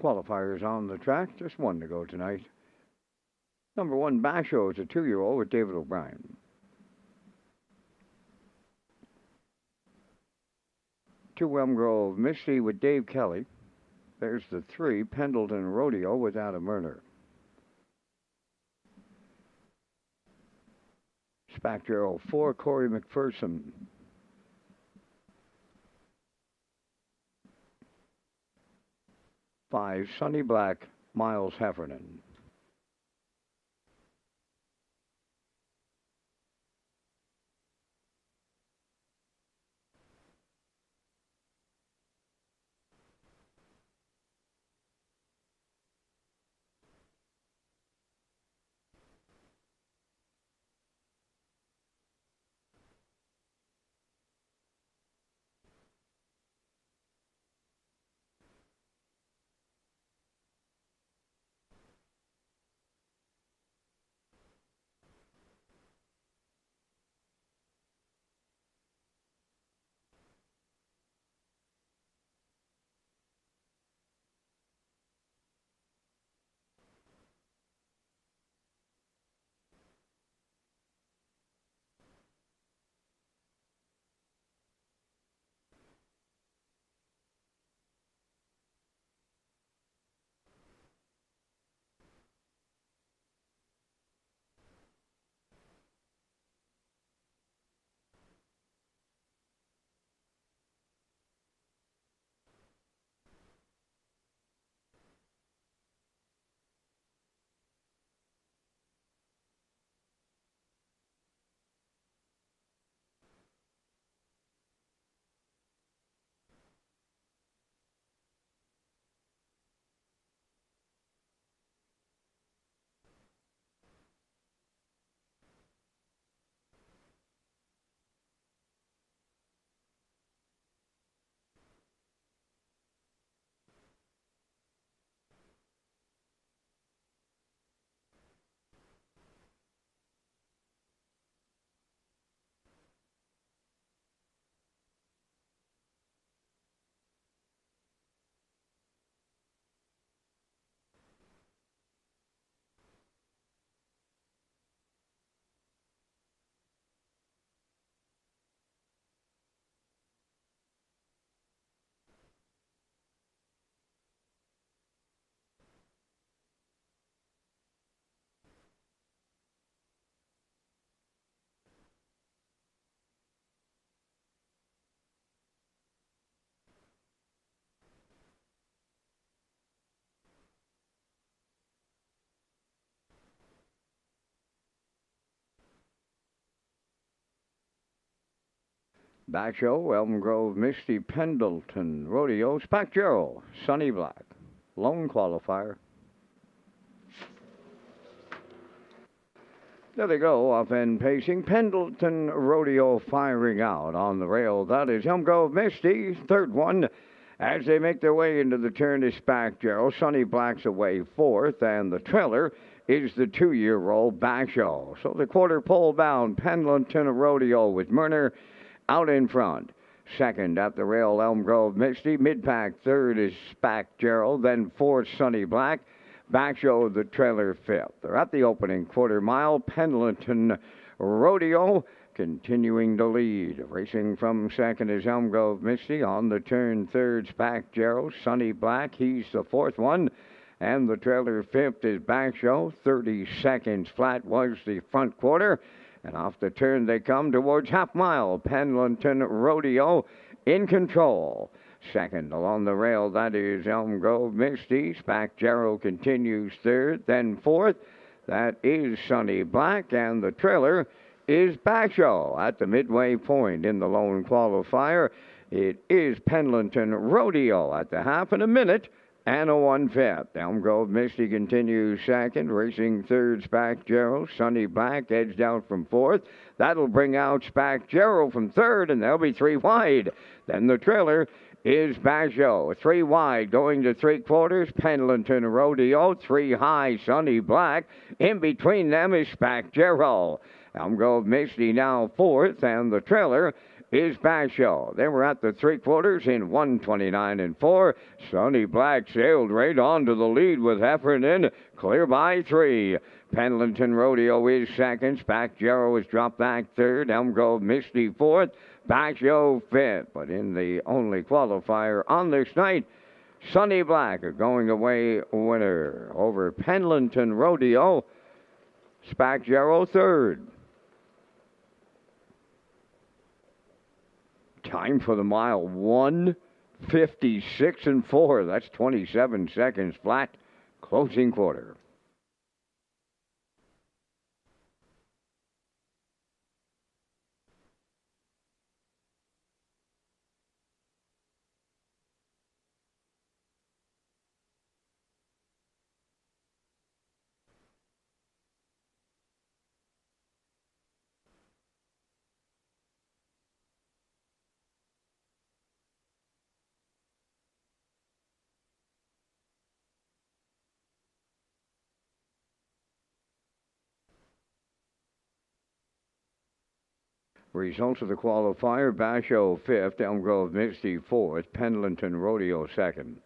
Qualifiers on the track, just one to go tonight. Number 1, Basho is a 2-year-old with David O'Brien. 2, Elm Grove Misty with Dave Kelly. There's the 3, Pendleton Rodeo with Adam Murner. Spack Gerald 4, Corey McPherson. 5, Sunny Black, Miles Heffernan. Basho, Elm Grove Misty, Pendleton Rodeo, Spack Gerald, Sunny Black. Lone qualifier. There they go, off end pacing. Pendleton Rodeo firing out on the rail. That is Elm Grove Misty, third one. As they make their way into the turn is Spack Gerald. Sunny Black's away fourth, and the trailer is the 2-year-old Basho. So the quarter pole bound Pendleton Rodeo with Murner out in front. Second at the rail, Elm Grove Misty. Mid-pack third is Spack Gerald. Then fourth, Sunny Black. Basho, the trailer fifth. They're at the opening quarter mile. Pendleton Rodeo continuing to lead. Racing from second is Elm Grove Misty. On the turn, third, Spack Gerald. Sunny Black, he's the fourth one. And the trailer fifth is Basho. 30 seconds flat was the front quarter. And off the turn they come towards half mile. Pendleton Rodeo in control. Second along the rail, that is Elm Grove Misty. Spack Gerald continues third. Then fourth, that is Sunny Black. And the trailer is Basho at the midway point in the lone qualifier. It is Pendleton Rodeo at the half in a minute and a 1/5. Elm Grove Misty continues second. Racing third, Spack Gerald. Sunny Black edged out from fourth. That'll bring out Spack Gerald from third, and they'll be 3 wide. Then the trailer is Basho. 3 wide, going to 3/4. Pendleton Rodeo. 3 high, Sunny Black. In between them is Spack Gerald. Elm Grove Misty now fourth, and the trailer is Basho. They were at the three quarters in 129 and 4. Sonny Black sailed right on to the lead with Heffernan, clear by 3. Pendleton Rodeo is second. Spack Jarrow has dropped back third. Elm Grove Misty fourth. Basho fifth. But in the only qualifier on this night, Sonny Black, a going away winner over Pendleton Rodeo. Spack Jarrow third. Time for the mile, 1:56 and 4. That's 27 seconds flat. Closing quarter. Results of the qualifier, Basho fifth, Elm Grove Misty fourth, Pendleton Rodeo second.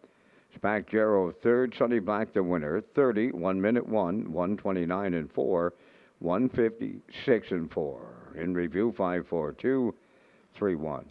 Spack Jarrow third, Sonny Black the winner, 30, 1 minute 1, 129 and 4, 156 and 4. In review, 542, 31.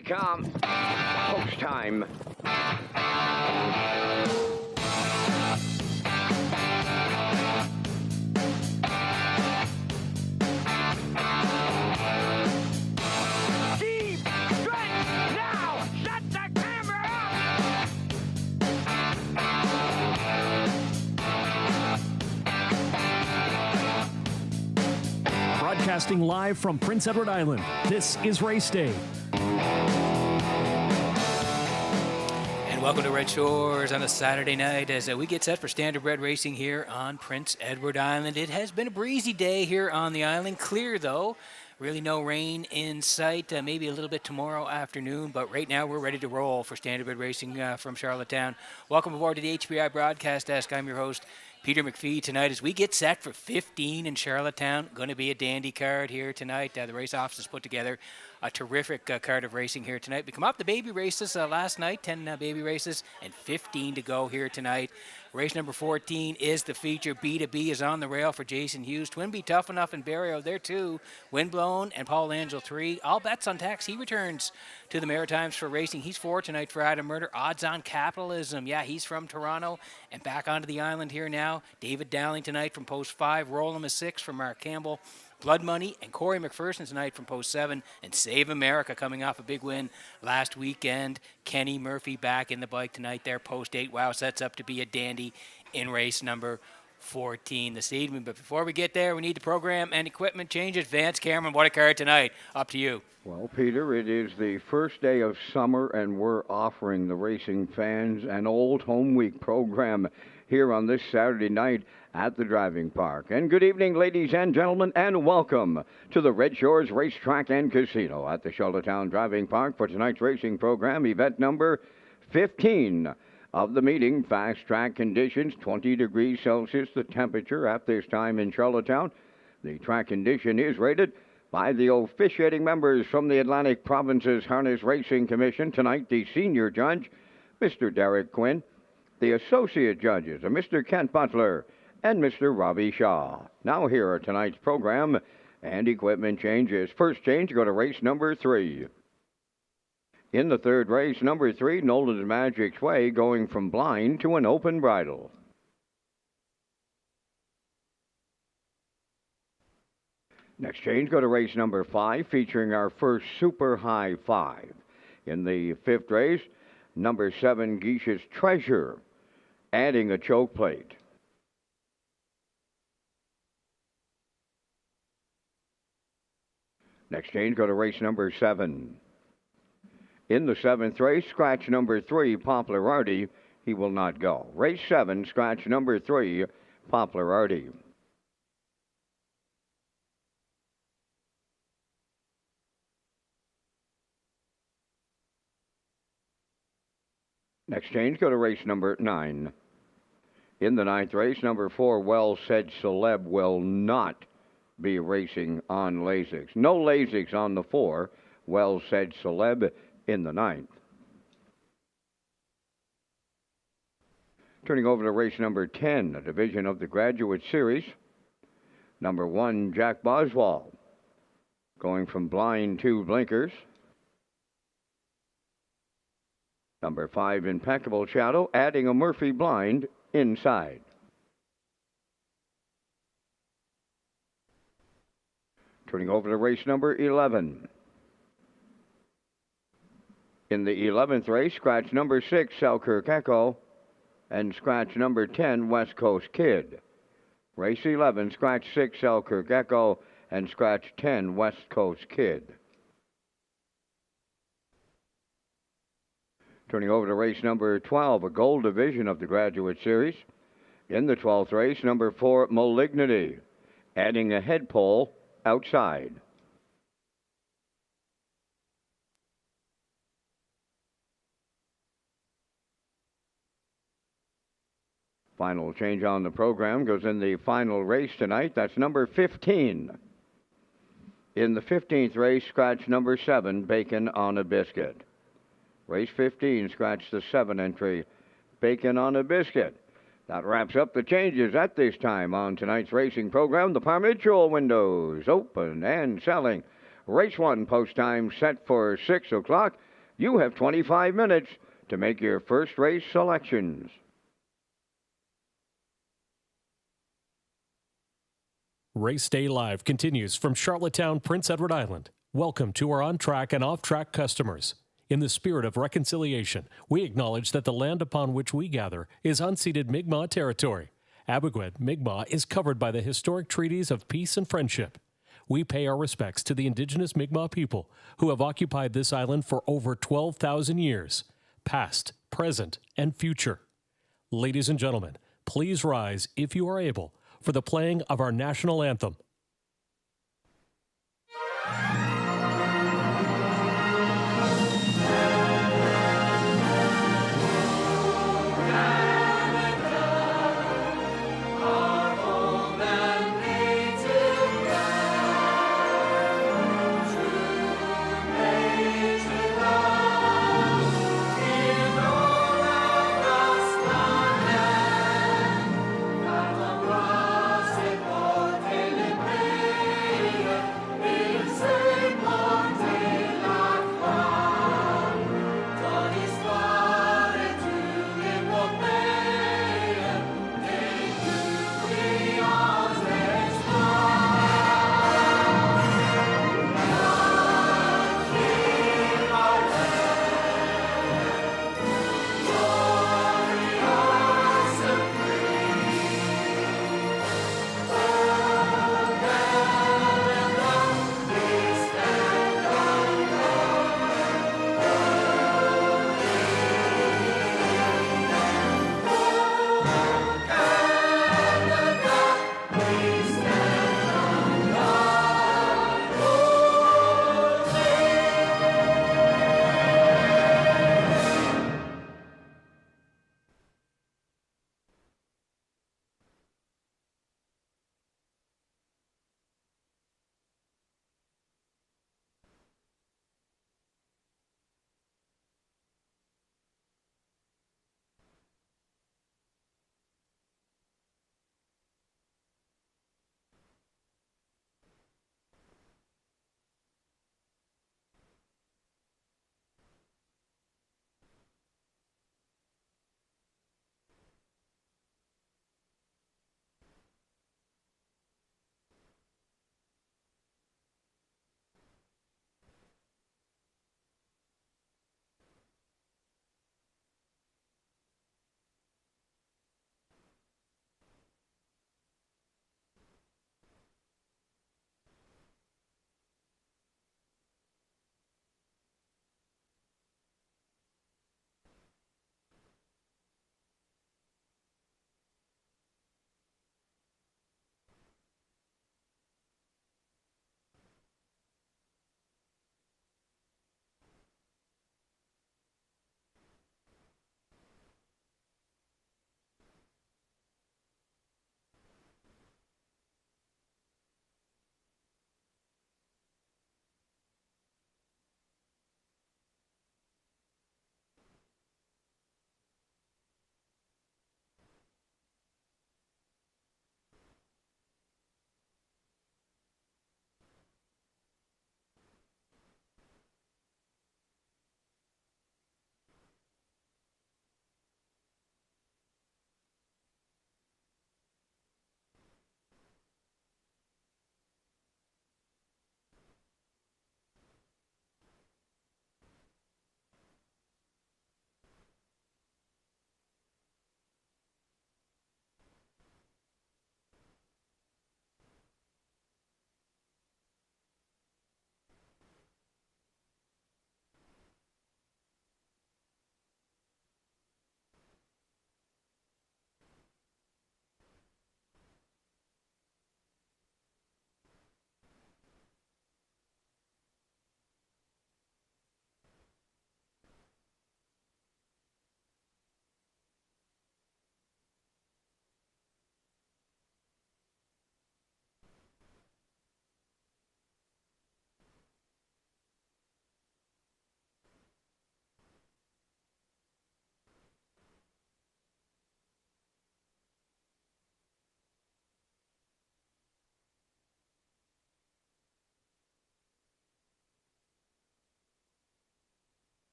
they come. Post time. Deep stretch now. Shut the camera up. Broadcasting live from Prince Edward Island, this is Race Day. And welcome to Red Shores on a Saturday night as we get set for standardbred racing here on Prince Edward Island. It has been a breezy day here on the island. Clear, though. Really no rain in sight. Maybe a little bit tomorrow afternoon, but right now we're ready to roll for standardbred racing from Charlottetown. Welcome aboard to the HPI Broadcast Desk. I'm your host, Peter McPhee, tonight as we get set for 15 in Charlottetown. Going to be a dandy card here tonight. The race office has put together a terrific card of racing here tonight. We come up the baby races last night, 10 baby races, and 15 to go here tonight. Race number 14 is the feature. B2B is on the rail for Jason Hughes. Twinbee Tough Enough and Barrio there too. Windblown and Paul Angel 3. All bets on tax. He returns to the Maritimes for racing. He's 4 tonight for Adam Murder. Odds on Capitalism. Yeah, he's from Toronto and back onto the island here now. David Dowling tonight from post 5. Rollham is 6 for Mark Campbell. Blood Money and Corey McPherson tonight from post 7. And Save America coming off a big win last weekend. Kenny Murphy back in the bike tonight there, post 8. Wow, sets up to be a dandy in race number 14 this evening. But before we get there, we need the program and equipment changes. Vance Cameron, what a card tonight. Up to you. Well, Peter, it is the first day of summer, and we're offering the racing fans an Old Home Week program here on this Saturday night at the driving park. And good evening, ladies and gentlemen, and welcome to the Red Shores Racetrack and Casino at the Charlottetown Driving Park for tonight's racing program, event number 15 of the meeting. Fast track conditions, 20 degrees Celsius, the temperature at this time in Charlottetown. The track condition is rated by the officiating members from the Atlantic Provinces Harness Racing Commission. Tonight, the senior judge, Mr. Derek Quinn. The associate judges are Mr. Kent Butler and Mr. Robbie Shaw. Now here are tonight's program and equipment changes. First change, go to race number 3. In the third race, number 3, Nolan's Magic's Way, going from blind to an open bridle. Next change, go to race number 5, featuring our first Super High 5. In the fifth race, number 7, Geisha's Treasure, adding a choke plate. Next change, go to race number 7. In the seventh race, scratch number 3, Popularity, he will not go. Race 7, scratch number 3, Popularity. Next change, go to race number 9. In the ninth race, number 4, Well Said Celeb, will not be racing on Lasix. No Lasix on the 4, Well Said Celeb, in the ninth. Turning over to race number 10, a division of the Graduate Series. Number 1, Jack Boswell, going from blind to blinkers. Number 5, Impeccable Shadow, adding a Murphy blind inside. Turning over to race number 11. In the 11th race, scratch number 6, Selkirk Echo, and scratch number 10, West Coast Kid. Race 11, scratch 6, Selkirk Echo, and scratch 10, West Coast Kid. Turning over to race number 12, a gold division of the Graduate Series. In the 12th race, number 4, Malignity, adding a head pole outside. Final change on the program goes in the final race tonight. That's number 15. In the 15th race, scratch number 7, Bacon on a Biscuit. Race 15, scratch the 7 entry, Bacon on a Biscuit. That wraps up the changes at this time on tonight's racing program. The Parmutual windows open and selling Race 1 post time set for 6 o'clock. You have 25 minutes to make your first race selections. Race Day Live continues from Charlottetown, Prince Edward Island. Welcome to our on-track and off-track customers. In the spirit of reconciliation, we acknowledge that the land upon which we gather is unceded Mi'kmaq territory. Abogwed, Mi'kmaq is covered by the historic treaties of peace and friendship. We pay our respects to the indigenous Mi'kmaq people who have occupied this island for over 12,000 years, past, present, and future. Ladies and gentlemen, please rise, if you are able, for the playing of our national anthem.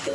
Now,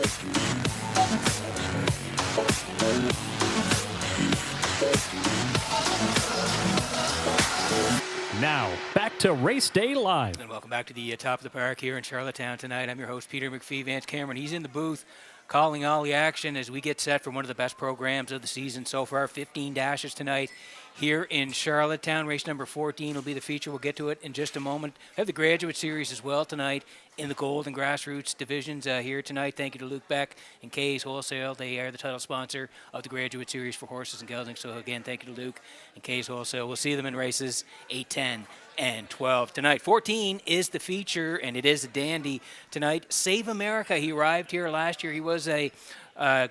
back to Race Day Live. And welcome back to the top of the park here in Charlottetown tonight. I'm your host, Peter McPhee. Vance Cameron, he's in the booth calling all the action as we get set for one of the best programs of the season so far. 15 dashes tonight here in Charlottetown. Race number 14 will be the feature. We'll get to it in just a moment. We have the Graduate Series as well tonight in the Gold and Grassroots divisions here tonight. Thank you to Luke Beck and Kay's Wholesale. They are the title sponsor of the Graduate Series for horses and geldings. So again, thank you to Luke and Kay's Wholesale. We'll see them in races 8, 10, and 12 tonight. 14 is the feature, and it is a dandy tonight. Save America. He arrived here last year. He was a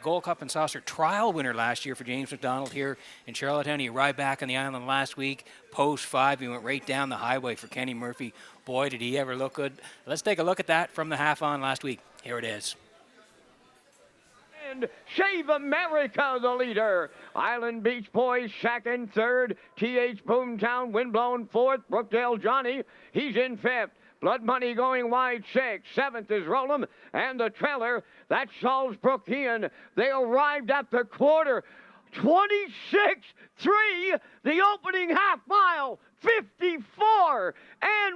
Gold Cup and Saucer trial winner last year for James McDonald here in Charlottetown. He arrived back on the island last week, post 5. He went right down the highway for Kenny Murphy. Boy, did he ever look good. Let's take a look at that from the half on last week. Here it is. And Save America, the leader. Island Beach Boys second, third. T.H. Boomtown, Windblown fourth. Brookdale Johnny, he's in fifth. Blood Money going wide sixth. Seventh is Rollum. And the trailer, that's Salzbrook Ian. They arrived at the quarter. 26-3, the opening half mile. 54 and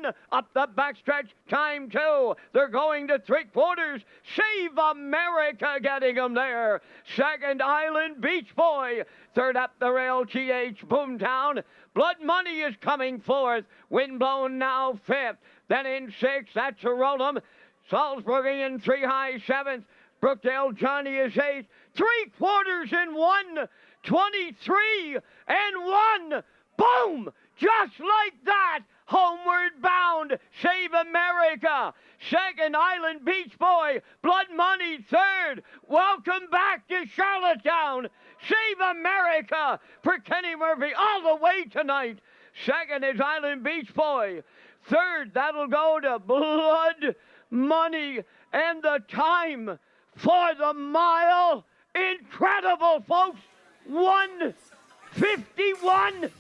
1 up the backstretch. Time 2. They're going to 3/4. Save America getting them there. Second, Island Beach Boy. Third up the rail, T.H. Boomtown. Blood Money is coming fourth. Windblown now fifth. Then in sixth, that's Rollum. Salzburg in 3 high seventh. Brookdale Johnny is eighth. 3/4 and 1. 23 and 1. Boom! Just like that, homeward bound, Save America. Second, Island Beach Boy. Blood Money third. Welcome back to Charlottetown. Save America for Kenny Murphy all the way tonight. Second is Island Beach Boy. Third, that'll go to Blood Money. And the time for the mile, incredible, folks. 1:51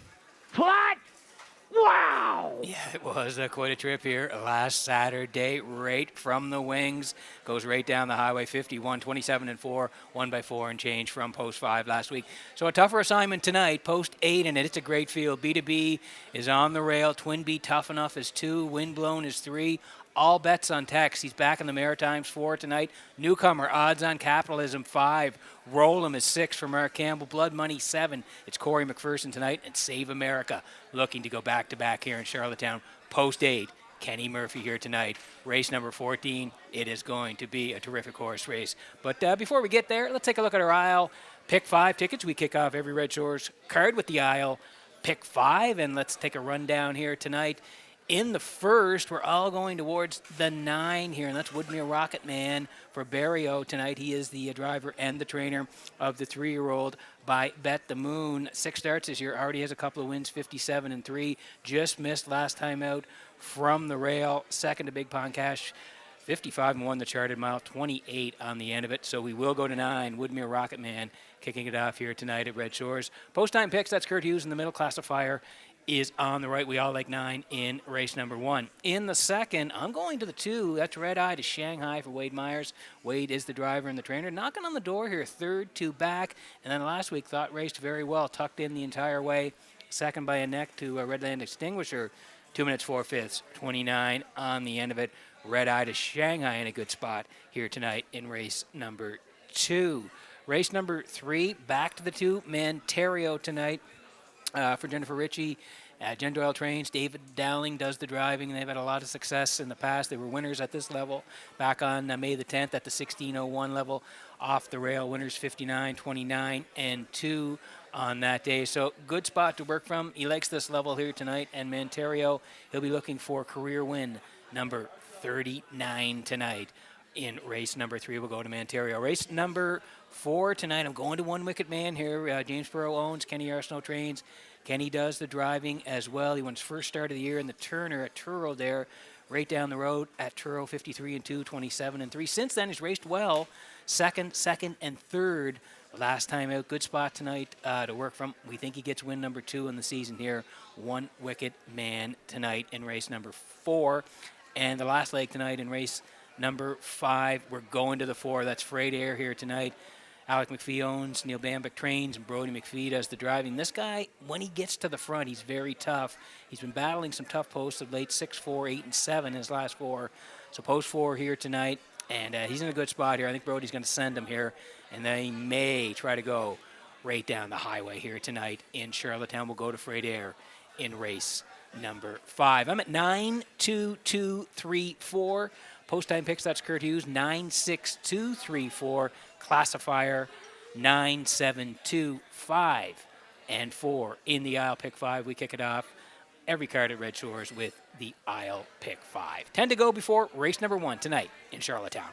flat. Wow! Yeah, it was quite a trip here last Saturday, right from the wings. Goes right down the highway, 51, 27 and 4, 1 by 4 and change from post 5 last week. So a tougher assignment tonight, post 8 in it. It's a great field. B2B is on the rail. Twin B Tough Enough is 2. Windblown is 3. All bets on Tex. He's back in the Maritimes 4 tonight. Newcomer, Odds on Capitalism 5. Roll'em is 6 for Mark Campbell. Blood Money 7. It's Corey McPherson tonight. And Save America looking to go back-to-back here in Charlottetown. Post 8. Kenny Murphy here tonight. Race number 14. It is going to be a terrific horse race. But before we get there, let's take a look at our aisle. Pick 5 tickets. We kick off every Red Shores card with the aisle. Pick 5. And let's take a rundown here tonight. In the first, we're all going towards the 9 here, and that's Woodmere Rocket Man for Barrio tonight. He is the driver and the trainer of the 3-year-old by Bet the Moon. 6 starts this year, already has a couple of wins, 57 and 3. Just missed last time out from the rail. Second to Big Pond Cash, 55 and 1 the charted mile, 28 on the end of it. So we will go to 9. Woodmere Rocket Man kicking it off here tonight at Red Shores. Post time picks, that's Kurt Hughes in the middle. Classifier is on the right. We all like 9 in race number 1. In the second, I'm going to the 2. That's Red Eye to Shanghai for Wade Myers. Wade is the driver and the trainer. Knocking on the door here, 3rd to back. And then last week, thought raced very well, tucked in the entire way. Second by a neck to Redland Extinguisher. 2 minutes 4/5, 29 on the end of it. Red Eye to Shanghai in a good spot here tonight in race number 2. Race number 3, back to the 2. Manterio tonight. For Jennifer Ritchie, Jen Doyle trains. David Dowling does the driving. They've had a lot of success in the past. They were winners at this level back on May the 10th at the 16:01 level. Off the rail, winners 59, 29, and 2 on that day. So good spot to work from. He likes this level here tonight. And Manterio, he'll be looking for career win number 39 tonight. In race number 3, we'll go to Manterio. Race number 4 tonight, I'm going to One Wicked Man here. James Burrow owns, Kenny Arsenault trains. Kenny does the driving as well. He won his first start of the year in the Turner at Truro there, right down the road at Truro, 53 and 2, 27 and 3. Since then, he's raced well, second, and third. Last time out, good spot tonight to work from. We think he gets win number 2 in the season here. One Wicked Man tonight in race number 4. And the last leg tonight in race number 5. We're going to the 4. That's Freight Air here tonight. Alec McPhee owns, Neil Bambick trains, and Brody McPhee does the driving. This guy, when he gets to the front, he's very tough. He's been battling some tough posts of late, 6-4, 8, and 7 in his last 4. So post 4 here tonight, and he's in a good spot here. I think Brody's going to send him here, and they may try to go right down the highway here tonight in Charlottetown. We'll go to Freight Air in race number 5. I'm at 9-2-2-3-4. Post time picks, that's Kurt Hughes, 9-6-2-3-4. Classifier 9-7-2-5 and 4 in the aisle pick 5. We kick it off every card at Red Shores with the aisle pick 5. 10 to go before race number 1 tonight in Charlottetown.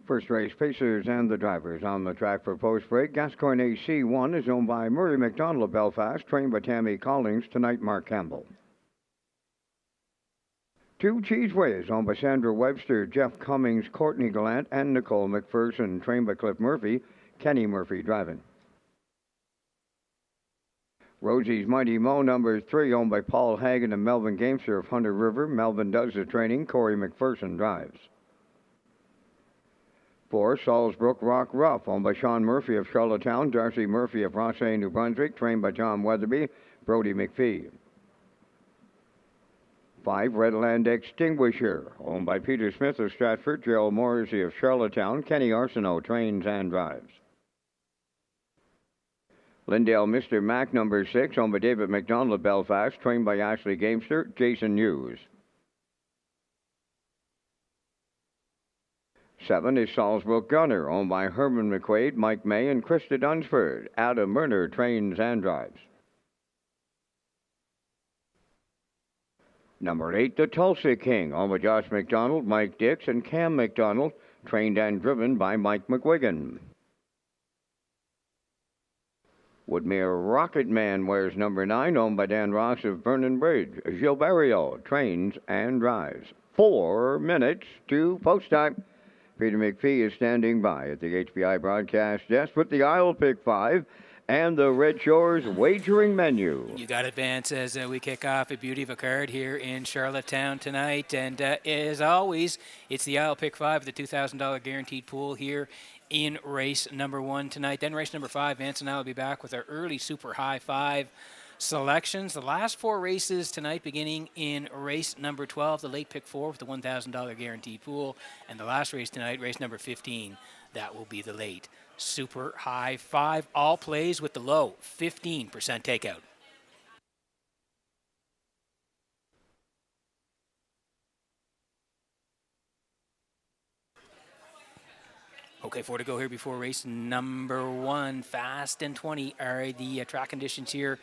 First race, Pacers and the drivers on the track for post break. Gascoigne AC1 is owned by Murray McDonald of Belfast, trained by Tammy Collings. Tonight, Mark Campbell. Two Cheeseways, owned by Sandra Webster, Jeff Cummings, Courtney Gallant, and Nicole McPherson, trained by Cliff Murphy. Kenny Murphy driving. Rosie's Mighty Mo, number 3, owned by Paul Hagen and Melvin Gamester of Hunter River. Melvin does the training. Corey McPherson drives. 4, Salisbrook Rock Rough, owned by Sean Murphy of Charlottetown, Darcy Murphy of Rossay, New Brunswick, trained by Tom Weatherby, Brody McPhee. 5, Redland Extinguisher, owned by Peter Smith of Stratford, Gerald Morrissey of Charlottetown, Kenny Arsenault trains and drives. Lindale Mr. Mac number 6, owned by David McDonald of Belfast, trained by Ashley Gamester, Jason Hughes. 7 is Salisbrook Gunner, owned by Herman McQuaid, Mike May, and Krista Dunsford. Adam Murner trains and drives. Number 8, the Tulsa King, owned by Josh McDonald, Mike Dix, and Cam McDonald, trained and driven by Mike McGuigan. Woodmere Rocket Man wears number 9, owned by Dan Ross of Vernon Bridge. Gilberto trains and drives. 4 minutes to post time. Peter McPhee is standing by at the HBI broadcast desk with the Isle Pick 5 and the Red Shores wagering menu. You got it, Vance, as we kick off a beauty of a card here in Charlottetown tonight. And as always, it's the Isle Pick 5, the $2,000 guaranteed pool here in race number 1 tonight. Then race number 5, Vance and I will be back with our early super high 5 selections. The last 4 races tonight, beginning in race number 12, the late pick 4 with the $1,000 guaranteed pool. And the last race tonight, race number 15, that will be the late super high 5. All plays with the low 15% takeout. Okay, 4 to go here before race number 1. Fast and 20 are the track conditions here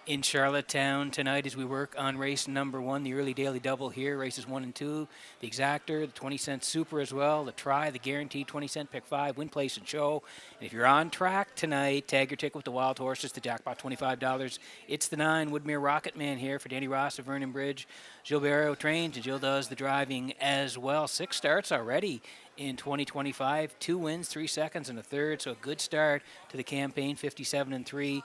in Charlottetown tonight as we work on race number 1, the early daily double here, races 1 and 2, the exactor, the 20-cent super as well, the try, the guaranteed 20-cent pick 5, win, place, and show. And if you're on track tonight, tag your ticket with the wild horses, the jackpot $25. It's the 9, Woodmere Rocket Man here for Danny Ross of Vernon Bridge. Gilberto trains, and Jill does the driving as well. 6 starts already in 2025, 2 wins, 3 seconds, and a third, so a good start to the campaign. 57-3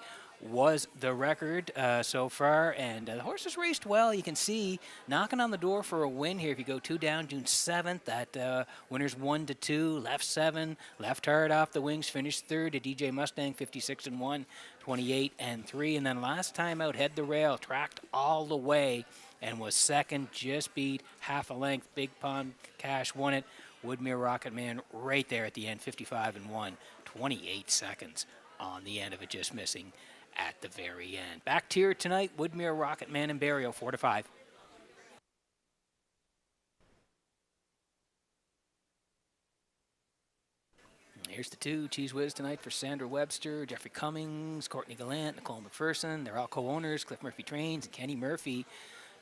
was the record so far, and the horses raced well. You can see knocking on the door for a win here. If you go 2 down, June 7th, that winners 1-2, left 7, left hard off the wings, finished third to DJ Mustang, 56-1, 28-3, and then last time out, head the rail, tracked all the way, and was second, just beat half a length. Big Pond Cash won it. Woodmere Rocket Man right there at the end, 55-1, 28 seconds on the end of it, just missing at the very end. Back tier tonight, Woodmere Rocket Man and Barrio, 4 to 5. Here's the 2, Cheese Whiz tonight for Sandra Webster, Jeffrey Cummings, Courtney Gallant, Nicole McPherson. They're all co-owners. Cliff Murphy trains, and Kenny Murphy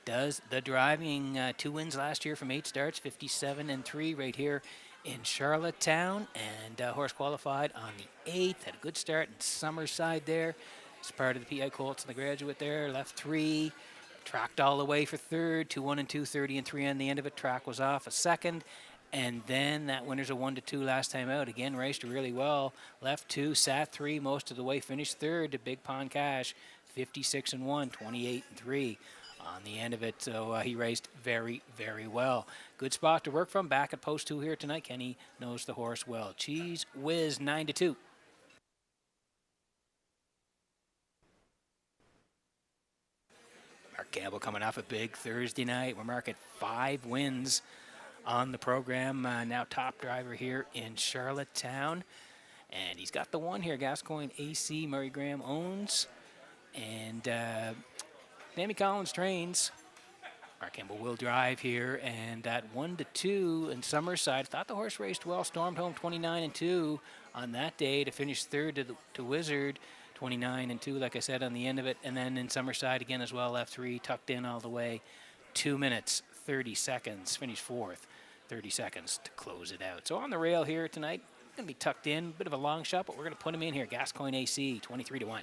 does the driving. 2 wins last year from 8 starts, 57-3 right here in Charlottetown. And horse qualified on the 8th, had a good start in Summerside there. It's part of the PI Colts and the graduate there. Left 3, tracked all the way for third, 2-1 and 2, 30-3 on the end of it. Track was off a second. And then that winner's a 1-2 last time out. Again, raced really well. Left 2, sat 3 most of the way. Finished third to Big Pond Cash, 56-1, 28-3 on the end of it. So he raced very, very well. Good spot to work from. Back at post 2 here tonight. Kenny knows the horse well. Cheese Whiz, 9-2. Mark Campbell coming off a big Thursday night. We're marking 5 wins on the program. Now top driver here in Charlottetown. And he's got the 1 here. Gascoigne AC, Murray Graham owns. And Sammy Collins trains. Mark Campbell will drive here. And at 1-2 in Summerside, thought the horse raced well. Stormed home 29-2 on that day to finish third to Wizard. 29-2, like I said, on the end of it. And then in Summerside again as well, left 3, tucked in all the way. 2 minutes, 30 seconds, finished 4th, 30 seconds to close it out. So on the rail here tonight, going to be tucked in, bit of a long shot, but we're going to put him in here. Gascoigne AC, 23-1.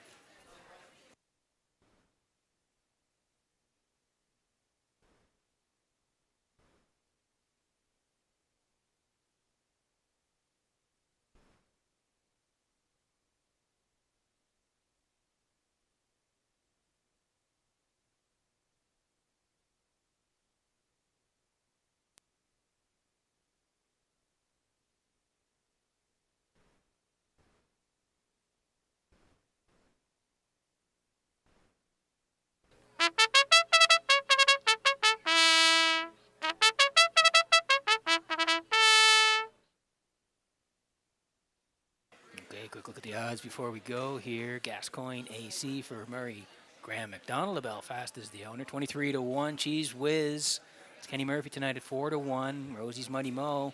Quick look at the odds before we go here. Gascoigne AC for Murray. Graham McDonald of Belfast is the owner. 23 to 1. Cheese Whiz. It's Kenny Murphy tonight at 4 to 1. Rosie's Muddy Mo.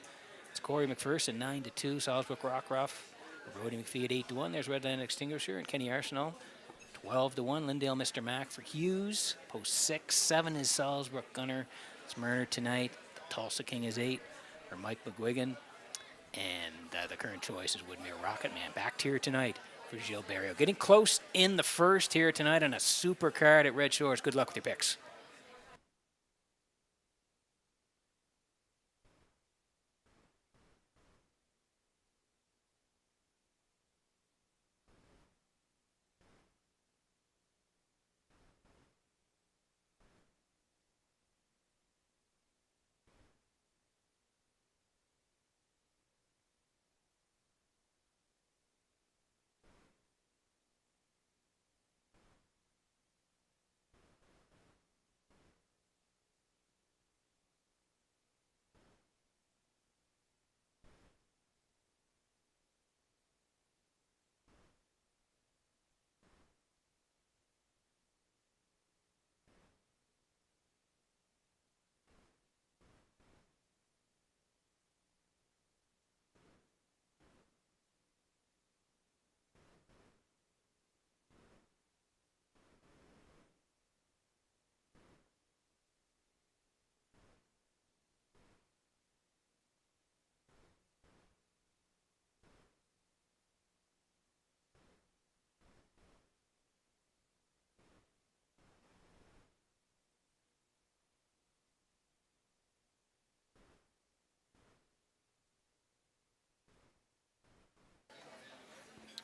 It's Corey McPherson 9 to 2. Salzbrook Rock Ruff. Brody McPhee at 8 to 1. There's Redland Extinguisher and Kenny Arsenal. 12 to 1. Lindale Mr. Mac for Hughes. Post 6. 7 is Salzbrook Gunner. It's Murner tonight. The Tulsa King is 8 for Mike McGuigan. And the current choice is Woodmere Rocket Man. Back tier tonight for Gilles Barrio. Getting close in the first here tonight on a super card at Red Shores. Good luck with your picks.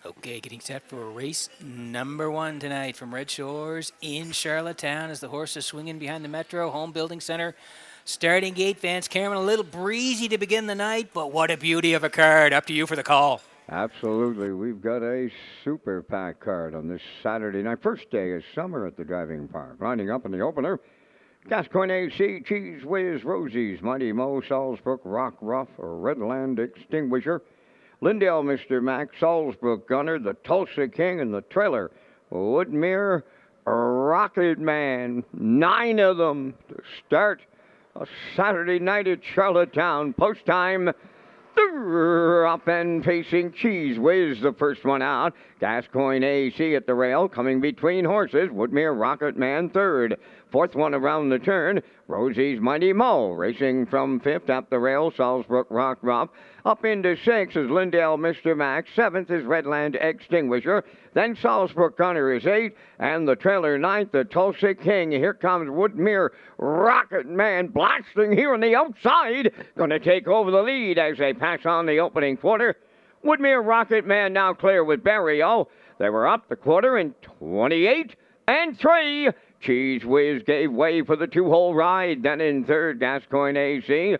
Okay, getting set for race number 1 tonight from Red Shores in Charlottetown as the horses swinging behind the Metro Home Building Center. Starting gate, Vance Cameron, a little breezy to begin the night, but what a beauty of a card. Up to you for the call. Absolutely. We've got a super pack card on this Saturday night. First day of summer at the driving park. Lining up in the opener, Gascoigne AC, Cheese Whiz, Rosie's Mighty Mo, Salzbrook Rock Ruff, Redland Extinguisher, Lindale Mr. Mac, Salzbrook Gunner, the Tulsa King, and the trailer, Woodmere Rocket Man. 9 of them to start a Saturday night at Charlottetown. Post time. Up and facing Cheese Whiz, the first one out. Gascoigne AC at the rail, coming between horses. Woodmere Rocket Man third. Fourth one around the turn. Rosie's Mighty Mo racing from fifth up the rail. Salzbrook Rock Ruff. Up into sixth is Lindale Mr. Max. Seventh is Redland Extinguisher. Then Salzbrook Gunner is 8. And the trailer 9th, the Tulsa King. Here comes Woodmere Rocket Man blasting here on the outside. Going to take over the lead as they pass on the opening quarter. Woodmere Rocket Man now clear with Barrio. They were up the quarter in 28 and 3. Cheese Whiz gave way for the 2-hole ride. Then in third, Gascoigne AC.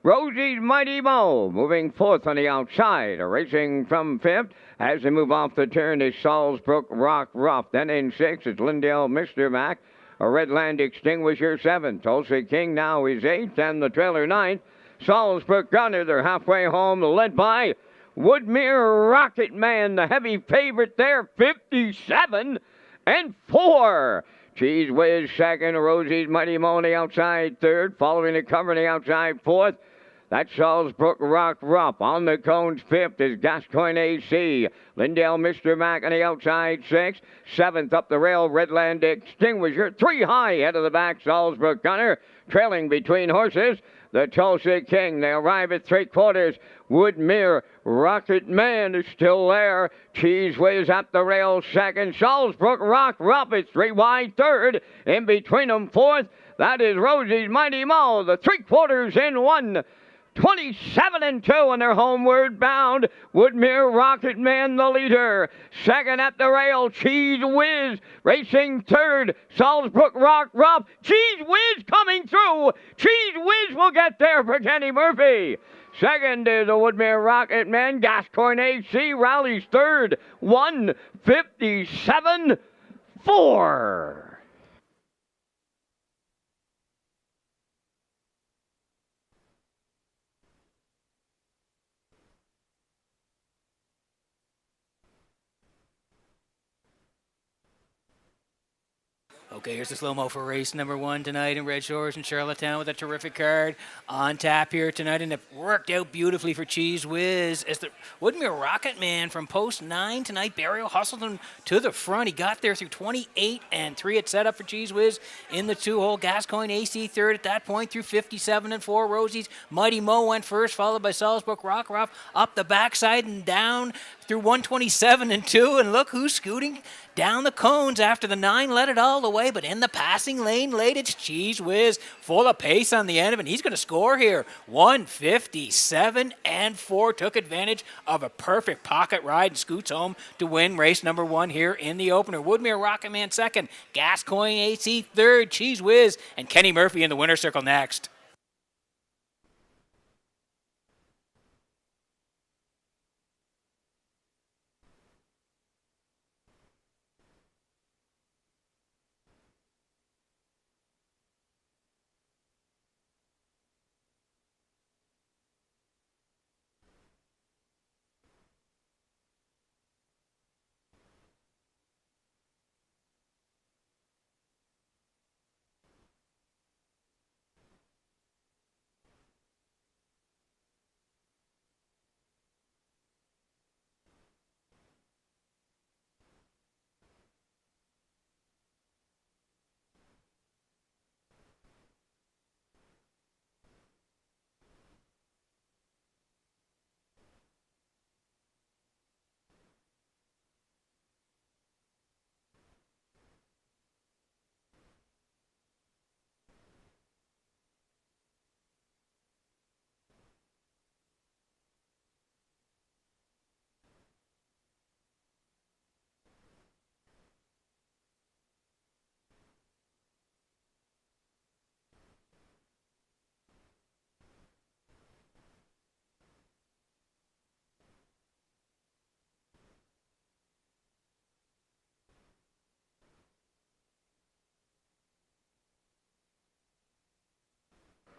Rosie's Mighty Mo moving fourth on the outside. Racing from fifth as they move off the turn is Salzbrook Rock Ruff. Then in sixth is Lindale Mr. Mac. A Redland Extinguisher 7th. Tulsa King now is 8th and the trailer 9th. Salzbrook Gunner, they're halfway home, led by Woodmere Rocket Man, the heavy favorite there, 57 and 4. Cheese Whiz second, Rosie's Mighty Mo on the outside third, following the cover on the outside fourth. That's Salzbrook Rock Ruff. On the cones, fifth is Gascoigne AC. Lindale Mr. Mac on the outside, sixth. Seventh up the rail, Redland Extinguisher. 3 high, head of the back, Salzbrook Gunner. Trailing between horses, the Tulsa King. They arrive at 3/4. Woodmere Rocket Man is still there. Cheese Whiz up the rail, second. Salzbrook Rock Ruff is 3 wide, third. In between them, fourth. That is Rosie's Mighty Mo. The 3/4 in 1. 27 and 2, and they're homeward bound. Woodmere Rocket Man, the leader. Second at the rail, Cheese Whiz racing third. Salzbrook Rock Ruff. Cheese Whiz coming through. Cheese Whiz will get there for Kenny Murphy. Second is the Woodmere Rocket Man. Gascoigne AC rallies third. 1:57.4. Okay, here's the slow-mo for race number 1 tonight in Red Shores and Charlottetown with a terrific card on tap here tonight, and it worked out beautifully for Cheese Whiz as the Woodmere Rocket Man from post 9 tonight. Barrio hustled him to the front. He got there through 28 and 3. It set up for Cheese Whiz in the 2-hole. Gascoigne AC third at that point through 57 and 4. Rosie's Mighty Mo went first, followed by Salzburg Rockruff up the backside and down through 127 and 2. And look who's scooting down the cones after the 9 led it all the way, but in the passing lane late, it's Cheese Whiz, full of pace on the end of it, and he's going to score here. 157 and 4, took advantage of a perfect pocket ride and scoots home to win race number 1 here in the opener. Woodmere Rocket Man second, Gascoigne AC third, Cheese Whiz, and Kenny Murphy in the winner's circle next.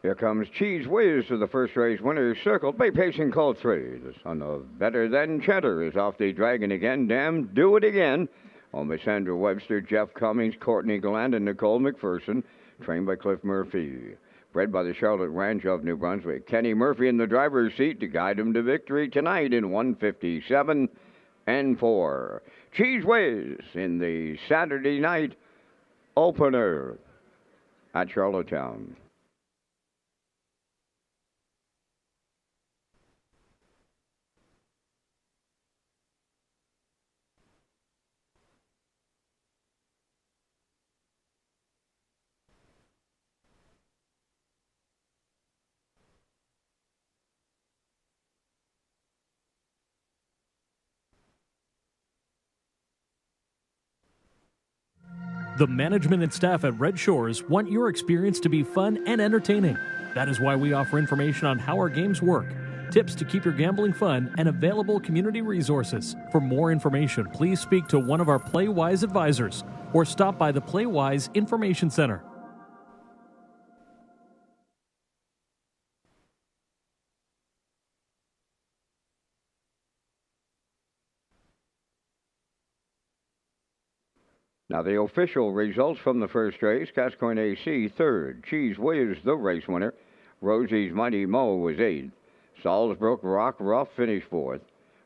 Here comes Cheese Whiz to the first race winner, circled by pacing call 3. The son of Better Than Cheddar is off the dragon again. Damn, do it again. On by Sandra Webster, Jeff Cummings, Courtney Galland, and Nicole McPherson. Trained by Cliff Murphy. Bred by the Charlotte Ranch of New Brunswick. Kenny Murphy in the driver's seat to guide him to victory tonight in 157 and 4. Cheese Whiz in the Saturday night opener at Charlottetown. The management and staff at Red Shores want your experience to be fun and entertaining. That is why we offer information on how our games work, tips to keep your gambling fun, and available community resources. For more information, please speak to one of our PlayWise advisors or stop by the PlayWise Information Center. Now the official results from the first race: Gascoigne AC third, Cheese Whiz the race winner, Rosie's Mighty Mo was 8th, Salzbrook Rock Ruff finished 4th,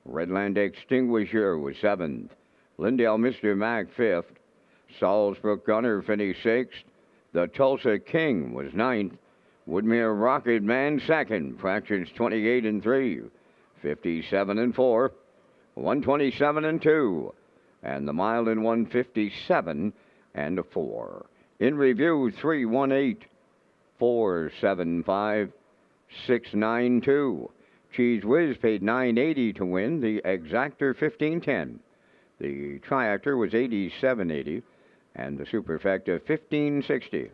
Redland Extinguisher was 7th, Lindale Mr. Mac 5th, Salzbrook Gunner finished 6th, the Tulsa King was 9th, Woodmere Rocket Man 2nd, fractions 28 and 3, 57 and 4, 127 and 2. And the mile in 157 and 4. In review, 318 475 692. Cheese Whiz paid $9.80 to win. The Exactor $15.10. The Triactor was $87.80, and the Superfecta $15.60.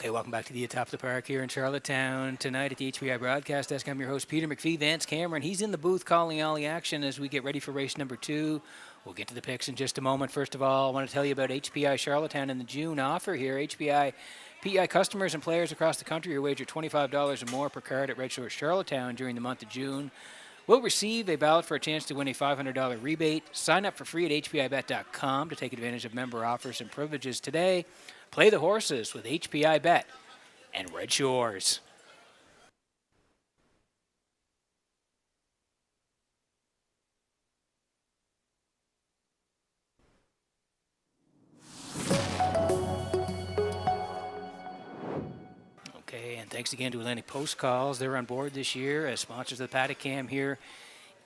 Okay, welcome back to the Atop the Park here in Charlottetown. Tonight at the HPI Broadcast Desk, I'm your host, Peter McPhee. Vance Cameron, he's in the booth calling all the action as we get ready for race number 2. We'll get to the picks in just a moment. First of all, I want to tell you about HPI Charlottetown and the June offer here. HPI PEI customers and players across the country who wager $25 or more per card at Red Shores Charlottetown during the month of June will receive a ballot for a chance to win a $500 rebate. Sign up for free at hpibet.com to take advantage of member offers and privileges today. Play the horses with HPI Bet and Red Shores. Okay, and thanks again to Atlantic Post Calls. They're on board this year as sponsors of the Paddock Cam here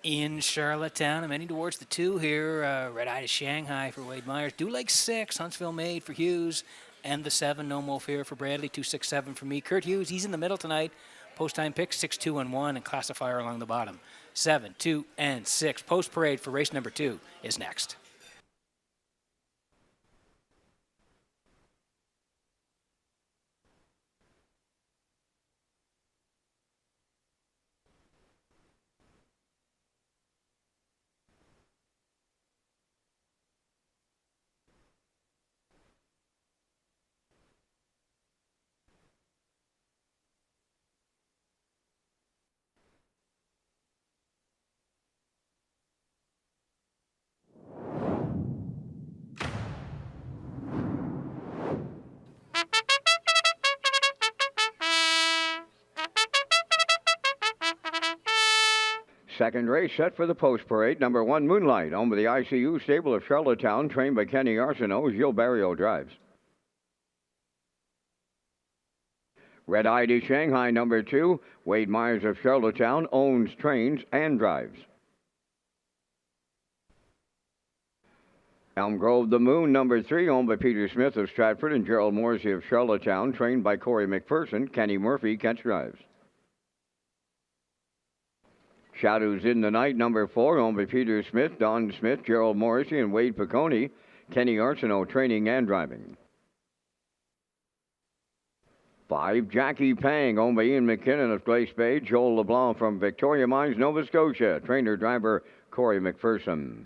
in Charlottetown. I'm heading towards the 2 here. Red Eye to Shanghai for Wade Myers. Do like 6. Huntsville Made for Hughes. And the 7, No Mo Fear for Bradley. 267 for me. Kurt Hughes, he's in the middle tonight. Post time picks 6, 2, and 1, and classifier along the bottom. 7, 2, and 6. Post parade for race number 2 is next. Second race set for the post parade. Number 1, Moonlight, owned by the ICU stable of Charlottetown, trained by Kenny Arsenault. Gilles Barrio drives. Red Eye to Shanghai, number 2, Wade Myers of Charlottetown, owns, trains, and drives. Elm Grove the Moon, number 3, owned by Peter Smith of Stratford and Gerald Morrissey of Charlottetown, trained by Corey McPherson. Kenny Murphy catch drives. Shadows in the Night, number 4, owned by Peter Smith, Don Smith, Gerald Morrissey, and Wade Piccone. Kenny Arsenault training and driving. 5, Jackie Pang, owned by Ian McKinnon of Glace Bay, Joel LeBlanc from Victoria Mines, Nova Scotia. Trainer-driver Corey McPherson.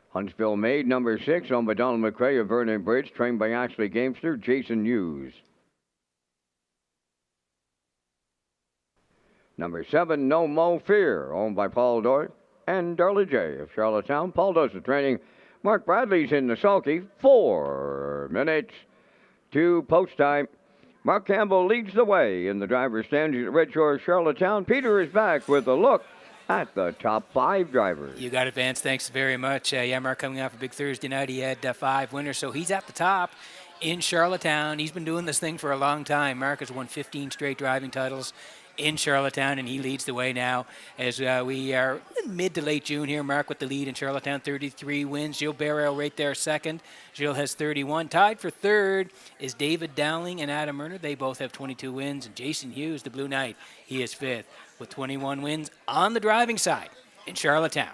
Huntsville Made, number 6, owned by Donald McRae of Vernon Bridge, trained by Ashley Gamester, Jason Hughes. Number 7, No Mo Fear, owned by Paul Doyle and Darla J. of Charlottetown. Paul does the training. Mark Bradley's in the sulky. 4 minutes to post time. Mark Campbell leads the way in the driver's standings at Red Shores, Charlottetown. Peter is back with a look at the top 5 drivers. You got it, Vance. Thanks very much. Mark coming off a big Thursday night. He had 5 winners, so he's at the top in Charlottetown. He's been doing this thing for a long time. Mark has won 15 straight driving titles in Charlottetown, and he leads the way now as we are in mid to late June here. Mark with the lead in Charlottetown, 33 wins. Gilles Barrio right there second. Gilles has 31. Tied for third is David Dowling and Adam Erner. They both have 22 wins. And Jason Hughes, the Blue Knight, he is fifth with 21 wins on the driving side in Charlottetown.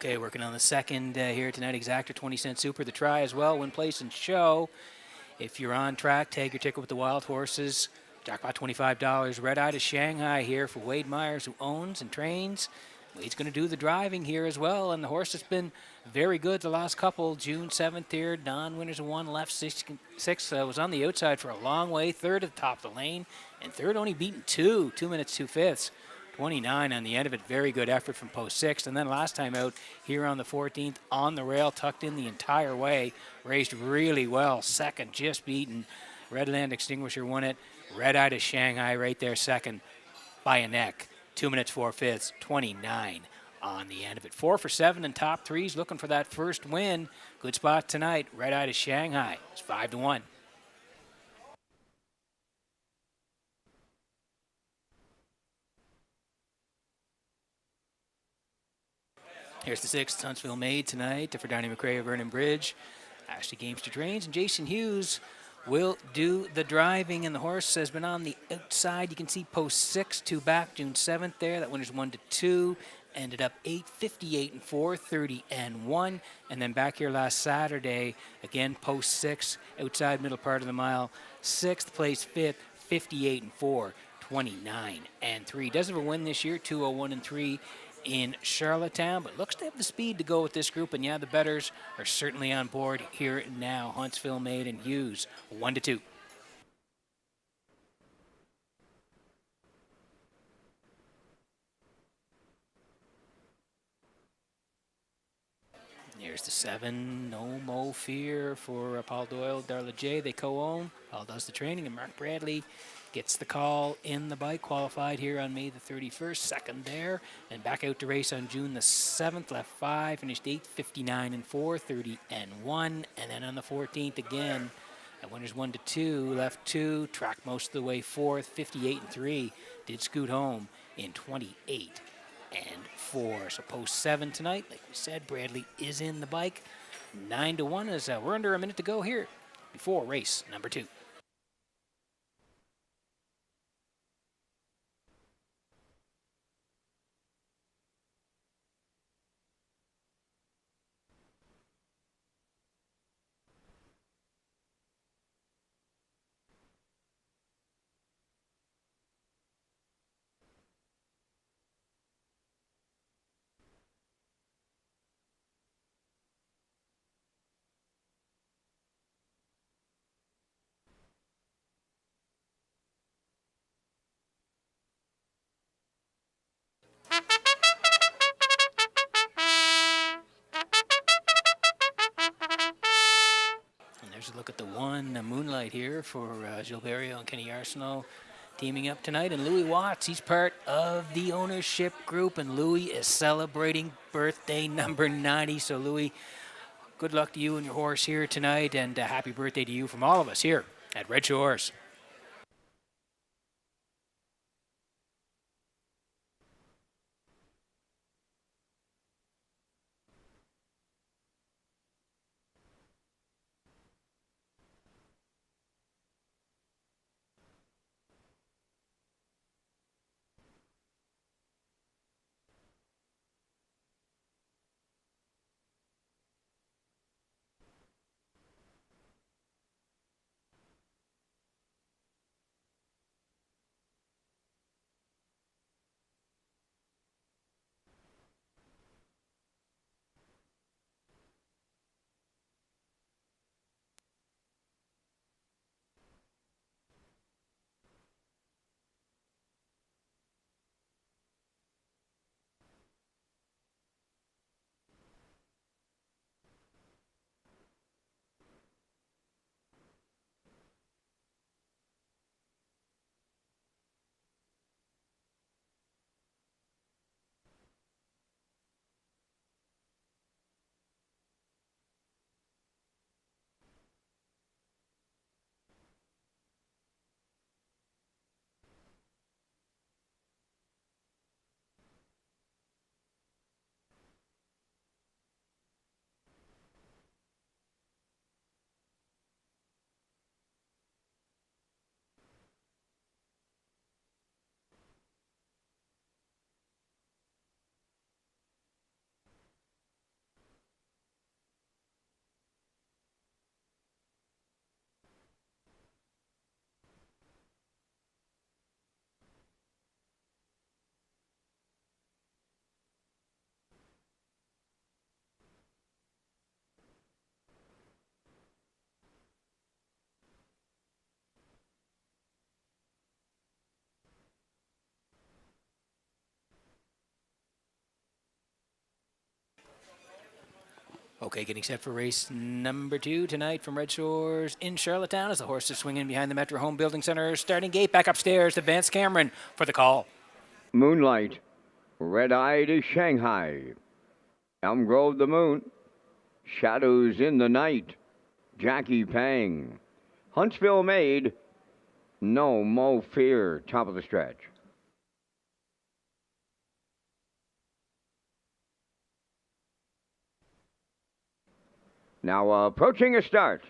Okay, working on the second here tonight. Exactor 20-cent super. The try as well. Win, place, and show. If you're on track, tag your ticket with the Wild Horses. Jackpot $25. Red Eye to Shanghai here for Wade Myers, who owns and trains. Wade's going to do the driving here as well, and the horse has been very good the last couple. June 7th here, non-winners of 1, left 6, was on the outside for a long way. Third at the top of the lane, and third only beaten 2 minutes, 2 fifths. 29 on the end of it. Very good effort from post 6. And then last time out here on the 14th, on the rail, tucked in the entire way. Raced really well. Second, just beaten. Redland Extinguisher won it. Red Eye to Shanghai right there second by a neck. 2 minutes, 4 fifths. 29 on the end of it. 4 for 7 in top threes. Looking for that first win. Good spot tonight. Red Eye to Shanghai. It's 5-1. Here's the 6th, Huntsville Made tonight for Donnie McRae of Vernon Bridge. Ashley Gamester trains, and Jason Hughes will do the driving, and the horse has been on the outside. You can see post 6, 2 back, June 7th there. That winner's 1-2. ended up 8, 58 and 4, 30 and 1. And then back here last Saturday, again post 6, outside middle part of the mile, 6th place, 5th, 58 and 4, 29 and 3. Does have a win this year, 201 and 3 in Charlottetown, but looks to have the speed to go with this group. And yeah, the betters are certainly on board here now. Huntsville, Maid, and Hughes, 1-2. Here's the 7, No Mo Fear for Paul Doyle, Darla J. They co-own. Paul does the training, and Mark Bradley gets the call in the bike. Qualified here on May the 31st, second there, and back out to race on June the 7th. Left 5, finished 8, 59 and 4, 30 and 1, and then on the 14th again. At winners 1-2, left 2, tracked most of the way 4th, 58 and 3. Did scoot home in 28 and 4. So post 7 tonight, like we said, Bradley is in the bike. 9-1 as we're under a minute to go here before race number 2. And there's a look at the 1, Moonlight here for Gilberto and Kenny Arsenault teaming up tonight. And Louis Watts, he's part of the ownership group, and Louis is celebrating birthday number 90. So Louis, good luck to you and your horse here tonight, and happy birthday to you from all of us here at Red Shores. Okay, getting set for race number 2 tonight from Red Shores in Charlottetown as the horse is swinging behind the Metro Home Building Center starting gate. Back upstairs to Vance Cameron for the call. Moonlight, Red Eye to Shanghai, Elm Grove the Moon, Shadows in the Night, Jackie Pang, Huntsville Maid, No Mo Fear, top of the stretch. Now approaching a start.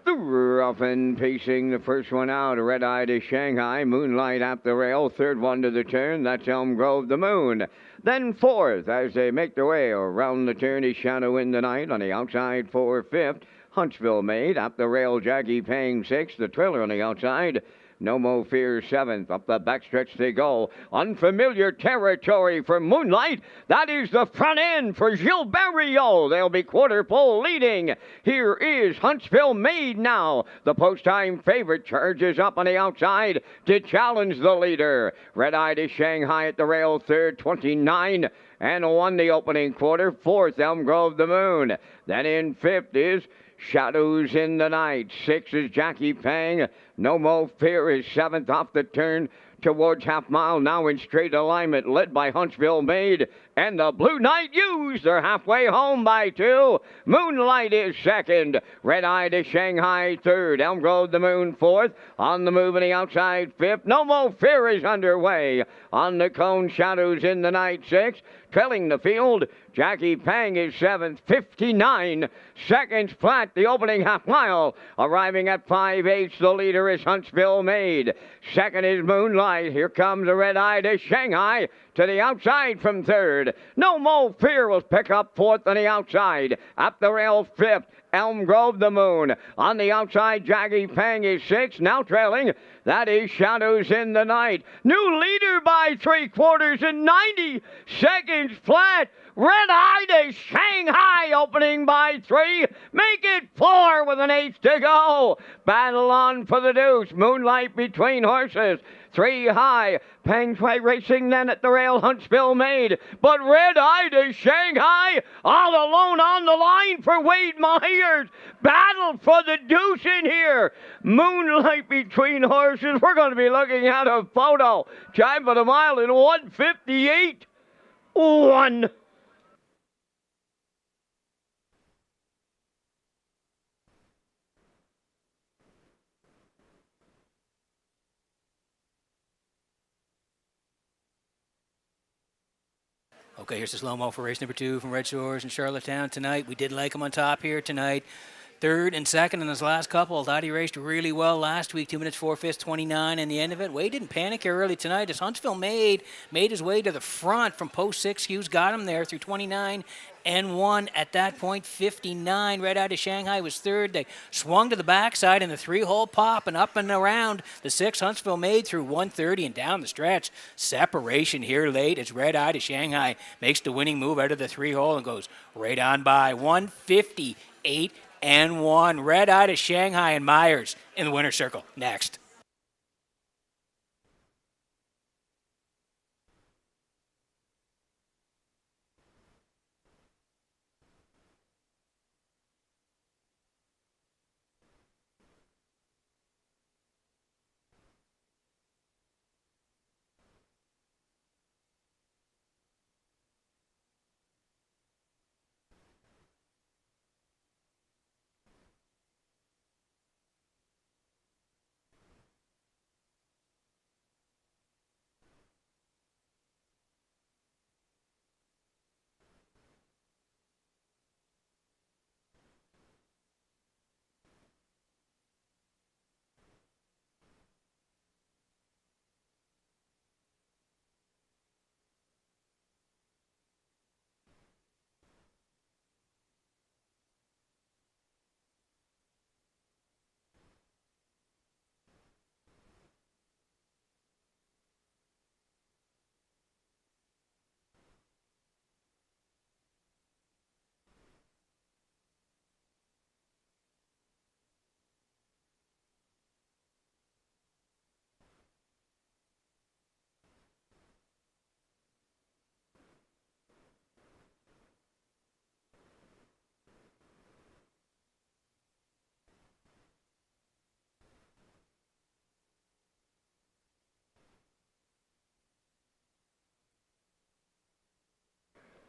The We're off and pacing the first one out. Red Eye to Shanghai. Moonlight at the rail. Third one to the turn. That's Elm Grove the Moon. Then fourth as they make their way around the turn is Shadow in the Night. On the outside for fifth. Huntsville Maid. Up the rail, Jackie Paying sixth. The Trailer on the outside. No Mo Fear seventh. Up the backstretch they go. Unfamiliar territory for Moonlight. That is the front end for Gilberto. They'll be quarter pole leading. Here is Huntsville Maid now. The post-time favorite charges up on the outside to challenge the leader. Red Eye to Shanghai at the rail, third, 29. And won the opening quarter. Fourth, Elm Grove the Moon. Then in fifth is Shadows in the Night. Sixth is Jackie Pang. No Mo Fear is seventh off the turn towards half mile, now in straight alignment, led by Huntsville Maid. And the Blue Knight U's. They're halfway home by two. Moonlight is second. Red Eye to Shanghai third. Elm Grove the Moon fourth. On the move on the outside fifth. No Mo Fear is underway. On the cone, Shadows in the Night sixth. Trailing the field, Jackie Pang is seventh, 59 seconds flat, the opening half mile. Arriving at 5/8, the leader is Huntsville Maid. Second is Moonlight. Here comes the Red Eye to Shanghai. To the outside from third. No Mo Fear will pick up fourth on the outside. Up the rail fifth. Elm Grove the Moon. On the outside, Jackie Pang is sixth. Now trailing. That is Shadows in the Night. New leader by 3/4 and 90 seconds flat. Red Eye to Shanghai opening by 3. Make it 4 with an eighth to go. Battle on for the deuce. Moonlight between horses. 3 high. Pang's Way Racing then at the rail. Huntsville Maid. But Red Eye to Shanghai all alone on the line for Wade Myers. Battle for the deuce in here. Moonlight between horses. We're going to be looking at a photo. Time for the mile in 1:58.1. Okay, here's the slow-mo for race number 2 from Red Shores and Charlottetown tonight. We did like him on top here tonight. Third and second in his last couple. Thought he raced really well last week. 2 minutes 4/5, 29 in the end of it. Wade didn't panic here early tonight as Huntsville made his way to the front from post 6. Hughes got him there through 29 and won at that point. 59. Red Eye to Shanghai was third. They swung to the backside in the 3-hole pop and up and around the 6. Huntsville made through 130 and down the stretch. Separation here late as Red Eye to Shanghai makes the winning move out of the 3-hole and goes right on by. 158 and 1. Red Eye to Shanghai and Myers in the winner's circle. Next.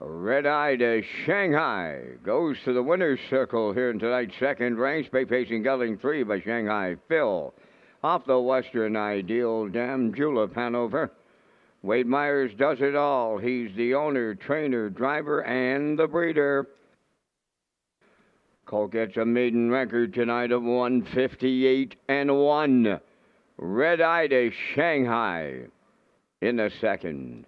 Red Eye to Shanghai goes to the winner's circle here in tonight's second race. Bay Pacing Gelding 3 by Shanghai Phil. Off the Western Ideal Dam Julep Hanover. Wade Myers does it all. He's the owner, trainer, driver, and the breeder. Colt gets a maiden record tonight of 158 and 1. Red Eye to Shanghai in the second.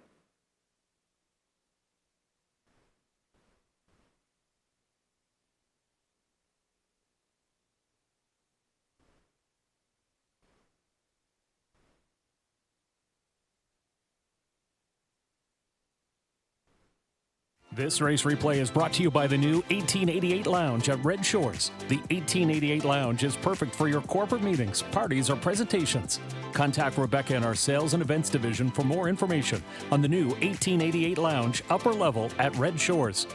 This race replay is brought to you by the new 1888 Lounge at Red Shores. The 1888 Lounge is perfect for your corporate meetings, parties, or presentations. Contact Rebecca in our Sales and Events Division for more information on the new 1888 Lounge upper level at Red Shores.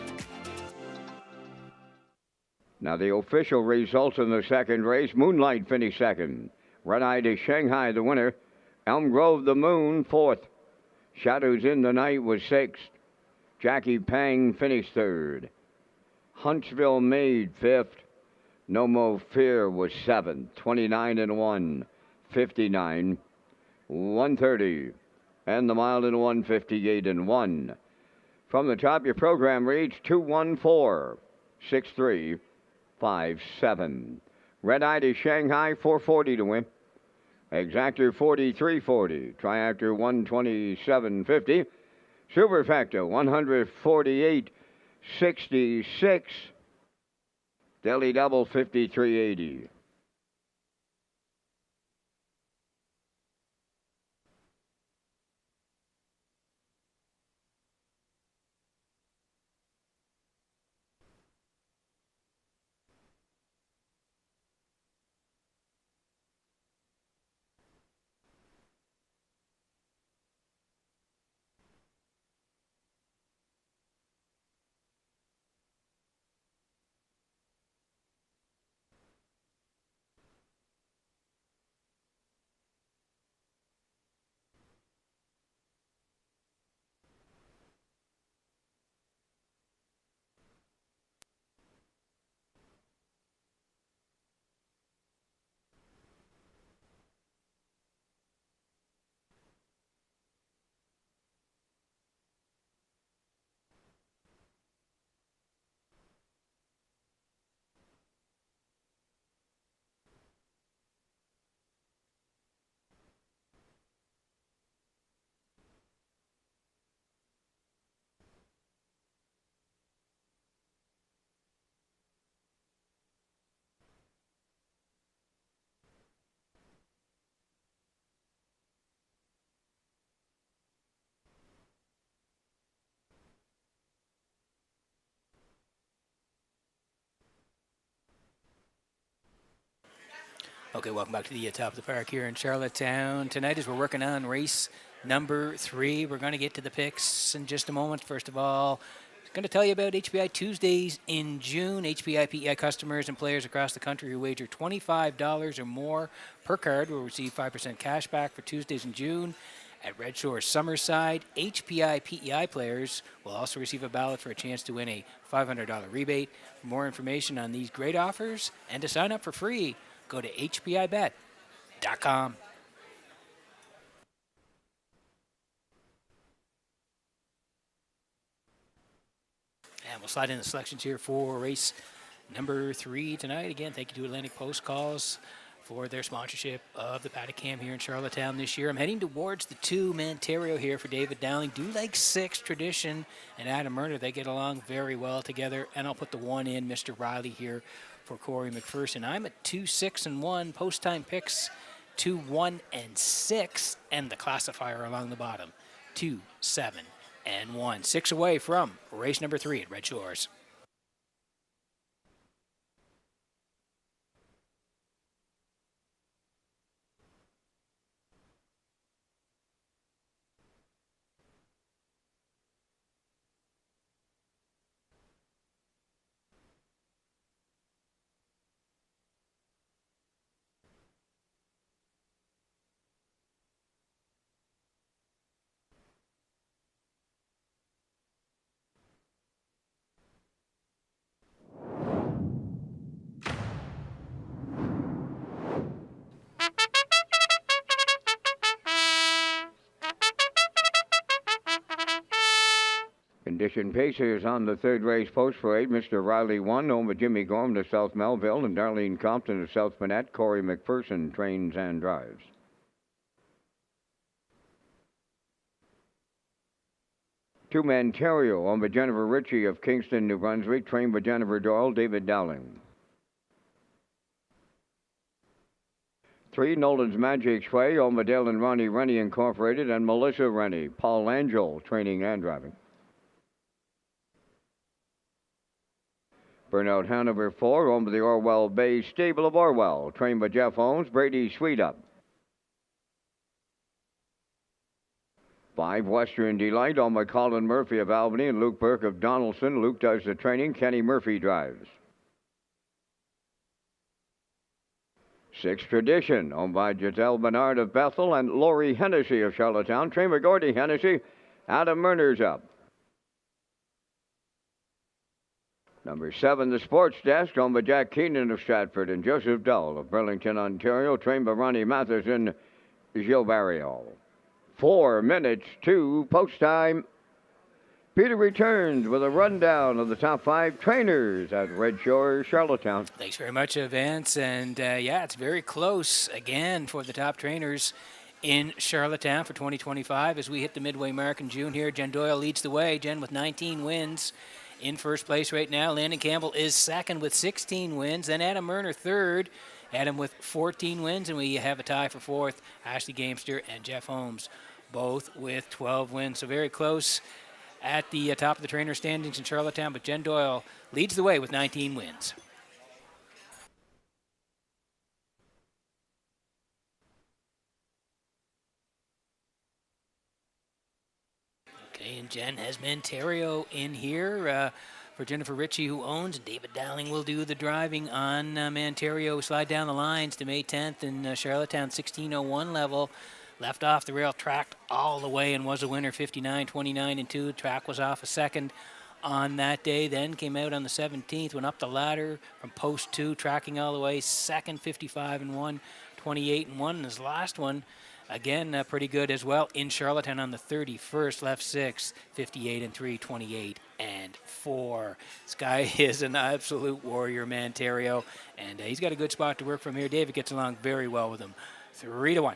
Now the official results in the second race. Moonlight finished second. Red Eye to Shanghai the winner. Elm Grove the Moon fourth. Shadows in the Night was sixth. Jackie Pang finished third. Huntsville Maid fifth. No Mo Fear was seventh. 29 and 1. 59. 130. And the mile in 158 and 1. From the top, your program reads 214-6357. Red Eye to Shanghai 440 to win. Exactor 4340. Triactor 127.50. Superfecta 148.66. Delhi Double 53.80. Okay, welcome back to the top of the park here in Charlottetown. Tonight, as we're working on race number 3, we're going to get to the picks in just a moment. First of all, I'm going to tell you about HPI Tuesdays in June. HPI PEI customers and players across the country who wager $25 or more per card will receive 5% cash back for Tuesdays in June. At Red Shores Summerside, HPI PEI players will also receive a ballot for a chance to win a $500 rebate. For more information on these great offers and to sign up for free, go to hpibet.com. And we'll slide in the selections here for race number 3 tonight. Again, thank you to Atlantic Post Calls for their sponsorship of the Paddock Cam here in Charlottetown this year. I'm heading towards the 2-man Ontario here for David Dowling. Do like 6 Tradition and Adam Murner. They get along very well together. And I'll put the 1 in, Mr. Riley here for Corey McPherson. I'm at 2, 6, and 1. Post time picks 2, 1, and 6. And the classifier along the bottom 2, 7, and 1. 6 away from race number 3 at Red Shores. Condition Pacers on the third race post parade. Mr. Riley won over Jimmy Gorm to South Melville, and Darlene Compton to South Manette. Corey McPherson trains and drives. To Manterio on by Jennifer Ritchie of Kingston, New Brunswick, trained by Jennifer Doyle, David Dowling. 3, Nolan's Magic Way, on by Dale and Ronnie Rennie Incorporated, and Melissa Rennie, Paul Angel, training and driving. Burnout Hanover 4, on by the Orwell Bay Stable of Orwell, trained by Jeff Holmes, Brady Sweetup. 5, Western Delight, on by Colin Murphy of Albany and Luke Burke of Donaldson. Luke does the training, Kenny Murphy drives. 6, Tradition, owned by Giselle Bernard of Bethel and Lori Hennessy of Charlottetown, trained by Gordy Hennessy. Adam Murner's up. Number 7, The Sports Desk, owned by Jack Keenan of Stratford and Joseph Dull of Burlington, Ontario, trained by Ronnie Matheson, Gilles Barrio. 4 minutes to post time. Peter returns with a rundown of the top 5 trainers at Red Shores, Charlottetown. Thanks very much, Vance. And yeah, it's very close again for the top trainers in Charlottetown for 2025 as we hit the midway mark in June here. Jen Doyle leads the way. Jen with 19 wins in first place right now. Landon Campbell is second with 16 wins. Then Adam Murner third. Adam with 14 wins. And we have a tie for fourth. Ashley Gamester and Jeff Holmes both with 12 wins. So very close at the top of the trainer standings in Charlottetown, but Jen Doyle leads the way with 19 wins. Okay, and Jen has Manterio in here for Jennifer Ritchie, who owns. David Dowling will do the driving on Manterio. Slide down the lines to May 10th in Charlottetown, 1601 level. Left off the rail, tracked all the way, and was a winner, 59, 29, and 2. Track was off a second on that day. Then came out on the 17th, went up the ladder from post 2, tracking all the way. Second, 55 and 1, 28 and 1. And his last one, again, pretty good as well in Charlottetown on the 31st, left 6, 58 and 3, 28 and 4. This guy is an absolute warrior, Manterio, and he's got a good spot to work from here. David gets along very well with him. 3-1.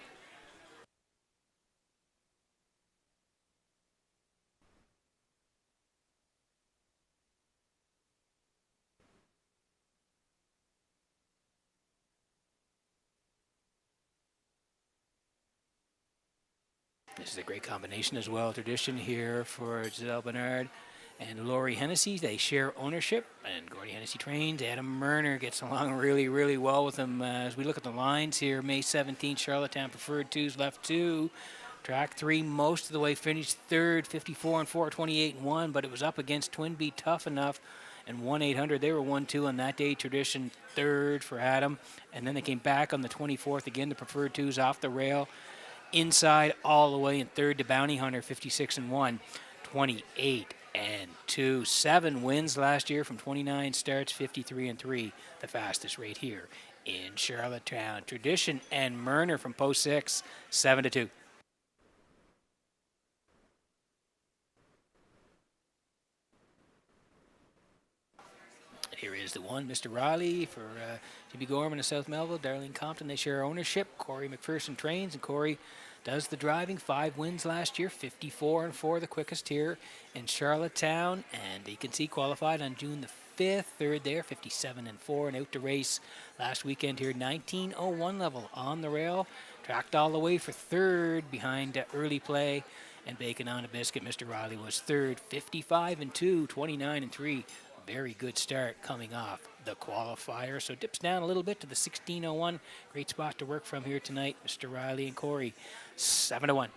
This is a great combination as well. Tradition here for Giselle Bernard and Lori Hennessy. They share ownership, and Gordy Hennessy trains. Adam Murner gets along really, really well with them. As we look at the lines here, May 17th, Charlottetown preferred 2s, left 2. Track 3 most of the way, finished third, 54 and 4, 28 and 1, but it was up against Twinbee Tough Enough and 1-800. They were 1-2 on that day. Tradition third for Adam, and then they came back on the 24th again. The preferred 2s off the rail. Inside all the way in third to Bounty Hunter, 56 and 1, 28 and 2. 7 wins last year from 29 starts, 53 and 3, the fastest rate here in Charlottetown. Tradition and Murner from post 6, 7-2. Here is the one, Mr. Riley for Jimmy Gorman of South Melville. Darlene Compton, they share ownership. Corey McPherson trains, and Corey does the driving. 5 wins last year, 54 and 4, the quickest here in Charlottetown. And you can see qualified on June the 5th, third there, 57 and 4, and out to race last weekend here, 1901 level on the rail. Tracked all the way for third behind early play and Bacon on a Biscuit. Mr. Riley was third, 55 and 2, 29 and 3. Very good start coming off the qualifier. So dips down a little bit to the 1601. Great spot to work from here tonight, Mr. Riley and Corey. 7-1.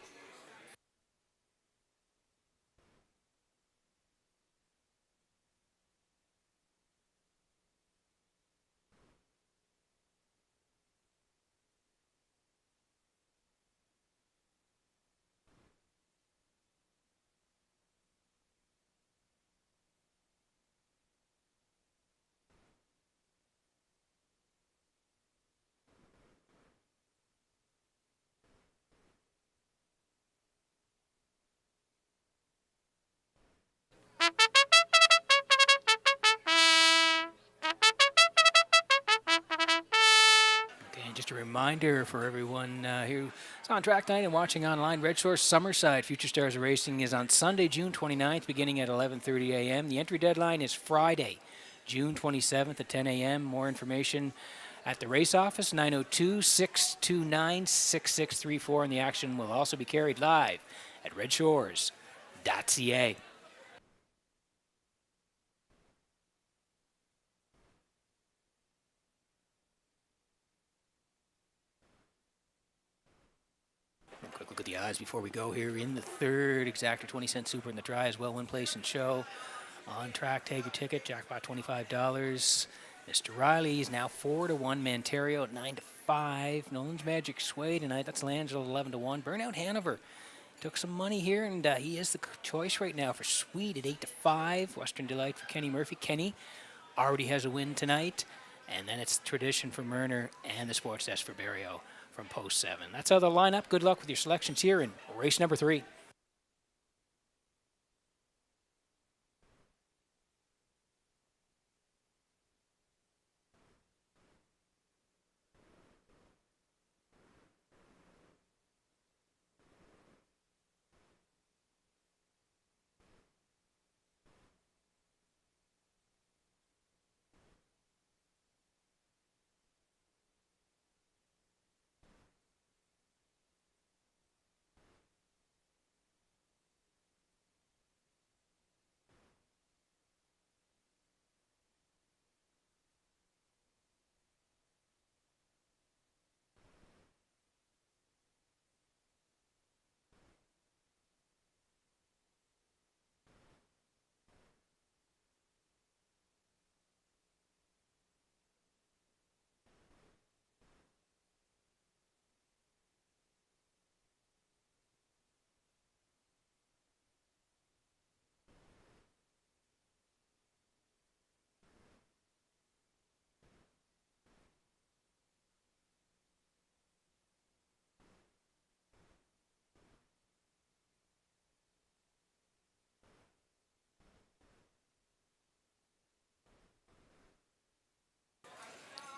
Just a reminder for everyone who's on track night and watching online, Red Shores Summerside Future Stars Racing is on Sunday, June 29th, beginning at 11:30 a.m. The entry deadline is Friday, June 27th at 10 a.m. More information at the race office, 902-629-6634, and the action will also be carried live at Redshores.ca. Quick look at the odds before we go here in the third. Exactor 20-cent super in the try as well. Win, place, and show. On track, take your ticket. Jackpot $25. Mr. Riley is now 4-1. Manterio at 9-5. Nolan's Magic Sway tonight. That's Langelo 11-1. Burnout Hanover took some money here, and he is the choice right now for Sweet at 8-5. Western Delight for Kenny Murphy. Kenny already has a win tonight. And then it's Tradition for Murner and the Sports Desk for Barrio from Post 7. That's how they'll line up. Good luck with your selections here in race number 3.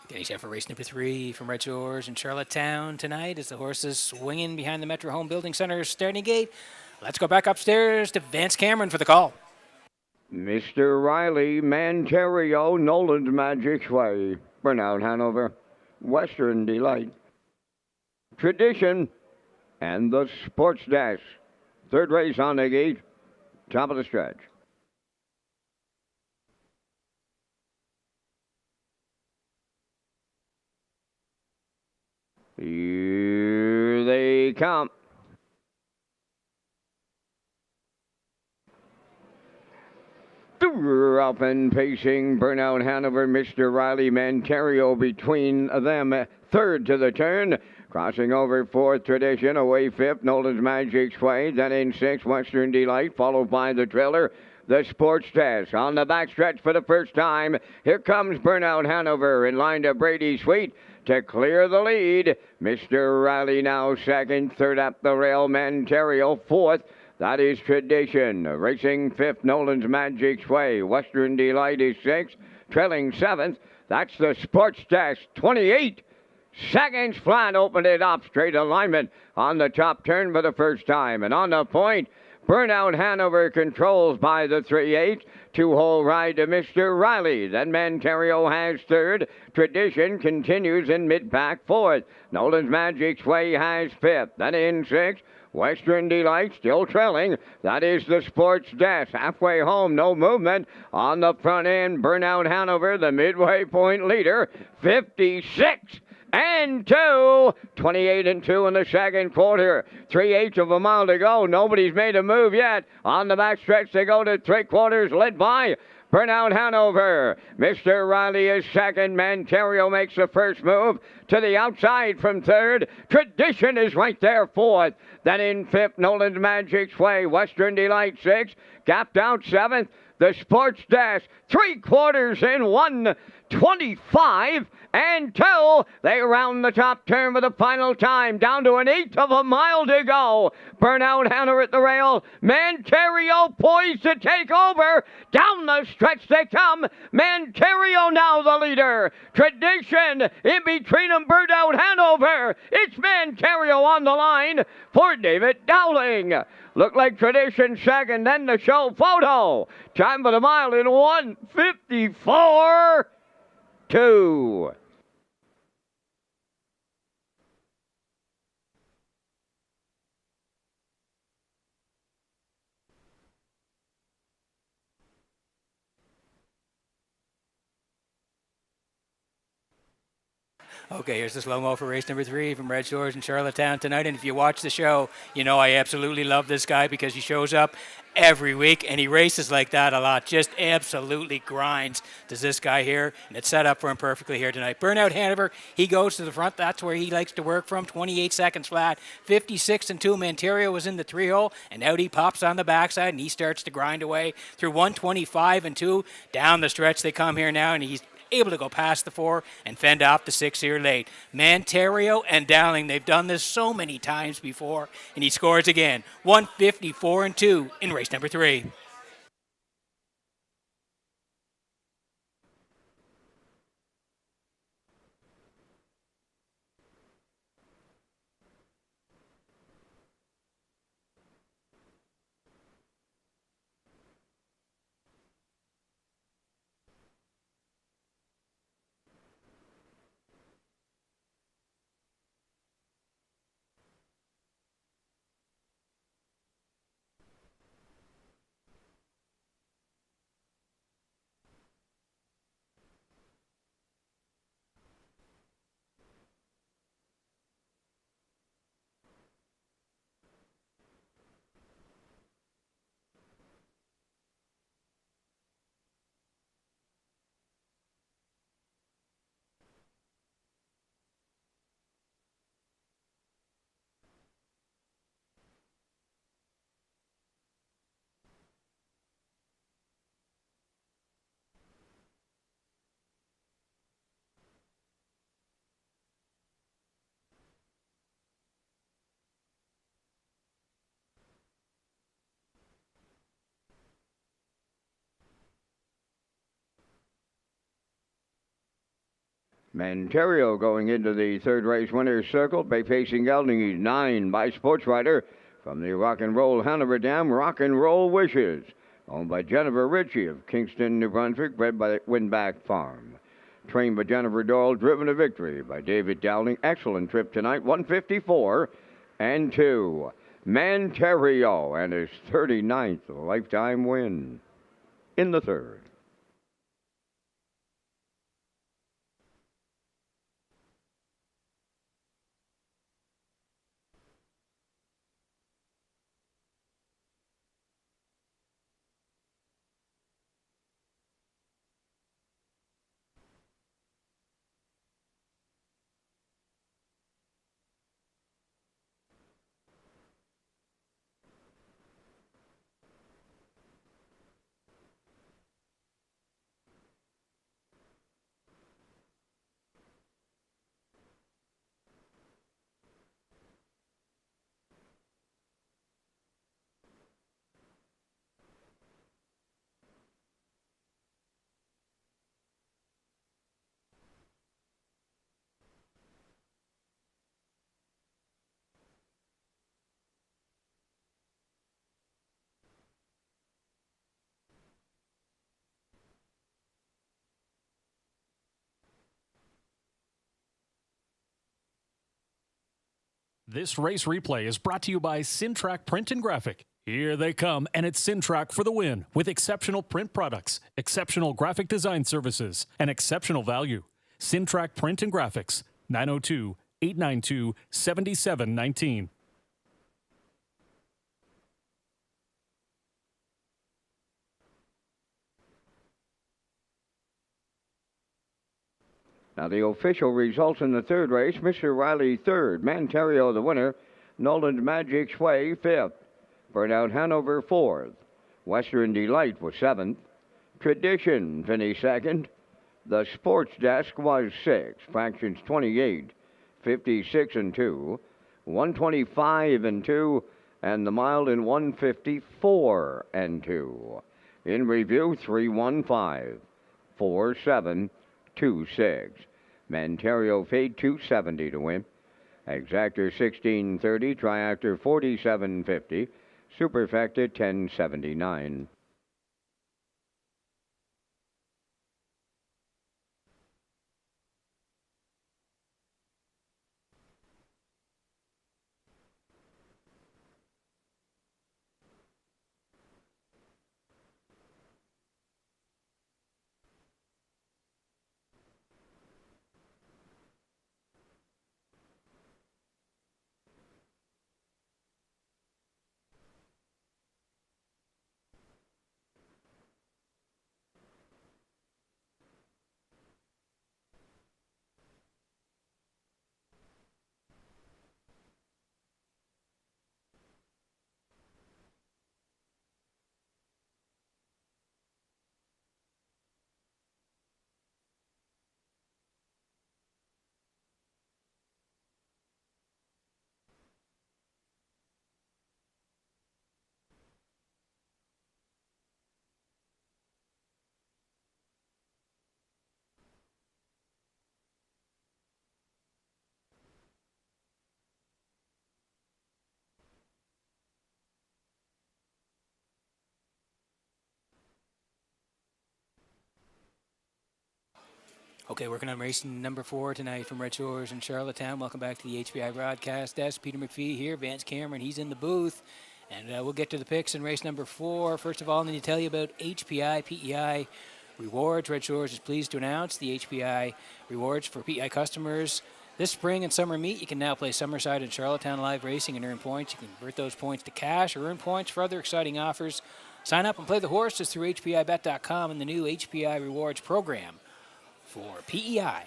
Getting set for race number 3 from Red Shores in Charlottetown tonight as the horses swinging behind the Metro Home Building Center starting gate. Let's go back upstairs to Vance Cameron for the call. Mr. Riley, Manterio, Nolan's Magic Way, Burnout Hanover, Western Delight, Tradition, and the Sports Dash. Third race on the gate, top of the stretch. Here they come. Up and pacing, Burnout Hanover, Mr. Riley, Manterio between them, third to the turn. Crossing over fourth, Tradition, away fifth, Nolan's Magic Sway, then in sixth, Western Delight, followed by the trailer, the Sports Test. On the backstretch for the first time, here comes Burnout Hanover in line to Brady Sweet to clear the lead. Mr. Riley now second, third up the rail, Manterio fourth. That is Tradition. Racing fifth, Nolan's Magic Sway. Western Delight is sixth, trailing seventh. That's the Sports Test, 28 seconds flat, opened it up, straight alignment on the top turn for the first time. And on the point, Burnout Hanover controls by the 3/8. Two-hole ride to Mr. Riley. Then Manterio has third. Tradition continues in mid-pack fourth. Nolan's Magic Sway has fifth. Then in sixth, Western Delight still trailing. That is the Sports Dash. Halfway home, no movement. On the front end, Burnout Hanover, the midway point leader, 56 and 2. 28 and 2 in the second quarter. 3/8 of a mile to go. Nobody's made a move yet. On the backstretch, they go to three quarters, led by Burnout Hanover. Mr. Riley is second. Manterio makes the first move to the outside from third. Tradition is right there fourth. Then in fifth, Nolan's Magic Sway. Western Delight sixth. Gapped out seventh. The Sports Dash, three quarters in one. 25 and 2. They round the top turn for the final time. Down to an eighth of a mile to go. Burnout Hannah at the rail. Manterio poised to take over. Down the stretch they come. Manterio now the leader. Tradition in between them. Burnout Hanover. It's Manterio on the line for David Dowling. Look like Tradition second, then the show photo. Time for the mile in 1:54.2. Okay, here's the slow-mo for race number 3 from Red Shores in Charlottetown tonight. And if you watch the show, you know I absolutely love this guy because he shows up every week and he races like that a lot. Just absolutely grinds, does this guy here. And it's set up for him perfectly here tonight. Burnout Hanover, he goes to the front. That's where he likes to work from. 28 seconds flat. 56 and 2. Manterio was in the 3-hole. And out he pops on the backside and he starts to grind away through 125 and 2. Down the stretch they come here now and he's able to go past the 4 and fend off the 6 here late. Manterio and Dowling, they've done this so many times before, and he scores again. 154 and 2 in race number 3. Manterio going into the third race winner's circle by facing Gelding. He's 9 by Sports Rider from the Rock and Roll Hanover Dam Rock and Roll Wishes, owned by Jennifer Ritchie of Kingston, New Brunswick, bred by Winback Farm. Trained by Jennifer Doyle, driven to victory by David Dowling. Excellent trip tonight, 154 and 2. Manterio and his 39th lifetime win in the third. This race replay is brought to you by Racetrack Print and Graphic. Here they come, and it's Racetrack for the win with exceptional print products, exceptional graphic design services, and exceptional value. Racetrack Print and Graphics, 902-892-7719. Now the official results in the third race, Mr. Riley third, Manterio the winner, Nolan Magic Sway fifth, Burnout Hanover fourth, Western Delight was seventh, Tradition finished second, The sports desk was 6, fractions 28, 56 and 2, 125 and 2, and the mild in 154 and 2. In review, 315, 4726. Manterio fade 270 to win. Exactor 1630, Triactor 4750, Superfecta 1079. Okay, working on racing number 4 tonight from Red Shores in Charlottetown. Welcome back to the HPI broadcast desk. Peter McPhee here, Vance Cameron, he's in the booth. And we'll get to the picks in race number 4. First of all, I need to tell you about HPI, PEI rewards. Red Shores is pleased to announce the HPI rewards for PEI customers. This spring and summer meet, you can now play Summerside and Charlottetown live racing and earn points. You can convert those points to cash or earn points for other exciting offers. Sign up and play the horses through HPIBet.com and the new HPI rewards program for PEI.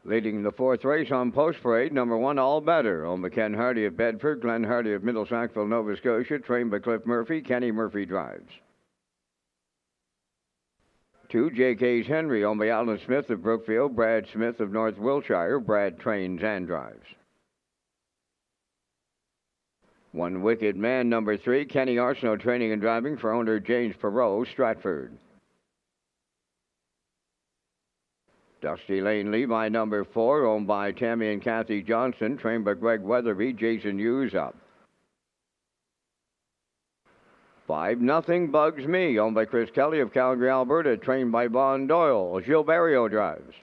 Leading the 4th race on Post Parade, number 1, All Better, owned by Ken Hardy of Bedford, Glenn Hardy of Middle Sackville, Nova Scotia, trained by Cliff Murphy. Kenny Murphy drives. 2, J.K.'s Henry, owned by Alan Smith of Brookfield, Brad Smith of North Wiltshire. Brad trains and drives. 1, Wicked Man, number 3, Kenny Arsenault, training and driving for owner James Perot, Stratford. Dusty Lane Levi, number 4, owned by Tammy and Kathy Johnson, trained by Greg Weatherby. Jason Hughes up. 5, Nothing Bugs Me, owned by Chris Kelly of Calgary, Alberta, trained by Vaughn Doyle. Gilberto drives.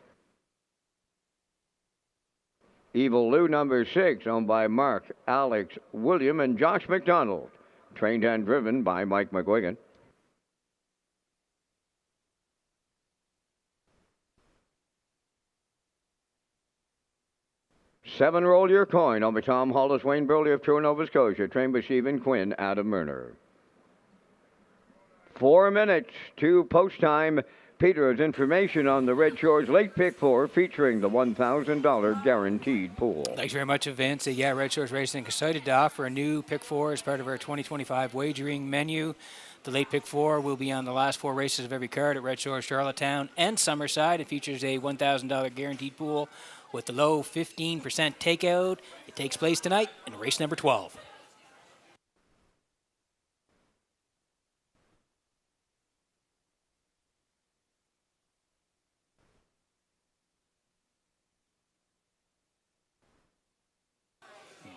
Evil Lou, number 6, owned by Mark, Alex, William, and Josh McDonald, trained and driven by Mike McGuigan. 7, Roll Your Coin, owned by Tom Hollis, Wayne Burley of Truro, Nova Scotia, trained by Stephen Quinn, Adam Murner. 4 minutes to post time. Peter has information on the Red Shores Late Pick 4 featuring the $1,000 guaranteed pool. Thanks very much, Vince. Yeah, Red Shores Racing excited to offer a new Pick 4 as part of our 2025 wagering menu. The Late Pick 4 will be on the last 4 races of every card at Red Shores, Charlottetown, and Summerside. It features a $1,000 guaranteed pool with the low 15% takeout. It takes place tonight in race number 12.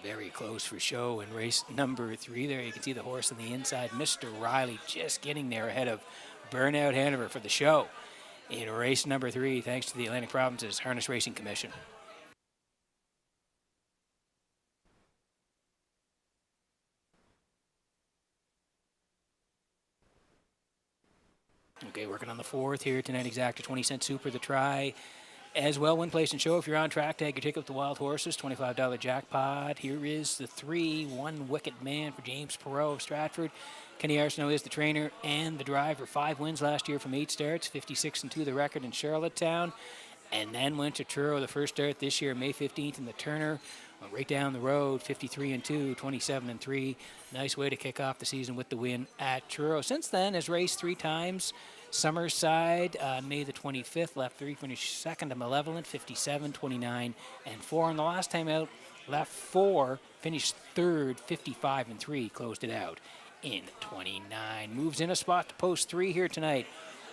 Very close for show in race number 3 there. You can see the horse on the inside, Mr. Riley, just getting there ahead of Burnout Hanover for the show in race number 3, thanks to the Atlantic Province's Harness Racing Commission. Okay, working on the fourth here tonight. Exacta 20-cent super the try. As well, win, place, and show. If you're on track, tag your ticket with the Wild Horses, $25 jackpot. Here is the 3, One Wicked Man for James Perot of Stratford. Kenny Arsenault is the trainer and the driver. 5 wins last year from 8 starts, 56-2 the record in Charlottetown. And then went to Truro the first start this year, May 15th in the Turner. Went right down the road, 53-2, 27-3. Nice way to kick off the season with the win at Truro. Since then, has raced 3 times. Summerside, May the 25th, left 3, finished second to Malevolent, 57, 29, and 4. And the last time out, left 4, finished third, 55-3, closed it out in 29. Moves in a spot to post 3 here tonight.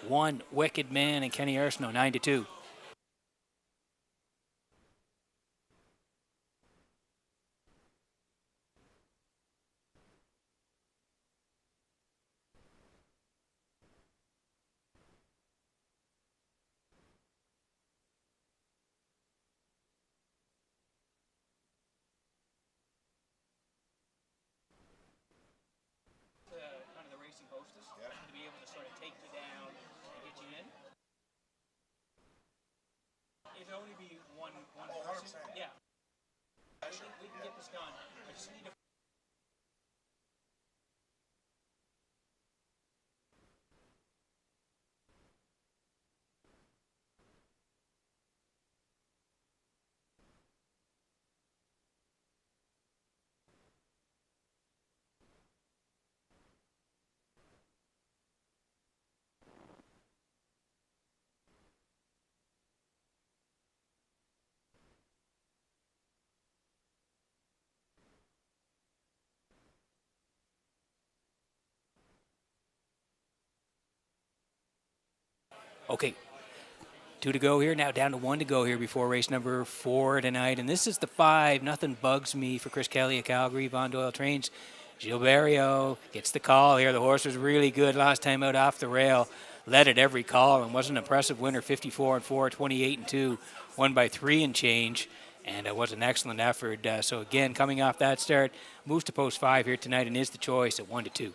One Wicked Man and Kenny Arsenault, 9-2. Kind of the racing hostess, to be able to sort of take you down and get you in. It'd only be one person. Yeah. We can get this done. I just need to. Okay. 2 to go here. Now down to 1 to go here before race number 4 tonight. And this is the 5. Nothing bugs me for Chris Kelly at Calgary. Von Doyle trains. Gilberto gets the call here. The horse was really good last time out off the rail. Led at every call and was an impressive winner. 54-4, 28-2. Won by 3 and change. And it was an excellent effort. So again, coming off that start, moves to post 5 here tonight and is the choice at 1-2.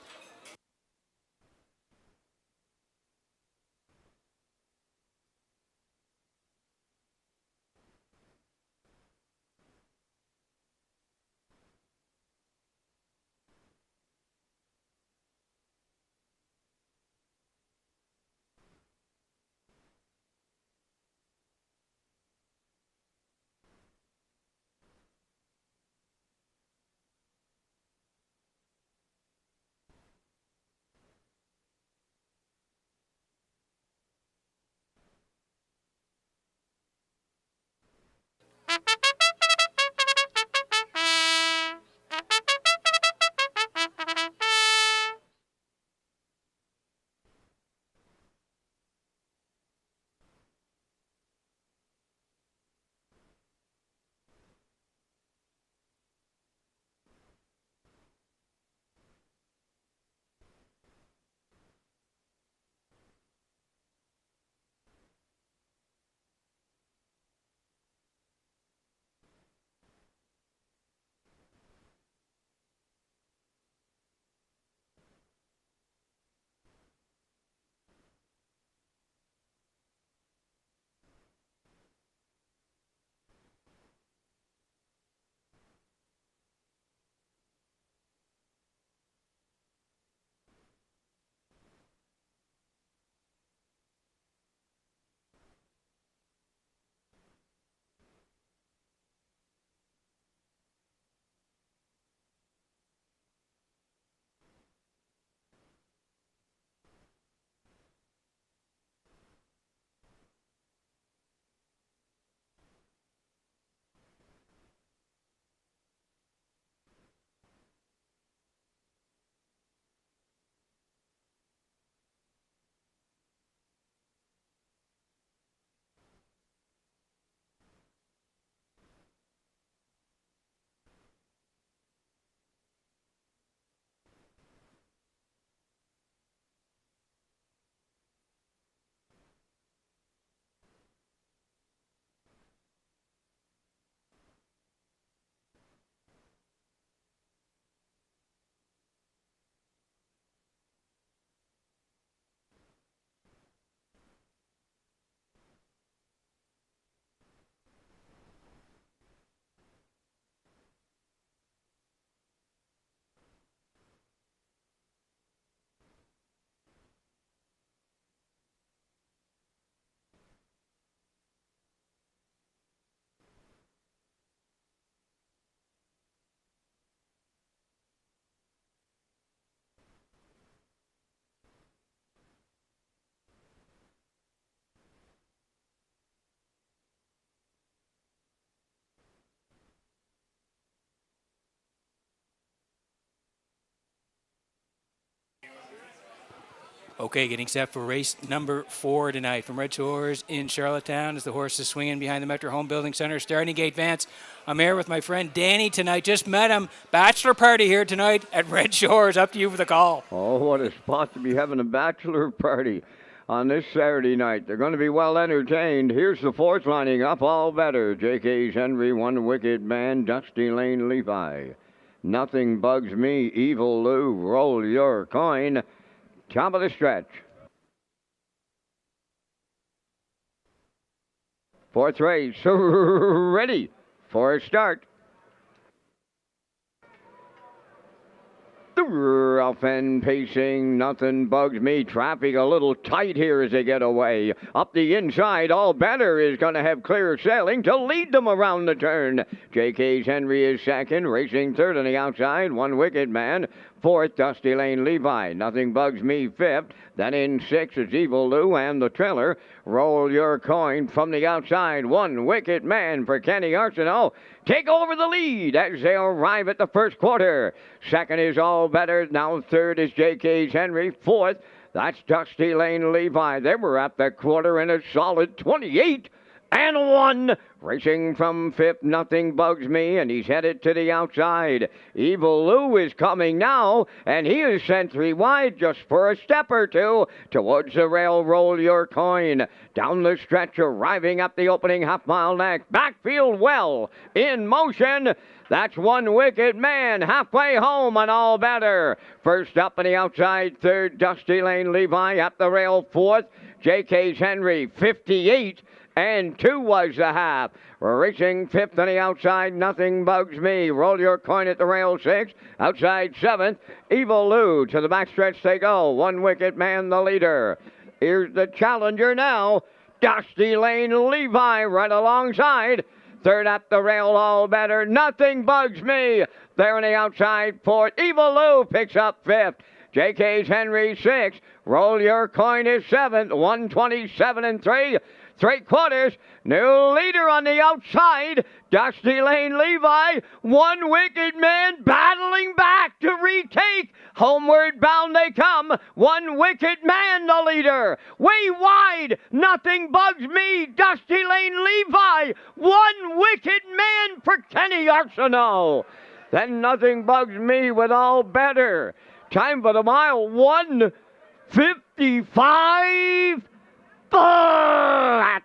Okay, getting set for race number 4 tonight from Red Shores in Charlottetown as the horse is swinging behind the Metro Home Building Center. Starting gate, Vance. I'm here with my friend Danny tonight. Just met him. Bachelor party here tonight at Red Shores. Up to you for the call. Oh, what a spot to be having a bachelor party on this Saturday night. They're going to be well entertained. Here's the fourth lining up, all better. J.K.'s Henry, One Wicked Man, Dusty Lane Levi. Nothing Bugs Me, Evil Lou, Roll Your Coin. Top of the stretch. Fourth race, ready for a start. Rough and pacing, Nothing Bugs Me. Traffic a little tight here as they get away. Up the inside, All Better is going to have clear sailing to lead them around the turn. J.K.'s Henry is second, racing third on the outside. One Wicked Man. Fourth, Dusty Lane Levi. Nothing Bugs Me fifth. Then in sixth is Evil Lou and the trailer. Roll Your Coin from the outside. One Wicked Man for Kenny Arsenault. Take over the lead as they arrive at the first quarter. Second is All Better. Now third is J.K.'s Henry. Fourth, that's Dusty Lane Levi. They were at the quarter in a solid 28 and 1. Racing from fifth, Nothing Bugs Me, and he's headed to the outside. Evil Lou is coming now, and he is sent 3 wide just for a step or two towards the rail. Roll Your Coin. Down the stretch, arriving up the opening half-mile neck. Backfield well in motion. That's One Wicked Man halfway home on All Better. First up on the outside, third, Dusty Lane Levi at the rail. Fourth, J.K.'s Henry, 58 and 2 was the half. Racing fifth on the outside, Nothing Bugs Me. Roll Your Coin at the rail, 6. Outside, 7th, Evil Lou. To the backstretch they go. One Wicked Man, the leader. Here's the challenger now, Dusty Lane Levi, right alongside. Third at the rail, All Better. Nothing Bugs Me. There on the outside, 4th. Evil Lou picks up 5th. J.K.'s Henry, 6th. Roll Your Coin is 7th. 127 and 3. 3/4. New leader on the outside. Dusty Lane Levi. One Wicked Man battling back to retake. Homeward bound they come. One Wicked Man the leader. Way wide. Nothing Bugs Me. Dusty Lane Levi. One Wicked Man for Kenny Arsenault. Then Nothing Bugs Me with All Better. Time for the mile, 1:55 flat.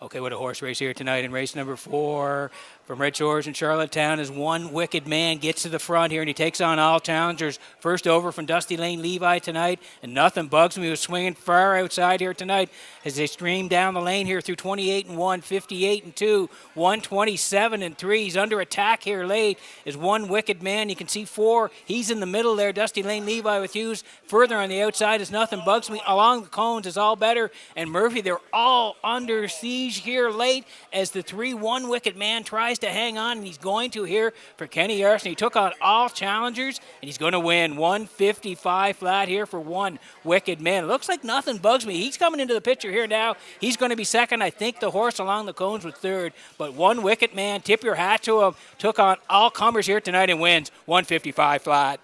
Okay, what a horse race here tonight in race number 4 from Red Shores in Charlottetown as One Wicked Man gets to the front here and he takes on all challengers. First over from Dusty Lane Levi tonight, and Nothing Bugs Me was swinging far outside here tonight as they stream down the lane here through 28 and 1, 58 and 2, 127 and 3. He's under attack here late as One Wicked Man. You can see 4. He's in the middle there. Dusty Lane Levi with Hughes. Further on the outside is Nothing Bugs Me. Along the cones is All Better and Murphy. They're all under siege here late as the 3 One Wicked Man tries to hang on, and he's going to here for Kenny Arsenault. He took on all challengers, and he's going to win 155 flat here for One Wicked Man. It looks like Nothing Bugs Me. He's coming into the picture here now. He's going to be second. I think the horse along the cones was third, but One Wicked Man, tip your hat to him, took on all comers here tonight and wins 155 flat.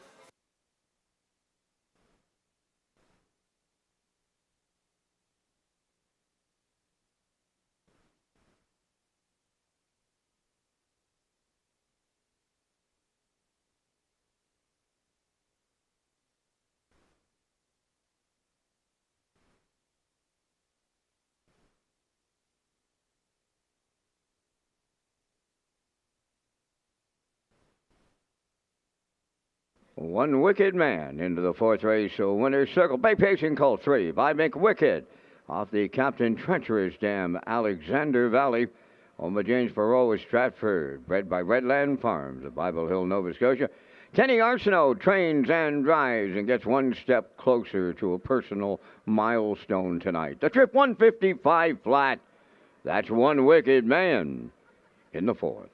One Wicked Man into the fourth race. So winner's circle by pacing called 3 by Mick Wicked off the Captain Treacherous Dam, Alexander Valley. Owned by James Farrow of Stratford. Bred by Redland Farms of Bible Hill, Nova Scotia. Kenny Arsenault trains and drives and gets one step closer to a personal milestone tonight. The trip 155 flat. That's One Wicked Man in the fourth.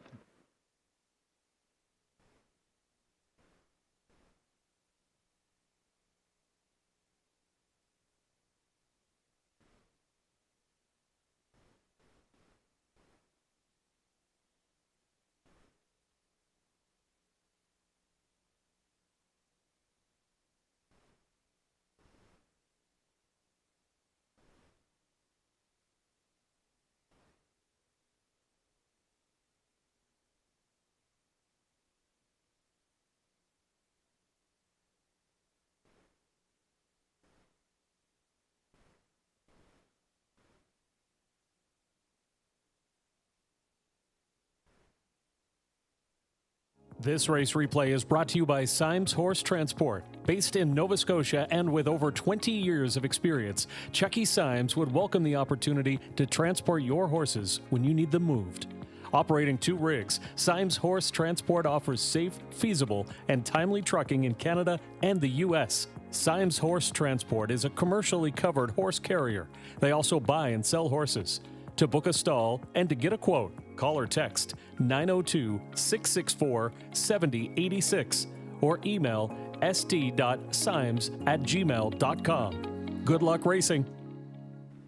This race replay is brought to you by Symes Horse Transport. Based in Nova Scotia and with over 20 years of experience, Chucky Symes would welcome the opportunity to transport your horses when you need them moved. Operating 2 rigs, Symes Horse Transport offers safe, feasible, and timely trucking in Canada and the U.S. Symes Horse Transport is a commercially covered horse carrier. They also buy and sell horses. To book a stall and to get a quote, call or text 902-664-7086 or email st.symes@gmail.com. Good luck racing.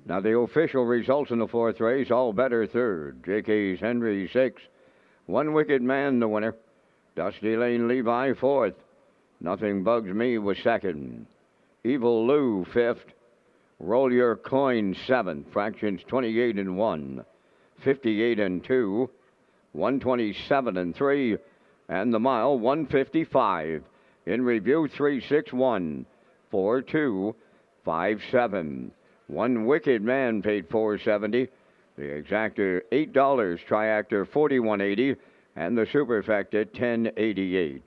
Now the official results in the 4th race, all better third. J.K.'s Henry 6. One Wicked Man the winner. Dusty Lane Levi 4th. Nothing Bugs Me was 2nd. Evil Lou 5th. Roll Your Coin 7th. Fractions 28 and 1. 58 and 2. 127 and 3. And the mile 155. In review 361. 4257. One Wicked Man paid $4.70. The exactor $8. Triactor $41.80. And the superfecta $10.88.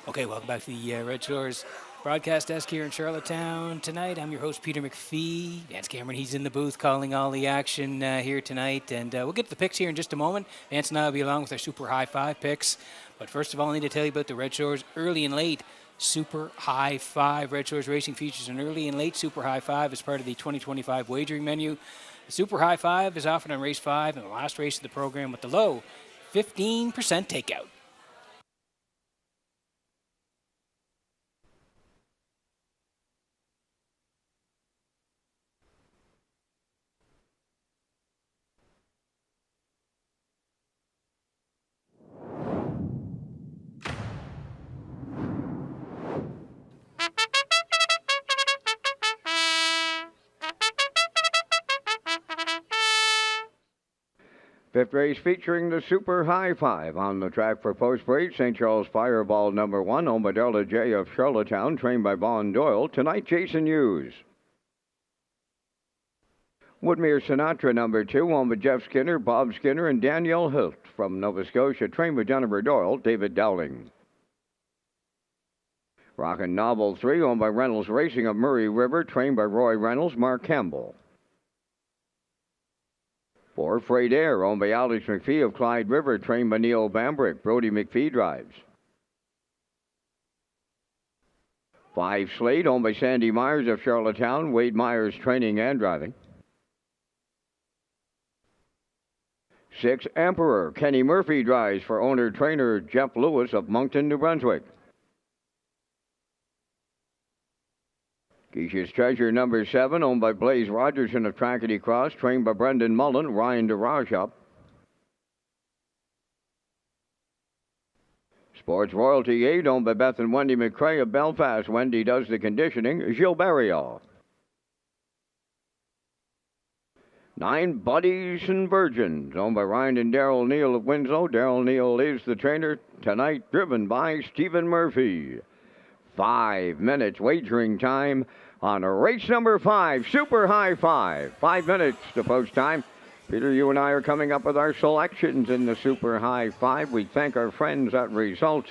Okay, welcome back to the Red Shores broadcast desk here in Charlottetown tonight. I'm your host, Peter McPhee. Vance Cameron, he's in the booth calling all the action here tonight. And we'll get to the picks here in just a moment. Vance and I will be along with our Super High 5 picks. But first of all, I need to tell you about the Red Shores early and late Super High 5. Red Shores Racing features an early and late Super High 5 as part of the 2025 wagering menu. The Super High 5 is offered on race 5 and the last race of the program with the low 15% takeout. Fifth race featuring the Super High 5 on the track for post-race. St. Charles Fireball number 1, owned by Delta J of Charlottetown, trained by Vaughn Doyle. Tonight, Jason Hughes. Woodmere Sinatra number 2, owned by Jeff Skinner, Bob Skinner, and Danielle Hilt from Nova Scotia, trained by Jennifer Doyle, David Dowling. Rockin' Novel 3, owned by Reynolds Racing of Murray River, trained by Roy Reynolds, Mark Campbell. For Freight Air, owned by Alex McPhee of Clyde River, trained by Neil Bambrick, Brody McPhee drives. 5 Slate, owned by Sandy Myers of Charlottetown, Wade Myers training and driving. 6 Emperor, Kenny Murphy drives for owner-trainer Jeff Lewis of Moncton, New Brunswick. Keisha's Treasure number 7, owned by Blaze Rogerson of Trackety Cross, trained by Brendan Mullen, Ryan DeRajab. Sports Royalty 8, owned by Beth and Wendy McCrae of Belfast. Wendy does the conditioning. Gilles Barrio. 9 Buddies and Virgins, owned by Ryan and Daryl Neal of Winslow. Daryl Neal is the trainer tonight, driven by Stephen Murphy. 5 minutes wagering time on race number 5, Super High 5. 5 minutes to post time. Peter, you and I are coming up with our selections in the Super High 5. We thank our friends at Results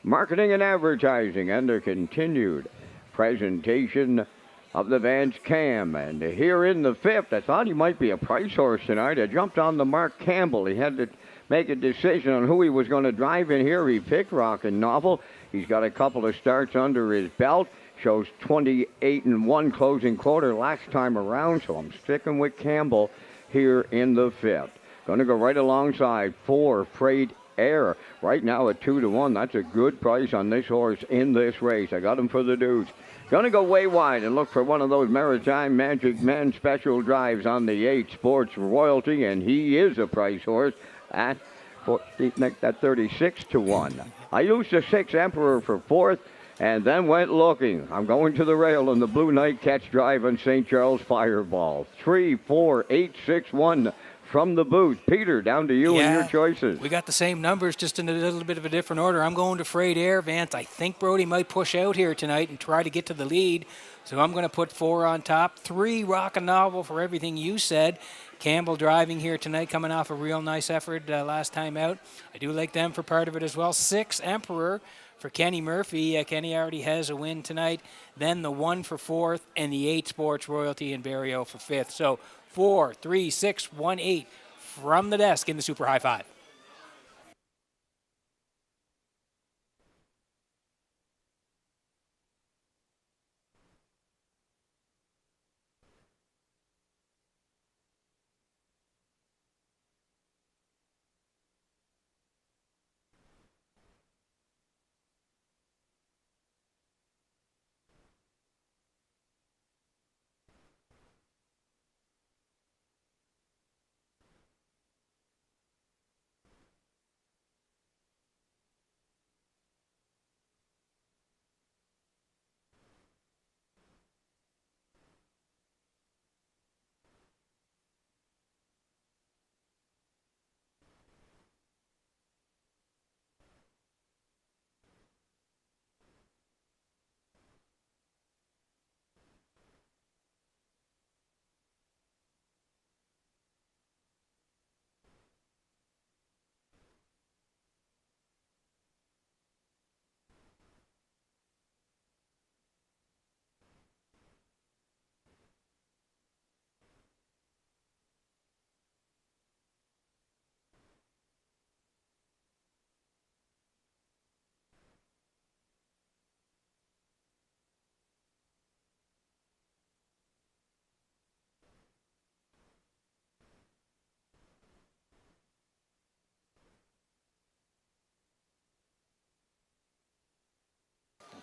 Marketing and Advertising and their continued presentation of the Vance Cam. And here in the 5th, I thought he might be a price horse tonight. I jumped on the Mark Campbell. He had to make a decision on who he was going to drive in here. He picked Rockin' Novel. He's got a couple of starts under his belt. Shows 28 and 1 closing quarter last time around, so I'm sticking with Campbell here in the 5th. Going to go right alongside 4 Freight Air. Right now at 2 to 1. That's a good price on this horse in this race. I got him for the dudes. Going to go way wide and look for one of those Maritime Magic Man special drives on the 8 Sports Royalty, and he is a price horse at 36 to 1. I used the 6 Emperor for 4th and then went looking. I'm going to the rail in the Blue Knight Catch Drive on St. Charles Fireball. 3, 4, 8, 6, 1 from the booth. Peter, down to you and your choices. We got the same numbers, just in a little bit of a different order. I'm going to Freight Air, Vance. I think Brody might push out here tonight and try to get to the lead. So I'm going to put 4 on top. 3 Rockin' Novel for everything you said. Campbell driving here tonight, coming off a real nice effort last time out. I do like them for part of it as well. 6 Emperor for Kenny Murphy. Kenny already has a win tonight. Then the 1 for 4th and the 8 Sports Royalty and Barrio for 5th. So 4, 3, 6, 1, 8 from the desk in the Super High 5.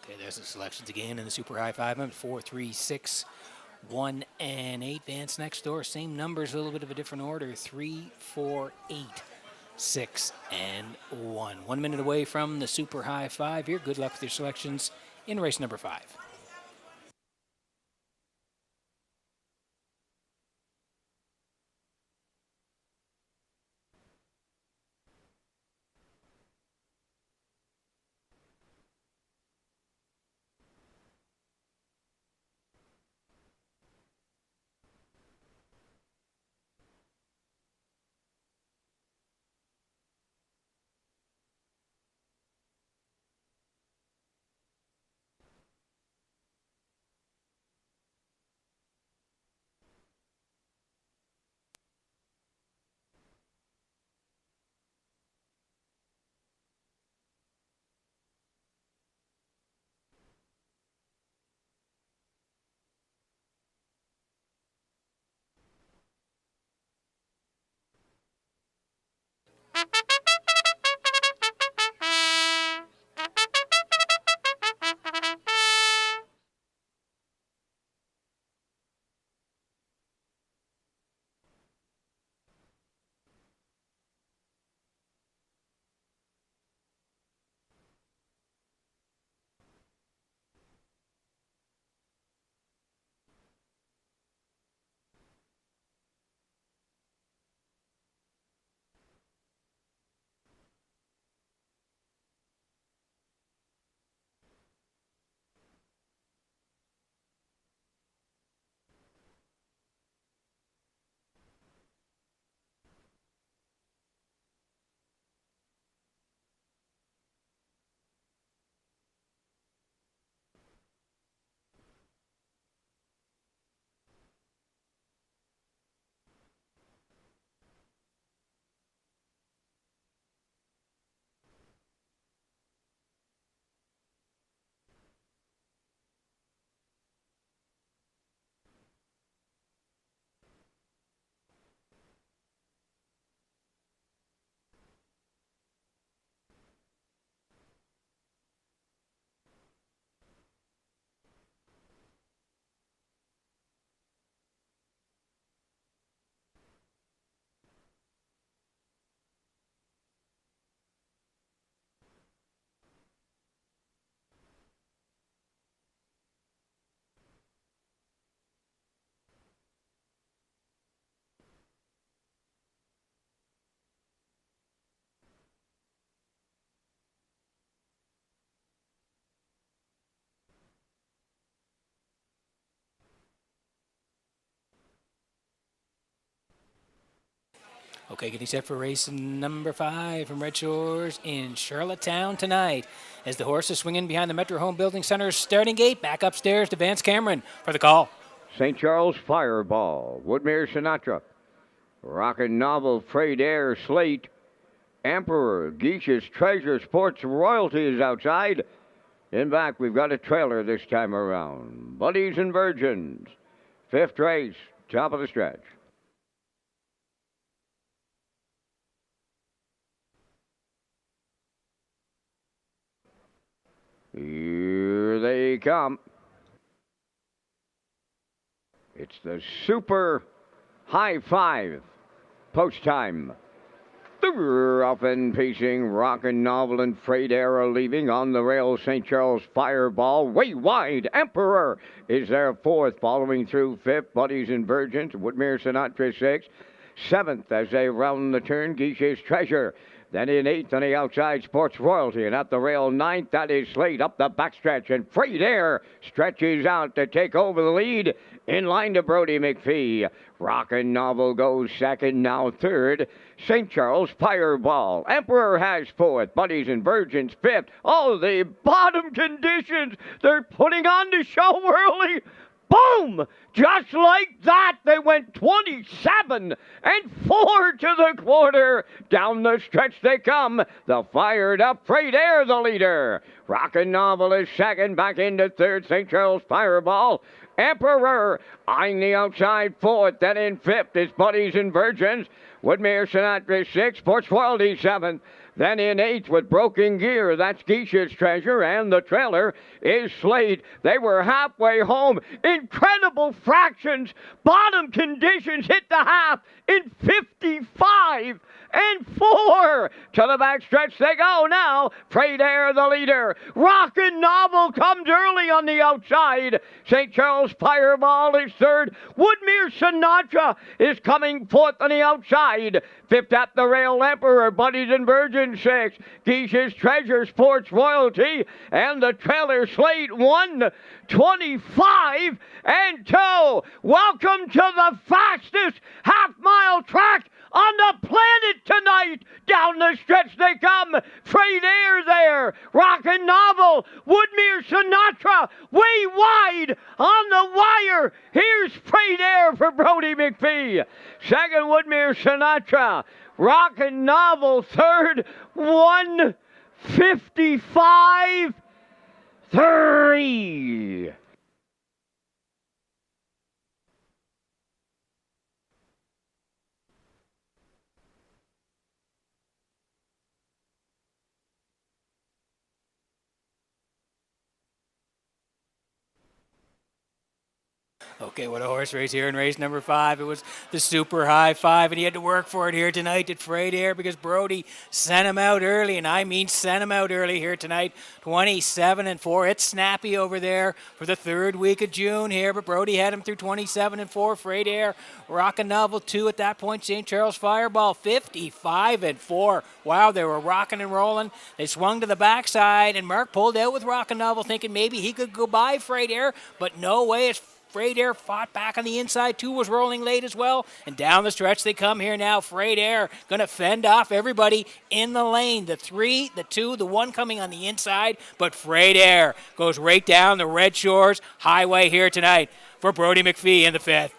Okay, there's the selections again in the Super High 5. 4, 3, 6, 1, and 8. Vance next door, same numbers, a little bit of a different order. 3, 4, 8, 6, and 1. 1 minute away from the Super High 5 here. Good luck with your selections in race number 5. Okay, getting set for race number 5 from Red Shores in Charlottetown tonight. As the horse is swinging behind the Metro Home Building Center's starting gate, back upstairs to Vance Cameron for the call. St. Charles Fireball, Woodmere Sinatra, Rockin' Novel, Frayed Air, Slate, Emperor, Geish's Treasure, Sports Royalty is outside. In back, we've got a trailer this time around. Buddies and Virgins, 5th race, top of the stretch. Here they come. It's the Super High Five. Post time. Off and pacing, Rockin' Novel and Frayed Air are leaving on the rail. St. Charles Fireball, way wide. Emperor is there 4th, following through 5th. Buddies and Virgins, Woodmere Sinatra 6th. 7th as they round the turn, Geish's Treasure. Then in 8th on the outside, Sports Royalty. And at the rail, 9th, that is Slate up the backstretch. And Frayed Air stretches out to take over the lead. In line to Brody McPhee. Rockin' Novel goes 2nd, now 3rd. St. Charles Fireball. Emperor has 4th. Buddies and Virgins 5th. Oh, the bottom conditions. They're putting on the show early. Boom! Just like that, they went 27 and 4 to the quarter. Down the stretch they come. The fired up Frayed Air, the leader. Rockin' Novel is 2nd, back into 3rd. St. Charles Fireball. Emperor eyeing the outside 4th. Then in 5th is Buddies and Virgins. Woodmere Sinatra 6th. Sports Royalty 7th. Then in 8th with Broken Gear, that's Geish's Treasure, and the trailer is Slate. They were halfway home. Incredible fractions. Bottom conditions hit the half in 55 and 4. To the backstretch they go now. Frayed Air, the leader. Rockin' Novel comes early on the outside. St. Charles Fireball is 3rd. Woodmere Sinatra is coming 4th on the outside. 5th at the rail, Emperor, Buddies and Virgins 6. Geish's Treasure, Sports Royalty, and the trailer Slate 1:25 and 2. Welcome to the fastest half-mile track on the planet tonight. Down the stretch they come. Frayed Air there. Rockin' Novel. Woodmere Sinatra way wide on the wire. Here's Frayed Air for Brody McPhee. 2nd, Woodmere Sinatra. Rockin' Novel 3rd. 1:55.3. Okay, what a horse race here in race number 5. It was the Super High Five, and he had to work for it here tonight at Frayed Air because Brody sent him out early, and I mean sent him out early here tonight. 27 and 4. It's snappy over there for the 3rd week of June here, but Brody had him through 27 and 4. Frayed Air, Rockin' Novel 2 at that point. St. Charles Fireball 55 and 4. Wow, they were rocking and rolling. They swung to the backside, and Mark pulled out with Rockin' Novel, thinking maybe he could go by Frayed Air, but no way. It's Frayed Air fought back on the inside. 2 was rolling late as well. And down the stretch they come here now. Frayed Air going to fend off everybody in the lane. The 3, the 2, the 1 coming on the inside. But Frayed Air goes right down the Red Shores Highway here tonight for Brody McPhee in the 5th.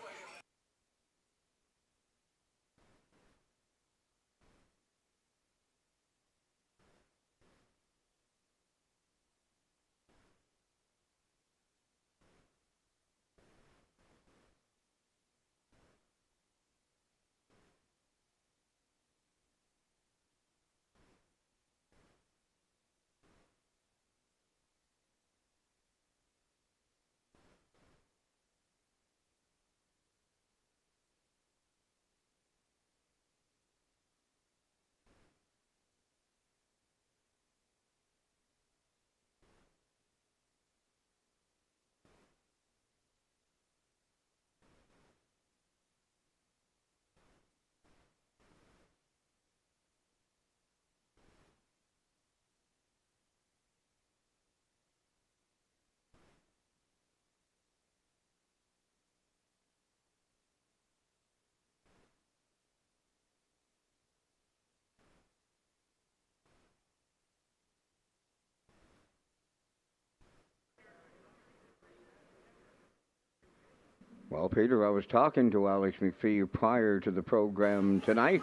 Well, Peter, I was talking to Alex McPhee prior to the program tonight,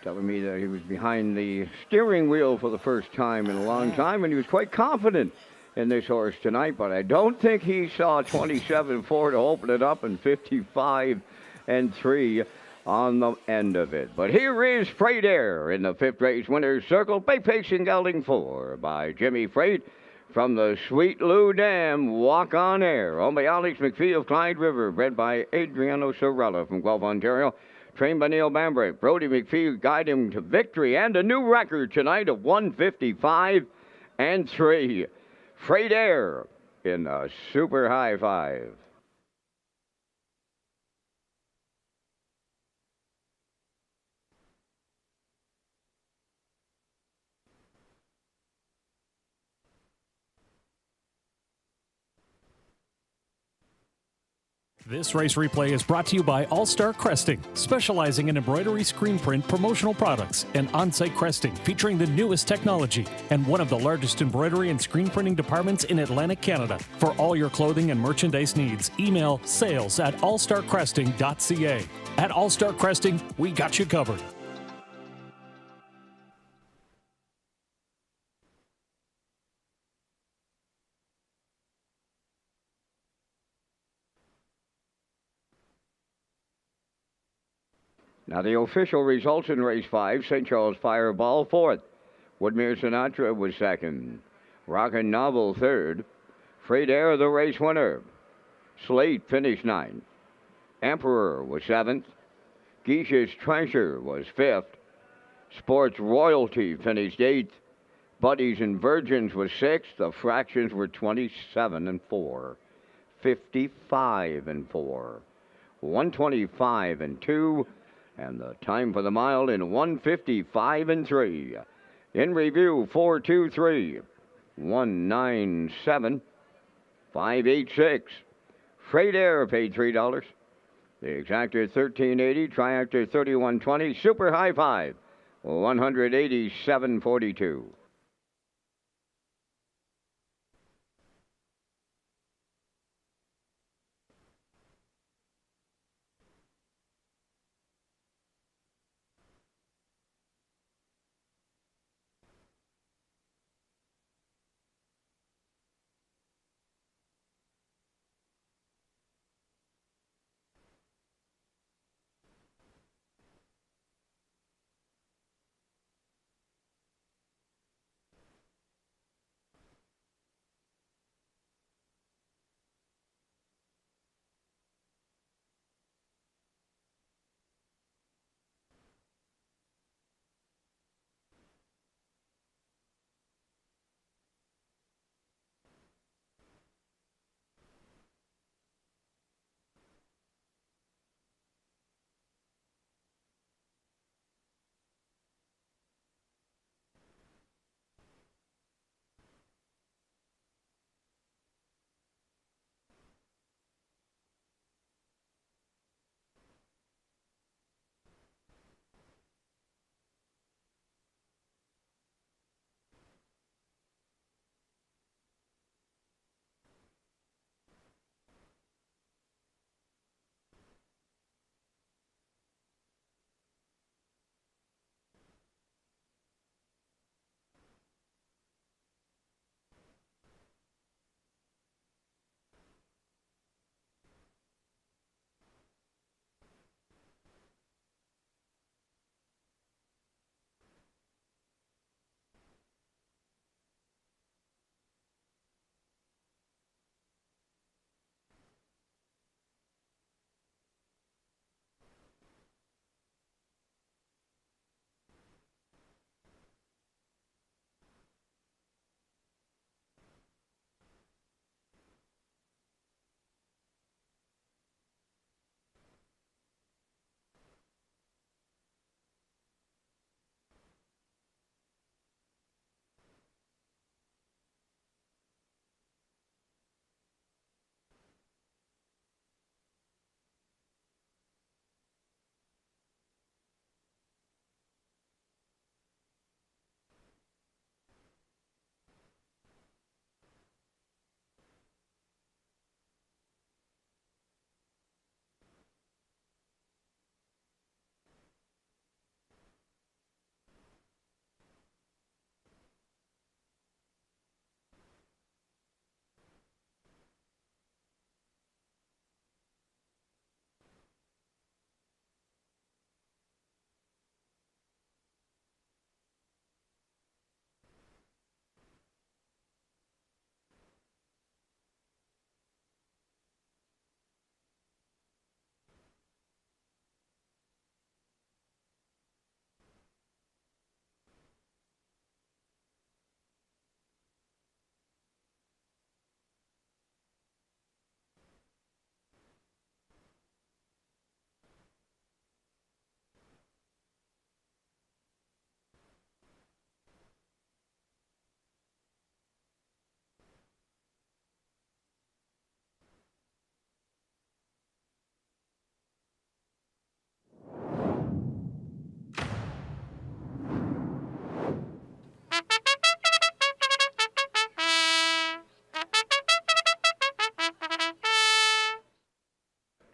telling me that he was behind the steering wheel for the first time in a long time, and he was quite confident in this horse tonight, but I don't think he saw 27-4 to open it up and 55-3 on the end of it. But here is Freight Air in the fifth race winner's circle, by pacing gelding 4 by Jimmy Freight from the Sweet Lou Dam, Walk on Air, owned by Alex McPhee of Clyde River, bred by Adriano Sorella from Guelph, Ontario, trained by Neil Bambrick. Brody McPhee guide him to victory and a new record tonight of 155-3. Freight Air in the Super High Five. This race replay is brought to you by All Star Cresting, specializing in embroidery, screen print, promotional products, and on-site cresting featuring the newest technology, and one of the largest embroidery and screen printing departments in Atlantic Canada. For all your clothing and merchandise needs, email sales@allstarcresting.ca. At All Star Cresting, we got you covered. Now the official results in race 5, St. Charles Fireball 4th. Woodmere Sinatra was 2nd. Rockin' Novel 3rd. Freight Air the race winner. Slate finished 9th. Emperor was 7th. Geisha's Treasure was 5th. Sports Royalty finished 8th. Buddies and Virgins was 6th. The fractions were 27-4. 55-4. 125-2. And the time for the mile in 155-3. In review, 423, 197, 586. Freight Air paid $3. The exactor $13.80, triactor $31.20, super high five $187.42.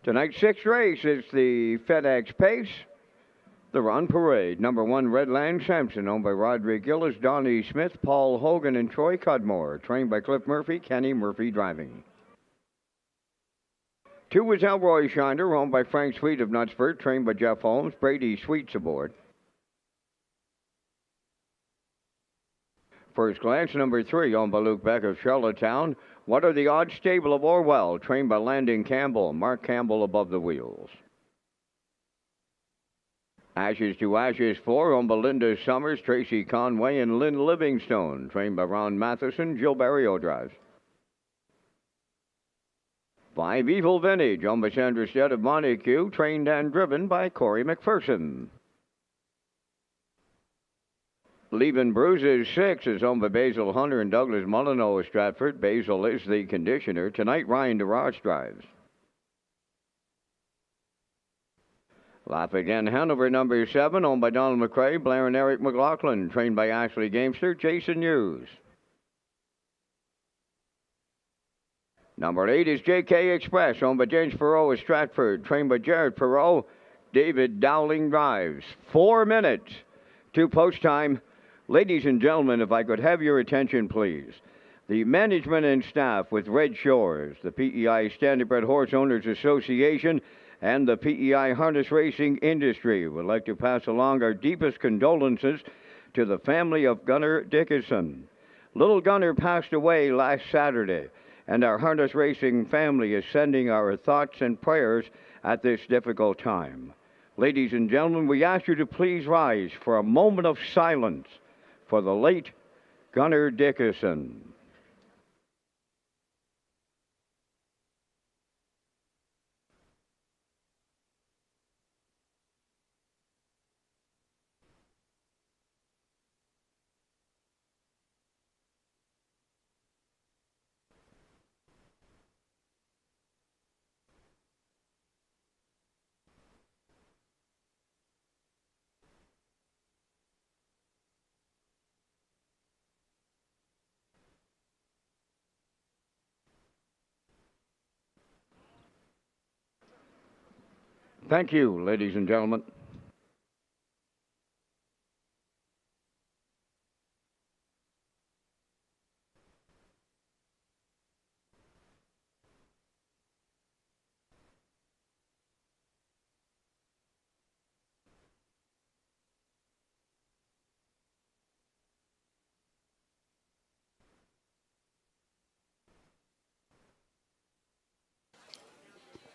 Tonight's sixth race is the FedEx Pace. The Run Parade. Number 1, Redland Sampson, owned by Roderick Gillis, Donnie Smith, Paul Hogan, and Troy Cudmore. Trained by Cliff Murphy, Kenny Murphy driving. 2 was Elroy Shiner, owned by Frank Sweet of Knutsford, trained by Jeff Holmes, Brady Sweets aboard. First Glance, number 3, owned by Luke Beck of Charlottetown. What Are the Odds Stable of Orwell, trained by Landon Campbell, Mark Campbell above the wheels. Ashes to Ashes 4, owned by Linda Summers, Tracy Conway, and Lynn Livingstone, trained by Ron Matheson, Jill Barrio drives. 5 Evil Vintage, owned by Sandra Stead of Montague, trained and driven by Corey McPherson. Leaving Bruises 6 is owned by Basil Hunter and Douglas Molyneux of Stratford. Basil is the conditioner. Tonight, Ryan DeRoche drives. Laugh Again Hanover, number 7, owned by Donald McCrae, Blair and Eric McLaughlin, trained by Ashley Gamester, Jason Hughes. Number 8 is JK Express, owned by James Perot of Stratford, trained by Jared Perot, David Dowling drives. 4 minutes to post time. Ladies and gentlemen, if I could have your attention, please. The management and staff with Red Shores, the PEI Standardbred Horse Owners Association, and the PEI harness racing industry would like to pass along our deepest condolences to the family of Gunnar Dickinson. Little Gunnar passed away last Saturday, and our harness racing family is sending our thoughts and prayers at this difficult time. Ladies and gentlemen, we ask you to please rise for a moment of silence for the late Gunnar Dickinson. Thank you, ladies and gentlemen.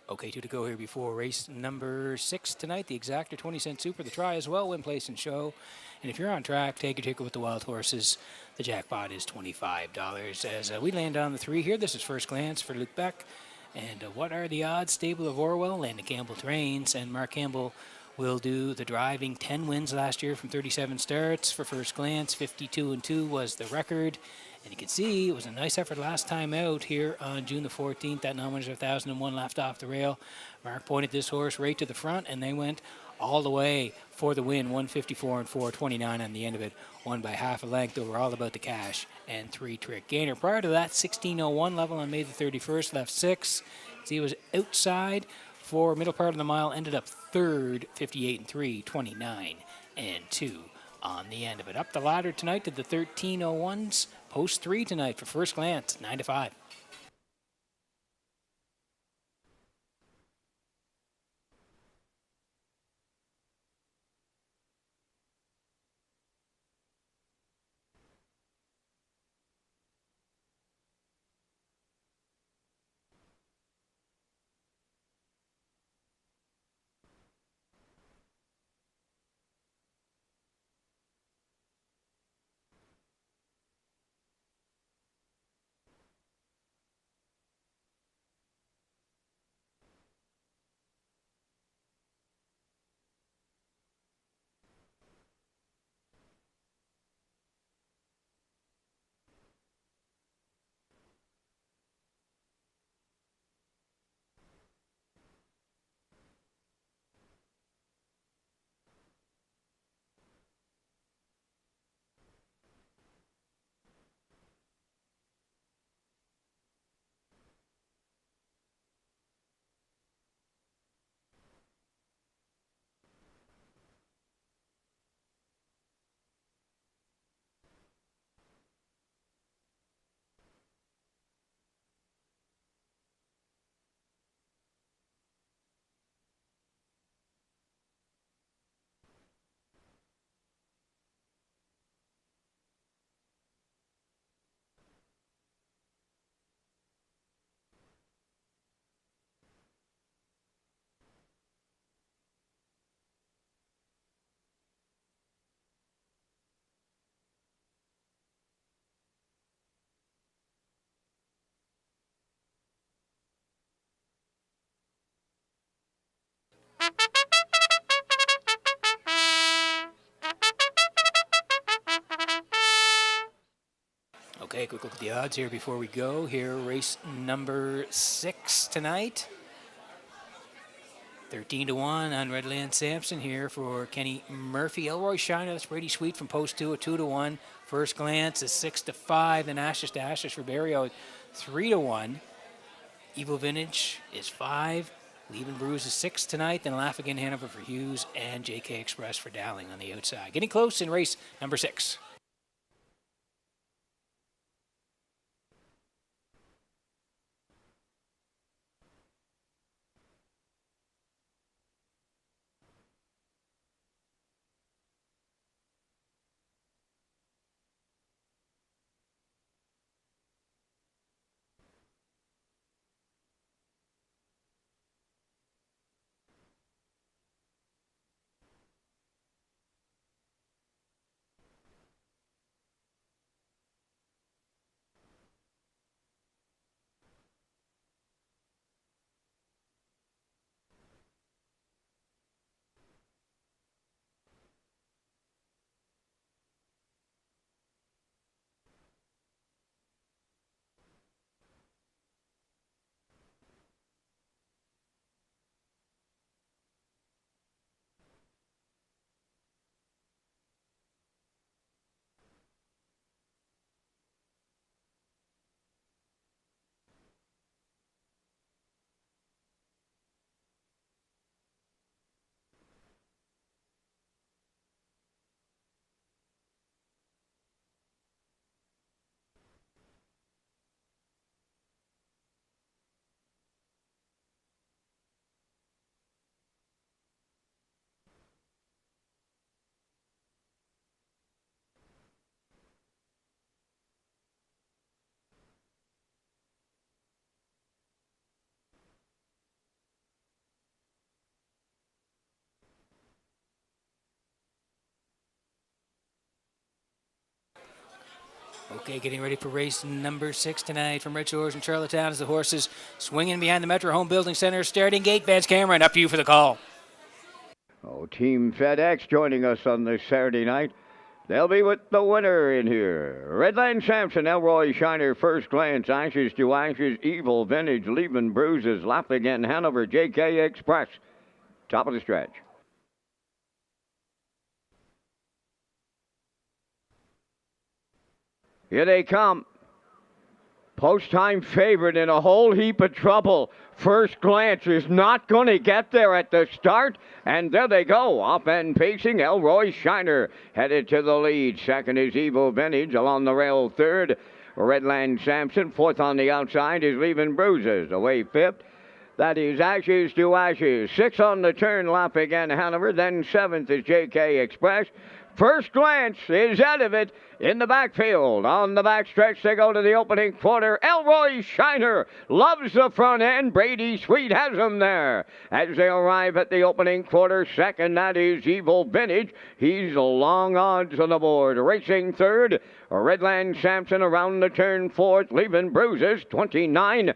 Okay, 2 to go here before race number 6 tonight. The Exactor 20-cent Super, the try as well, win, place, and show. And if you're on track, take your ticket with the Wild Horses. The jackpot is $25. As we land on the 3 here, this is First Glance for Luke Beck. And What Are the Odds? Stable of Orwell, Landon Campbell trains, and Mark Campbell will do the driving. 10 wins last year from 37 starts for First Glance. 52-2 was the record. And you can see it was a nice effort last time out here on June the 14th. That nominator 1001 left off the rail. Mark pointed this horse right to the front, and they went all the way for the win. 154 and 429 on the end of it. Won by half a length. They were all about the cash and 3-trick gainer. Prior to that, 1601 level on May the 31st, left 6. See, it was outside for middle part of the mile. Ended up third, 58 and 3, 29 and 2 on the end of it. Up the ladder tonight to the 1301s. Post 3 tonight for First Glance, 9 to 5. Okay, quick look at the odds here before we go. Here, race number 6 tonight. 13 to 1 on Redland Sampson here for Kenny Murphy. Elroy Shiner, that's Brady Sweet from post 2 at 2 to 1. First Glance is 6 to 5. Then Ashes to Ashes for Barrio 3 to 1. Evil Vintage is 5. Leave and Bruise is 6 tonight. Then Laugh Again Hanover for Hughes and JK Express for Dowling on the outside. Getting close in race number 6. Okay, getting ready for race number 6 tonight from Redshores in Charlottetown as the horses swinging behind the Metro Home Building Center. Starting gate, Vance Cameron, up to you for the call. Oh, Team FedEx joining us on this Saturday night. They'll be with the winner in here. Redland Sampson, Elroy Shiner, First Glance, Ashes to Ashes, Evil Vintage, Leaving Bruises, Laugh Again, Hanover, JK Express. Top of the stretch. Here they come. Post-time favorite in a whole heap of trouble. First Glance is not going to get there at the start. And there they go. Up and pacing. Elroy Shiner headed to the lead. Second is Evil Vintage. Along the rail, third. Redland Sampson. Fourth on the outside is Leaving Bruises. Away fifth. That is Ashes to Ashes. Six on the turn. Laugh Again Hanover. Then seventh is JK Express. First Glance is out of it in the backfield. On the backstretch, they go to the opening quarter. Elroy Shiner loves the front end. Brady Sweet has him there. As they arrive at the opening quarter, second, that is Evil Vintage. He's long odds on the board. Racing third, Redland Sampson around the turn fourth. Leaving Bruises, 29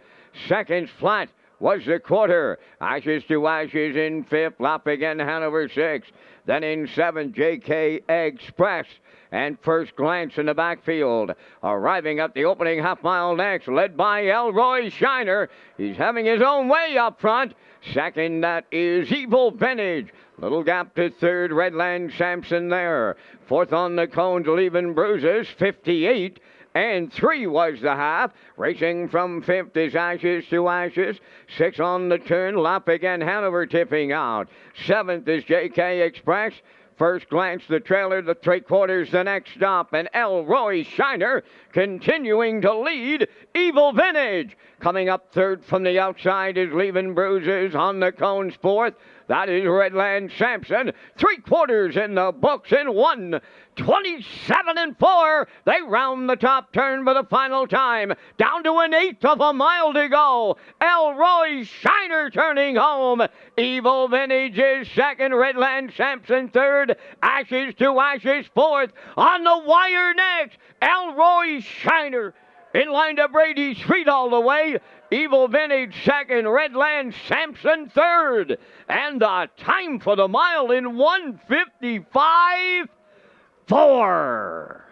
seconds flat was the quarter. Ashes to Ashes in fifth. Laugh Again Hanover sixth. Then in seventh, JK Express. And First Glance in the backfield. Arriving at the opening half mile next, led by Elroy Shiner. He's having his own way up front. Second, that is Evil Vintage. Little gap to third, Redland Sampson there. Fourth on the cones, Leaving Bruises, 58. And 3 was the half. Racing from fifth is Ashes to Ashes. 6 on the turn. Laugh Again Hanover tipping out. Seventh is JK Express. First Glance, the trailer, the three-quarters, the next stop. And Elroy Shiner continuing to lead. Evil Vintage. Coming up third from the outside is Leaving Bruises. On the cones, fourth. That is Redland Sampson. Three-quarters in the books in 1:27 and 4. They round the top turn for the final time. Down to an eighth of a mile to go. Elroy Shiner turning home. Evil Vintage is second. Redland Sampson third. Ashes to Ashes fourth. On the wire next, Elroy Shiner. In line to Brady Sweet all the way. Evil Vintage second. Redland Sampson third. And the time for the mile in 1:55.4.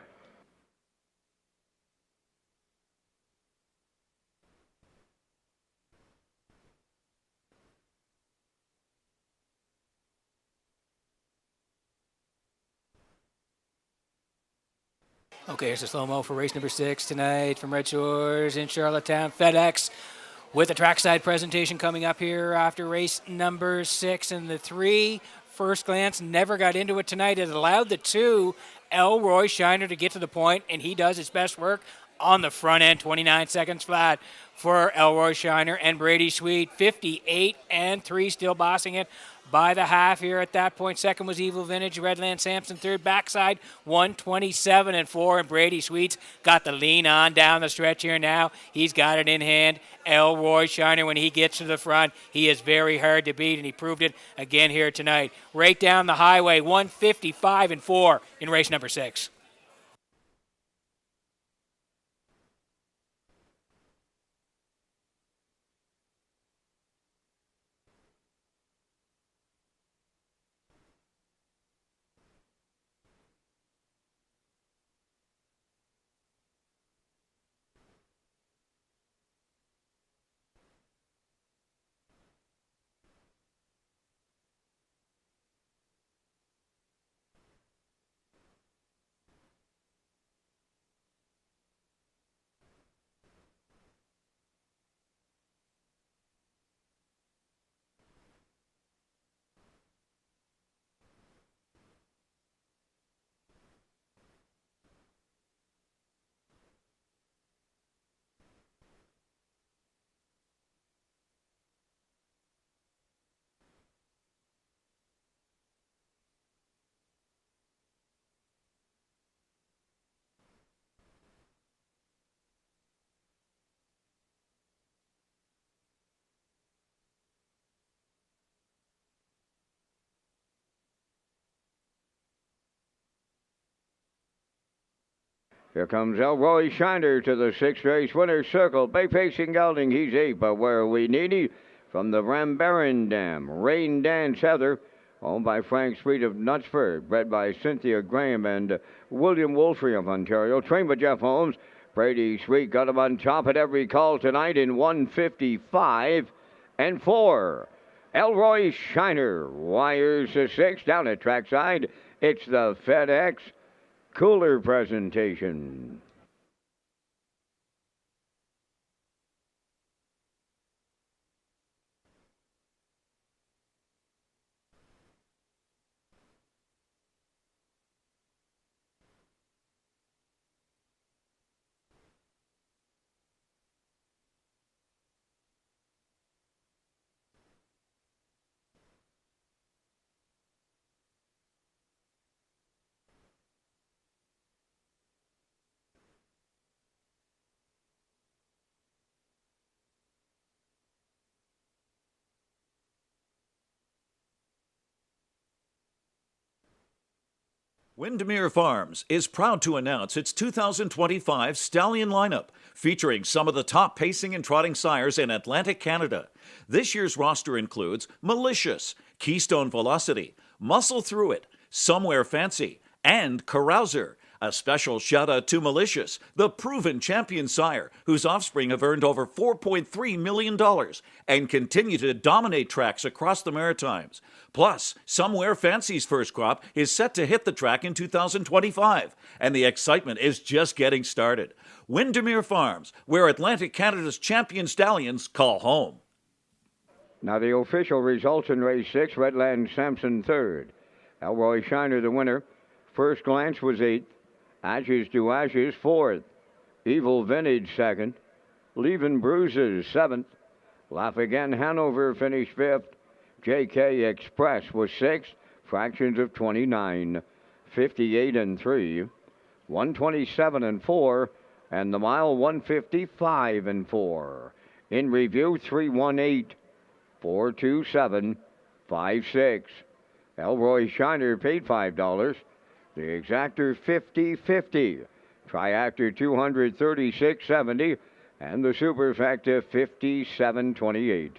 Okay, here's a slow-mo for race number 6 tonight from Red Shores in Charlottetown. FedEx with a trackside presentation coming up here after race number 6. And the 3, first glance, never got into it tonight. It allowed the 2, Elroy Shiner, to get to the point, and he does his best work on the front end, 29 seconds flat for Elroy Shiner. And Brady Sweet, 58 and 3, still bossing it by the half here at that point. Second was Evil Vintage, Redland Sampson third, backside 127 and 4, and Brady Sweets got the lean on down the stretch here now. He's got it in hand. Elroy Shiner, when he gets to the front, he is very hard to beat, and he proved it again here tonight. Right down the highway, 155 and 4 in race number 6. Here comes Elroy Shiner to the 6th race winner's circle. Bay Pacing Gelding, he's 8, but where are we needy? From the Rambaran Dam, Rain Dance Heather, owned by Frank Sweet of Knutsford, bred by Cynthia Graham and William Wolfrey of Ontario, trained by Jeff Holmes. Brady Sweet got him on top at every call tonight in 155 and 4. Elroy Shiner wires the 6 down at trackside. It's the FedEx Cooler presentation. Windermere Farms is proud to announce its 2025 Stallion lineup, featuring some of the top pacing and trotting sires in Atlantic Canada. This year's roster includes Malicious, Keystone Velocity, Muscle Through It, Somewhere Fancy, and Carouser. A special shout out to Malicious, the proven champion sire, whose offspring have earned over $4.3 million and continue to dominate tracks across the Maritimes. Plus, Somewhere Fancy's first crop is set to hit the track in 2025, and the excitement is just getting started. Windermere Farms, where Atlantic Canada's champion stallions call home. Now the official results in race 6, Redland Sampson third. Elroy Shiner the winner. First glance was 8th. Ashes to Ashes, 4th. Evil Vintage, 2nd. Leavin' Bruises, 7th. Laugh Again Hanover finished 5th. JK Express was 6th. Fractions of 29. 58 and 3. 127 and 4. And the mile 155 and 4. In review, 318, 427, 56. Elroy Shiner paid $5. The exactor 50-50, triactor 236.70, and the superfecta 57.28.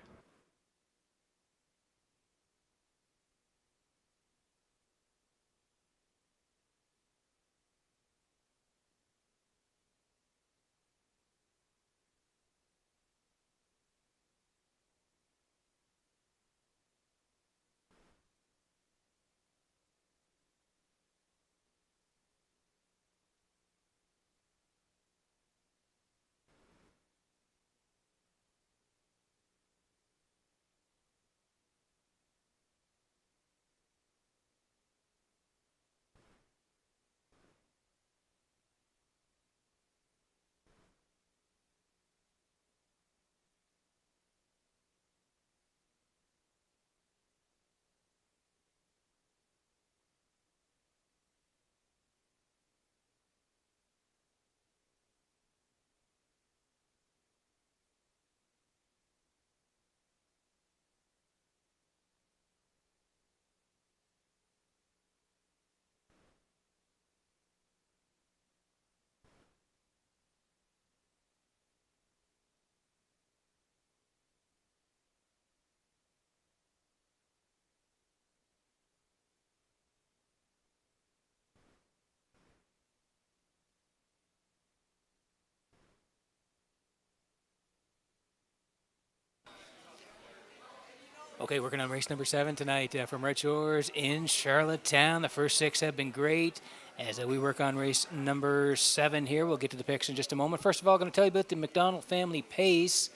Okay, working on race number 7 tonight from Red Shores in Charlottetown. The first 6 have been great. As we work on race number 7 here, we'll get to the picks in just a moment. First of all, I'm going to tell you about the McDonald Family Pace.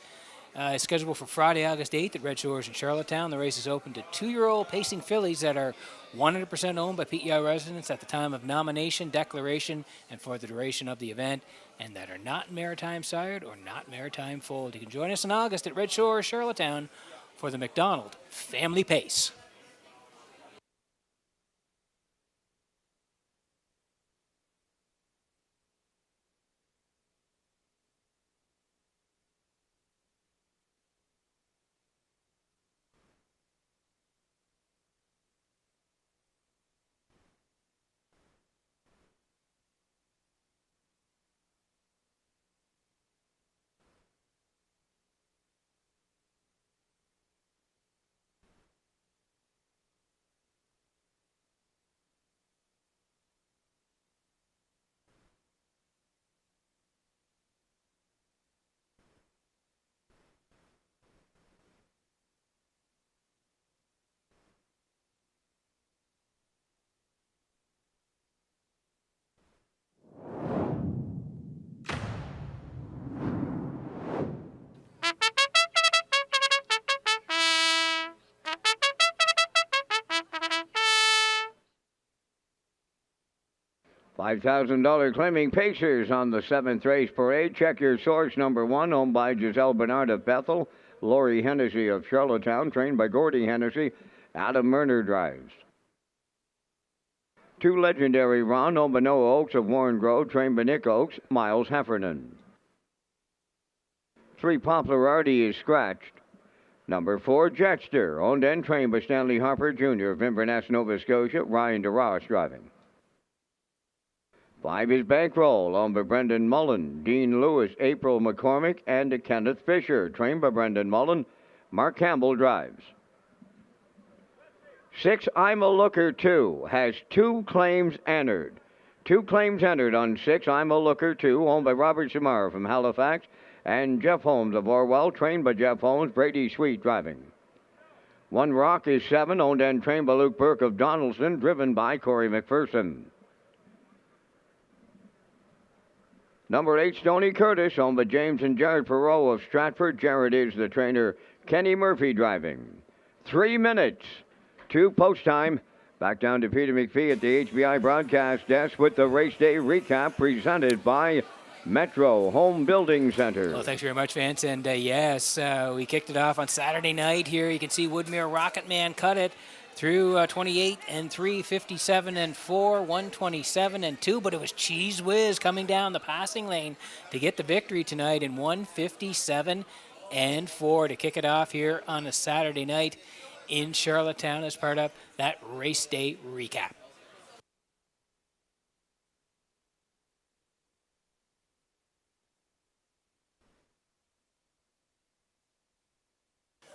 It's scheduled for Friday, August 8th at Red Shores in Charlottetown. The race is open to 2-year-old pacing fillies that are 100% owned by PEI residents at the time of nomination, declaration, and for the duration of the event, and that are not maritime sired or not maritime foaled. You can join us in August at Red Shores, Charlottetown, for the McDonald Family Pace. $5,000 claiming Pacers on the 7th race parade. Check your source. Number 1, owned by Giselle Bernard of Bethel. Lori Hennessy of Charlottetown, trained by Gordy Hennessy. Adam Murner drives. 2, Legendary Ron, owned by Noah Oakes of Warren Grove, trained by Nick Oakes. Miles Heffernan. 3, Popularity is scratched. Number 4, Jetster, owned and trained by Stanley Harper Jr. of Inverness, Nova Scotia. Ryan DeRoss driving. 5 is Bankroll, owned by Brendan Mullen, Dean Lewis, April McCormick, and Kenneth Fisher, trained by Brendan Mullen. Mark Campbell drives. 6, I'm a Looker 2, has 2 claims entered. 2 claims entered on 6, I'm a Looker 2, owned by Robert Samara from Halifax, and Jeff Holmes of Orwell, trained by Jeff Holmes, Brady Sweet driving. 1, Rock is 7, owned and trained by Luke Burke of Donaldson, driven by Corey McPherson. Number 8, Stony Curtis, owned by James and Jared Perot of Stratford. Jared is the trainer. Kenny Murphy driving. 3 minutes to post time. Back down to Peter McPhee at the HBI broadcast desk with the race day recap presented by Metro Home Building Center. Well, thanks very much, Vince. And yes, we kicked it off on Saturday night here. You can see Woodmere Rocket Man cut it through 28 and 3, 57 and 4, 127 and 2, but it was Cheese Whiz coming down the passing lane to get the victory tonight in 157 and 4 to kick it off here on a Saturday night in Charlottetown as part of that race day recap.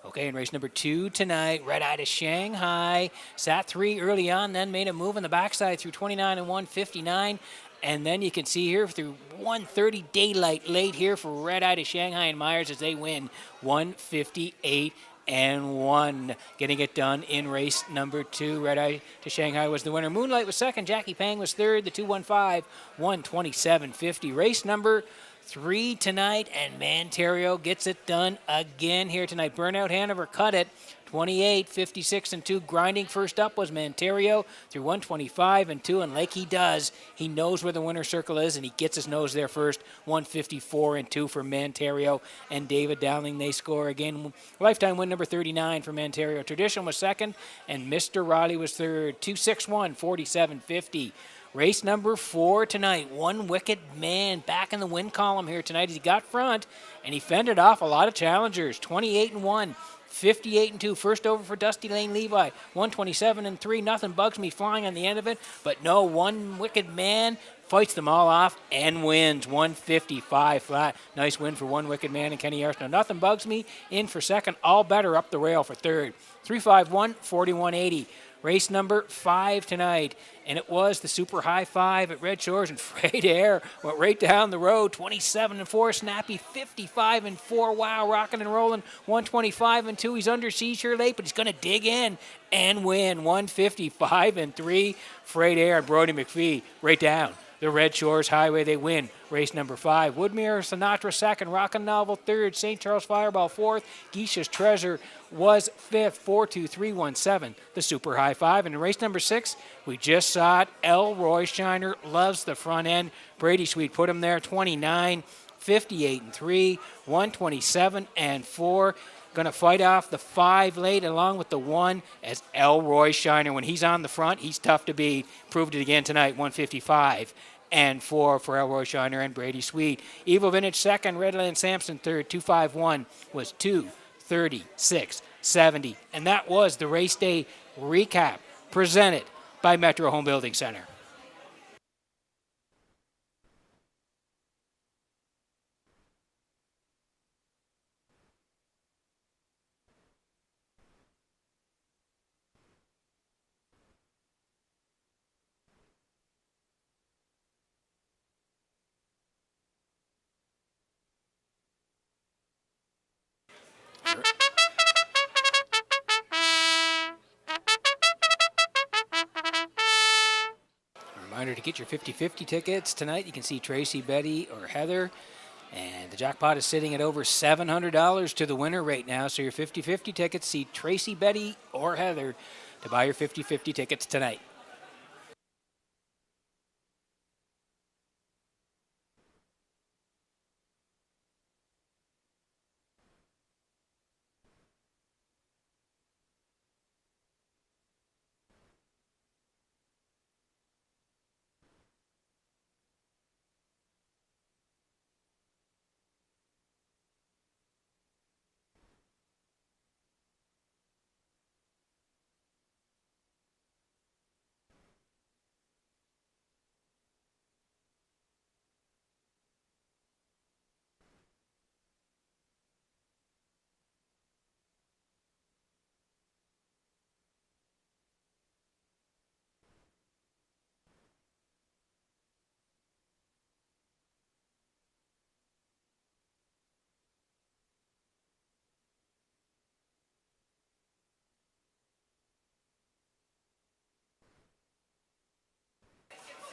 Okay, in race number 2 tonight, Red Eye to Shanghai. Sat 3 early on, then made a move on the backside through 29 and 159. And then you can see here through 130 daylight late here for Red Eye to Shanghai and Myers as they win 158 and 1. Getting it done in race number 2. Red Eye to Shanghai was the winner. Moonlight was second. Jackie Pang was third. The 215, 127.50. Race number 3 tonight, and Manterio gets it done again here tonight. Burnout Hanover cut it 28, 56 and 2. Grinding first up was Manterio through 125 and 2, and like he does, he knows where the winner circle is, and he gets his nose there first. 154 and 2 for Manterio and David Dowling. They score again. Lifetime win number 39 for Manterio. Tradition was second, and Mr. Riley was third. 261, 47.50. Race number 4 tonight. One Wicked Man back in the win column here tonight. He got front, and he fended off a lot of challengers. 28 and 1, 58 and 2. First over for Dusty Lane Levi. 127 and 3. Nothing bugs me flying on the end of it, but no, One Wicked Man fights them all off and wins 155 flat. Nice win for One Wicked Man and Kenny Arsenault. Nothing bugs me in for second. All better up the rail for third. 351, 41.80. race number 5 tonight. And it was the Super High 5 at Red Shores, and Freight Air went right down the road, 27-4, Snappy 55-4. Wow, rocking and rolling, 125-2. He's under siege here late, but he's going to dig in and win, 155-3. Freight Air and Brody McPhee right down the Red Shores Highway. They win race number 5. Woodmere Sinatra second, Rockin' Novel third, St. Charles Fireball fourth, Geisha's Treasure was fifth, 4-2-3-1-7, the Super High 5. And in race number 6, we just saw it. Elroy Shiner loves the front end. Brady Sweet put him there, 29, 58-3, 127-4. Going to fight off the 5 late along with the 1 as Elroy Shiner. When he's on the front, he's tough to beat. Proved it again tonight, 155-4 for Elroy Shiner and Brady Sweet. Evil Vintage second, Redland Sampson third, 251 was 2:36:70. And that was the race day recap presented by Metro Home Building Center. Reminder to get your 50-50 tickets tonight. You can see Tracy, Betty, or Heather. And the jackpot is sitting at over $700 to the winner right now. So your 50-50 tickets, see Tracy, Betty, or Heather to buy your 50-50 tickets tonight.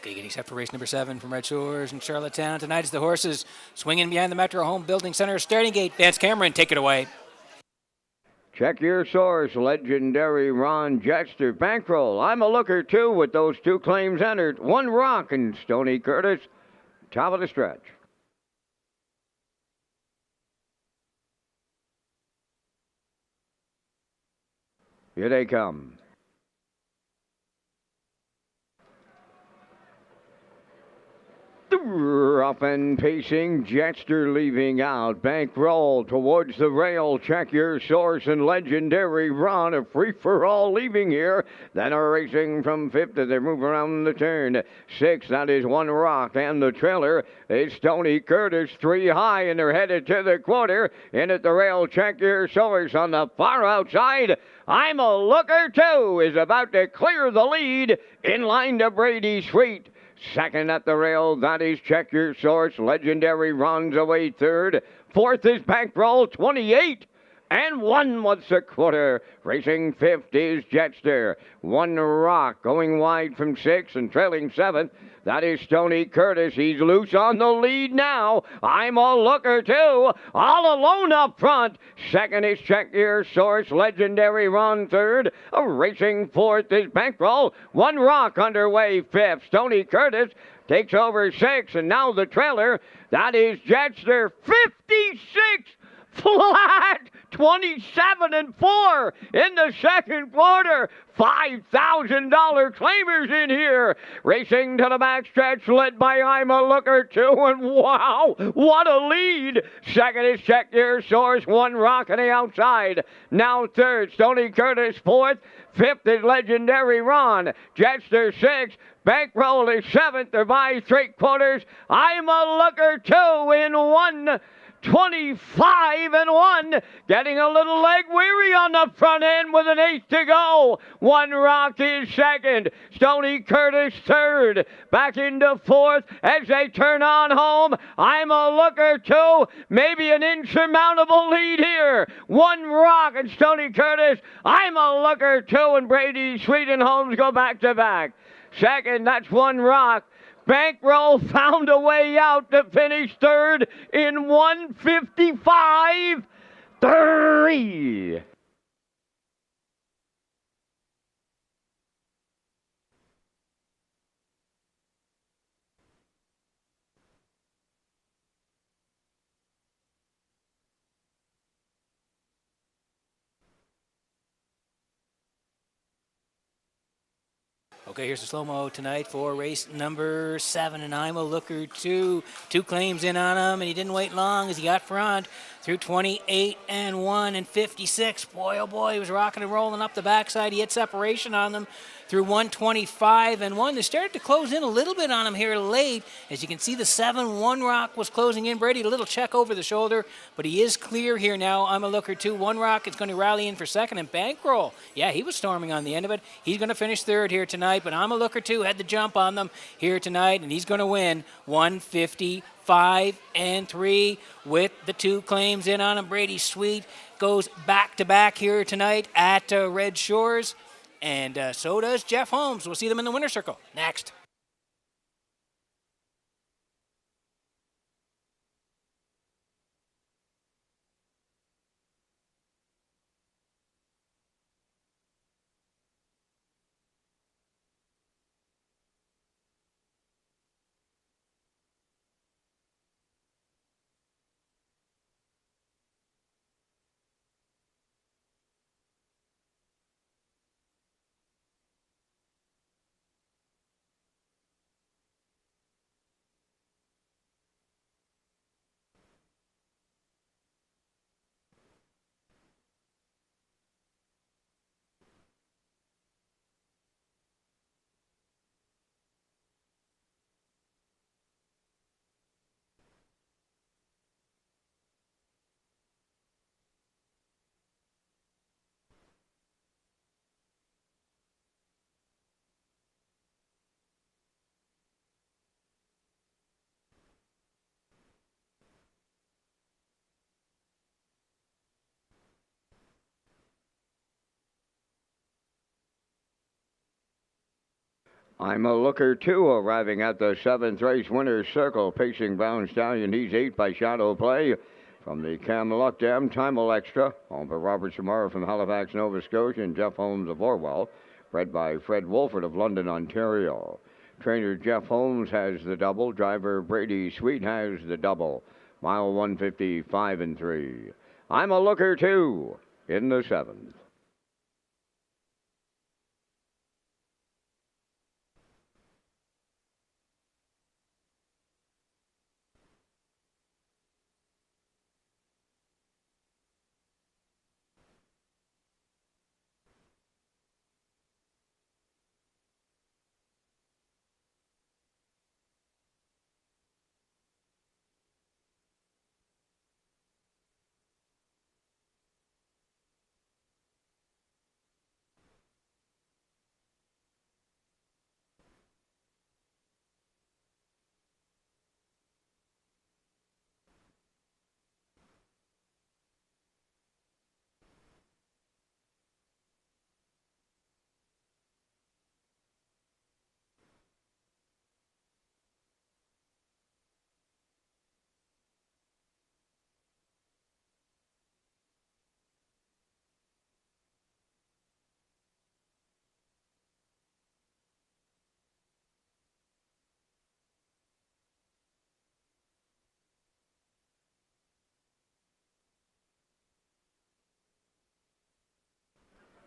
Okay, getting set for race number 7 from Red Shores and Charlottetown. Tonight is the horses swinging behind the Metro Home Building Center starting gate. Vance Cameron, take it away. Check your source, legendary Ron Jester. Bankroll, I'm a looker too with those 2 claims entered. 1 Rock and Stoney Curtis, top of the stretch. Here they come. Rough and pacing, Jetster leaving out. Bankroll towards the rail. Check your source and legendary Ron. A free-for-all leaving here. Then a racing from 5th as they move around the turn. 6, that is 1 Rock. And the trailer is Stoney Curtis. 3 high and they're headed to the quarter. In at the rail, check your source on the far outside. I'm a looker too is about to clear the lead. In line to Brady Sweet. Second at the rail, that is Check Your Source. Legendary runs away third. 4th is Bankroll, 28. And 1 was the quarter. Racing 5th is Jetster. 1 Rock going wide from 6 and trailing 7th. That is Stoney Curtis. He's loose on the lead now. I'm a looker too. All alone up front. Second is Check Your Source. Legendary run third. Racing 4th is Bankroll. 1 Rock underway 5th. Stoney Curtis takes over 6. And now the trailer. That is Jetster. 56 flat. 27-4 in the second quarter. $5,000 claimers in here. Racing to the backstretch, led by I'm a Looker too. And wow, what a lead. Second is Check Your Source. 1 Rock on the outside. Now third, Stoney Curtis 4th. 5th is Legendary Ron. Jetster 6th. Bankroll is 7th. They're by 3/4. I'm a Looker too in 1. 25-1. Getting a little leg weary on the front end with an 8 to go. One Rock is second. Stony Curtis third. Back into fourth as they turn on home. I'm a Looker two. Maybe an insurmountable lead here. One Rock and Stony Curtis. I'm a Looker two, and Brady Sweet and Holmes go back to back. Second, that's One Rock. Bankroll found a way out to finish third in 1:55.3. Okay, here's the slow-mo tonight for race number 7, and I'm a Looker 2. 2 claims in on him, and he didn't wait long as he got front through 28-1 and 56. Boy, oh boy, he was rocking and rolling up the backside. He had separation on them through 125-1. They started to close in a little bit on him here late. As you can see, the 7 One Rock was closing in. Brady, a little check over the shoulder, but he is clear here now. I'm a Looker 2. One Rock is going to rally in for second, and Bankroll, yeah, he was storming on the end of it. He's going to finish third here tonight, but I'm a Looker 2 had the jump on them here tonight, and he's going to win 155-3 with the 2 claims in on him. Brady Sweet goes back-to-back here tonight at Red Shores. And so does Jeff Holmes. We'll see them in the winner's circle next. I'm a Looker 2 arriving at the 7th race winner's circle. Pacing Brown Stallion, he's 8 by Shadow Play. From the Camelot Dam, Timel Extra. Home for Robert Shamara from Halifax, Nova Scotia, and Jeff Holmes of Orwell. Bred by Fred Wolford of London, Ontario. Trainer Jeff Holmes has the double. Driver Brady Sweet has the double. Mile 155-3. I'm a Looker 2 in the 7th.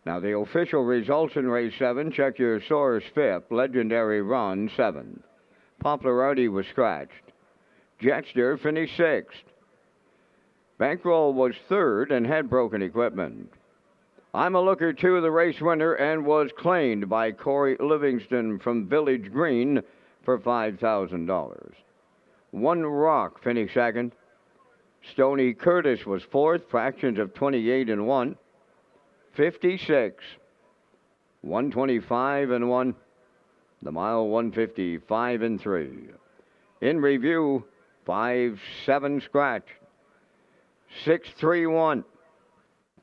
Now the official results in race 7. Check Your Source 5th. Legendary Run 7th. Popularity was scratched. Jetster finished 6th. Bankroll was 3rd and had broken equipment. I'm a Looker 2, the race winner, and was claimed by Corey Livingston from Village Green for $5,000. One Rock finished 2nd. Stony Curtis was fourth, fractions of 28 and 1. 56, 125 and 1. The mile 155 and 3. In review, 5-7 scratch. 6-3-1.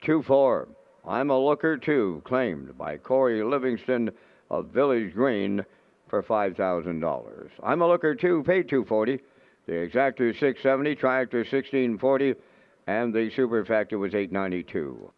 2-4. I'm a Looker 2, claimed by Corey Livingston of Village Green for $5,000. I'm a Looker 2, paid $240. The exactor 670, triactor 1640, and the superfactor was $892.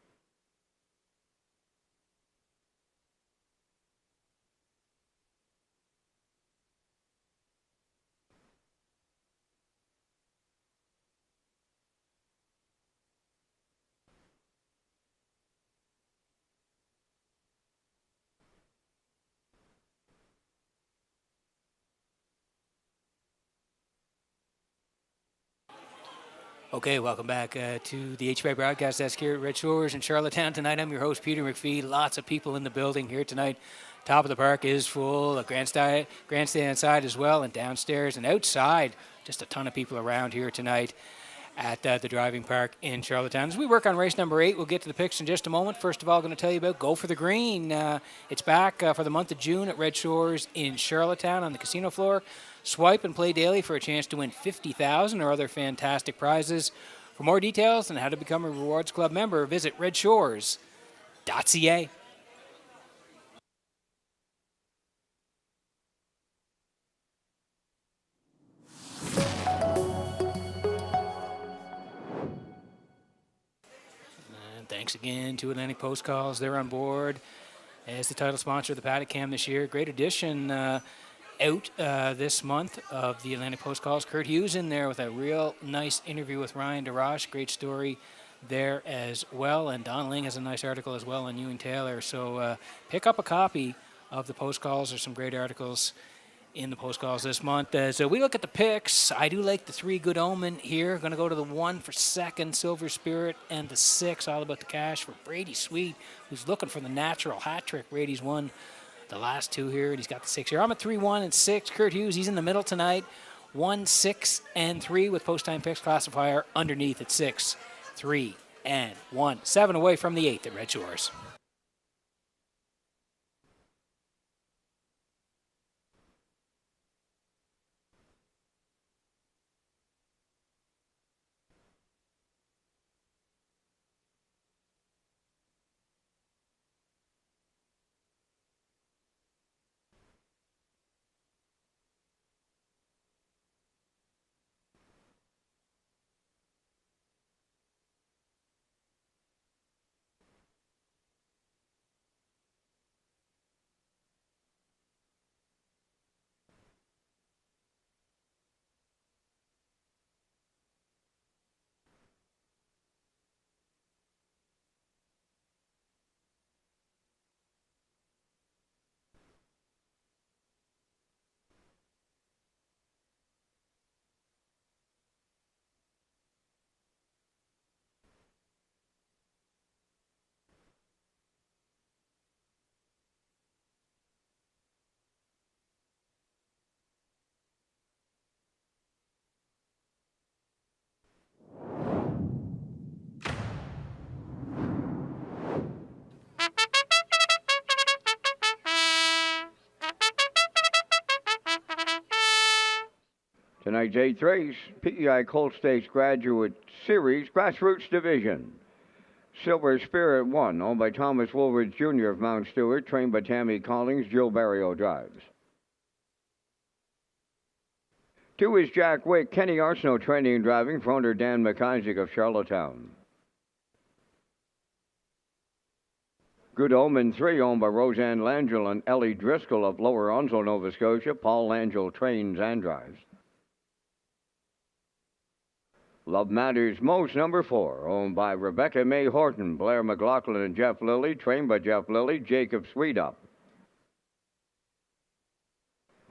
Okay, welcome back to the HBI broadcast desk here at Red Shores in Charlottetown tonight. I'm your host, Peter McPhee. Lots of people in the building here tonight. Top of the park is full. A grandstand side as well, and downstairs and outside. Just a ton of people around here tonight at the driving park in Charlottetown. As we work on race number 8, we'll get to the picks in just a moment. First of all, going to tell you about Go for the Green. It's back for the month of June at Red Shores in Charlottetown on the casino floor. Swipe and play daily for a chance to win $50,000 or other fantastic prizes. For more details on how to become a Rewards Club member, visit Redshores.ca. And thanks again to Atlantic Post Calls. They're on board as the title sponsor of the Paddock Cam this year. Great addition out this month of the Atlantic Post Calls. Kurt Hughes in there with a real nice interview with Ryan DeRoche. Great story there as well. And Don Ling has a nice article as well on Ewing Taylor. So pick up a copy of the Post Calls. There's some great articles in the Post Calls this month. So we look at the picks. I do like the 3 Good Omen here. Going to go to the 1 for second, Silver Spirit, and the 6, All About the Cash, for Brady Sweet, who's looking for the natural hat trick. Brady's won the last 2 here, and he's got the 6 here. I'm at 3, 1, and 6. Kurt Hughes, he's in the middle tonight. 1, 6, and 3 with post-time picks classifier underneath at 6, 3, and 1. 7 away from the 8th at Red Shores. Tonight's 8th race, PEI Colt Stakes Graduate Series Grassroots Division. Silver Spirit 1, owned by Thomas Woolridge Jr. of Mount Stewart, trained by Tammy Collins. Jill Barrio drives. 2 is Jack Wick, Kenny Arsenault training and driving for owner Dan McIsaac of Charlottetown. Good Omen 3, owned by Roseanne Langell and Ellie Driscoll of Lower Onslow, Nova Scotia. Paul Langell trains and drives. Love Matters Most, number 4, owned by Rebecca May Horton, Blair McLaughlin, and Jeff Lilly, trained by Jeff Lilly. Jacob Sweetup.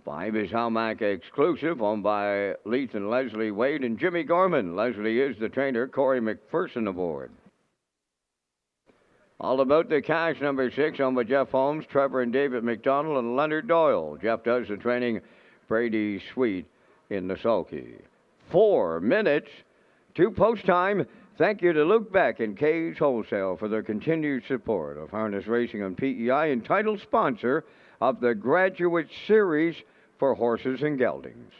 5 is Halmack Exclusive, owned by Leith and Leslie Wade and Jimmy Gorman. Leslie is the trainer. Corey McPherson aboard. All About the Cash, number 6, owned by Jeff Holmes, Trevor and David McDonald, and Leonard Doyle. Jeff does the training. Brady Sweet in the sulky. 4 minutes To post time, thank you to Luke Beck and K's Wholesale for their continued support of harness racing on PEI and title sponsor of the Graduate Series for horses and geldings.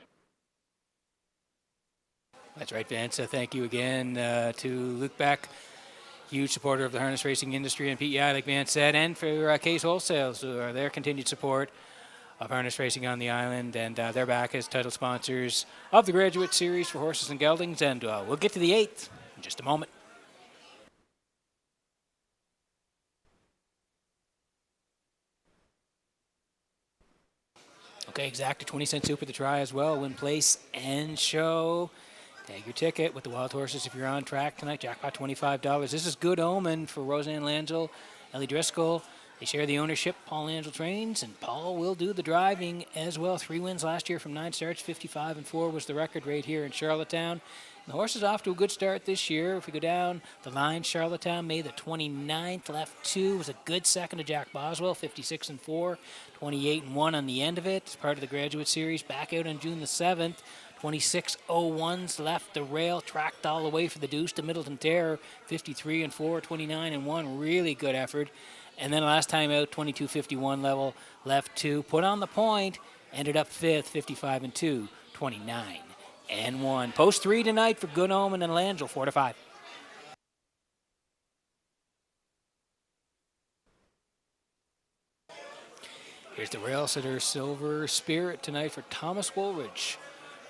That's right, Vince. Thank you again to Luke Beck, huge supporter of the harness racing industry and PEI, like Vance said, and for K's Wholesale, so their continued support of harness racing on the island, and they're back as title sponsors of the Graduate Series for horses and geldings, and we'll get to the 8th in just a moment. Okay, exact 20-cent super the try as well. Win place and show. Tag your ticket with the Wild Horses if you're on track tonight. Jackpot $25. This is Good Omen for Roseanne Langell, Ellie Driscoll. They share the ownership. Paul Angel trains, and Paul will do the driving as well. 3 wins last year from 9 starts. 55-4 was the record rate here in Charlottetown. And the horse is off to a good start this year. If we go down the line, Charlottetown, May the 29th, left 2, was a good second to Jack Boswell, 56-4, 28-1 on the end of it. It's part of the Graduate Series. Back out on June the 7th. 26-01s left the rail, tracked all the way for the Deuce to Middleton Terror, 53-4, 29-1, really good effort. And then last time out, 22-51 level, left 2, put on the point, ended up 5th, 55-2, 29-1. Post 3 tonight for Good Omen and Langell, 4-5. Here's the rail sitter Silver Spirit tonight for Thomas Woolridge.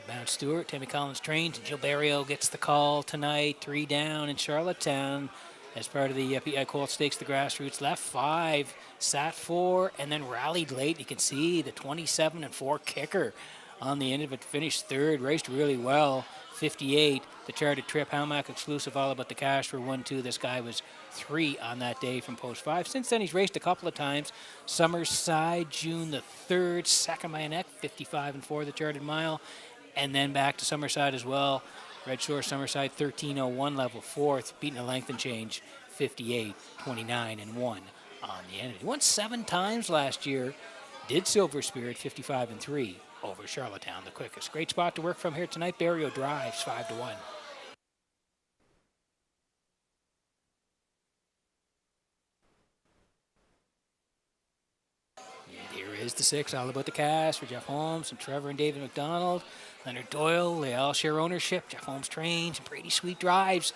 Mount Stewart, Tammy Collins trains, and Jill Barrio gets the call tonight. 3 down in Charlottetown as part of the PEI Colt Stakes, the grassroots. Left 5, sat 4, and then rallied late. You can see the 27-4 kicker on the end of it. Finished 3rd, raced really well. 58, the charted trip, Hamac exclusive, all about the cash for 1-2. This guy was 3 on that day from post 5. Since then, he's raced a couple of times. Summerside, June the 3rd, second by a neck, 55-4, the charted mile. And then back to Summerside as well. Red Shore, Summerside, 13:01 level, 4th, beating a length and change, 58, 29-1 on the end. He won 7 times last year. Did Silver Spirit, 55-3 over Charlottetown, the quickest. Great spot to work from here tonight. Barrio drives 5-1. Here is the 6, all about the cash for Jeff Holmes and Trevor and David McDonald. Leonard Doyle, they all share ownership. Jeff Holmes trains, and Brady Sweet drives.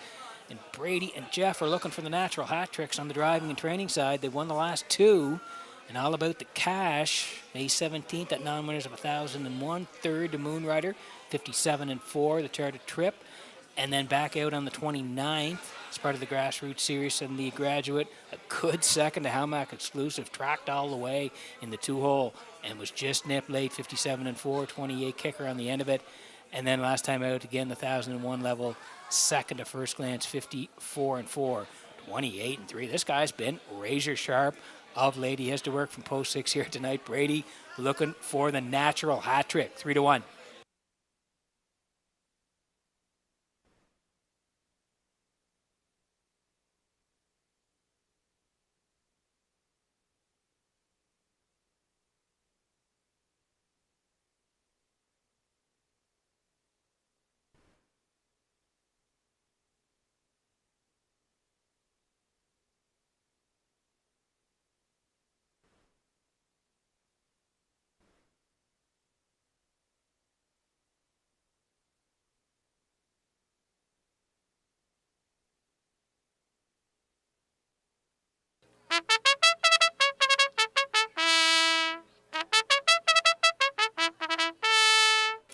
And Brady and Jeff are looking for the natural hat tricks on the driving and training side. They won the last 2. And all about the cash, May 17th at non-winners of 1,001. 3rd to Moonrider, 57-4, the charted trip. And then back out on the 29th as part of the grassroots series and the graduate. A good second to Hamac exclusive, tracked all the way in the 2-hole and was just nipped late, 57-4, 28 kicker on the end of it. And then last time out, again, the 1,001 level, second to first glance, 54-4, 28-3. This guy's been razor sharp of late. He has to work from post 6 here tonight. Brady looking for the natural hat trick, 3-1.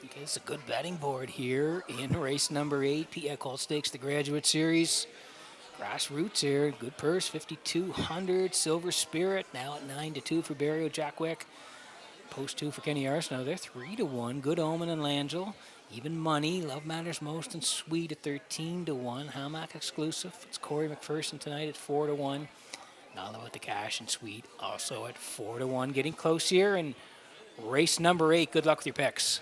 Okay, it's a good betting board here in race number 8, PEI Colt Stakes, the Graduate Series. Grassroots here, good purse, 5,200. Silver Spirit now at 9-2 for Barrio Jackwick. Post 2 for Kenny Arsenault. They're 3-1. Good Omen and Langell. Even money. Love Matters Most and Sweet at 13-1. Hamac exclusive. It's Corey McPherson tonight at 4-1. And all about the cash and Sweet also at 4-1. Getting close here in race number 8. Good luck with your picks.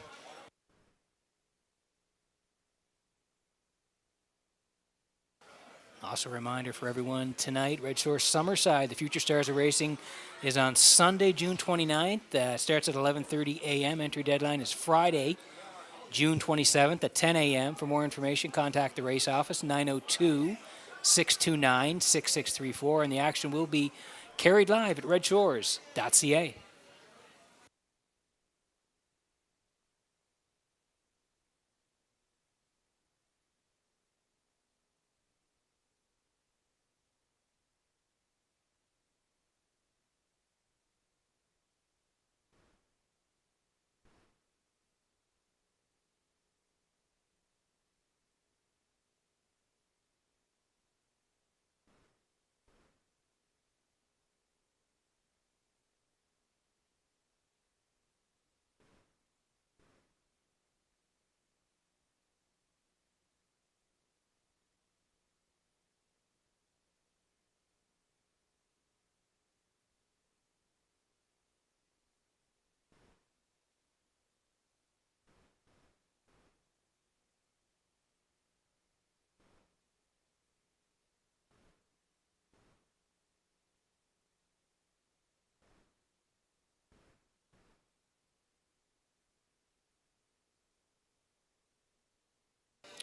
Also a reminder for everyone tonight, Red Shore Summerside, the Future Stars of Racing, is on Sunday, June 29th. Starts at 11:30 a.m. Entry deadline is Friday June 27th at 10 a.m. For more information, contact the race office, 902-629-6634, and the action will be carried live at Redshores.ca.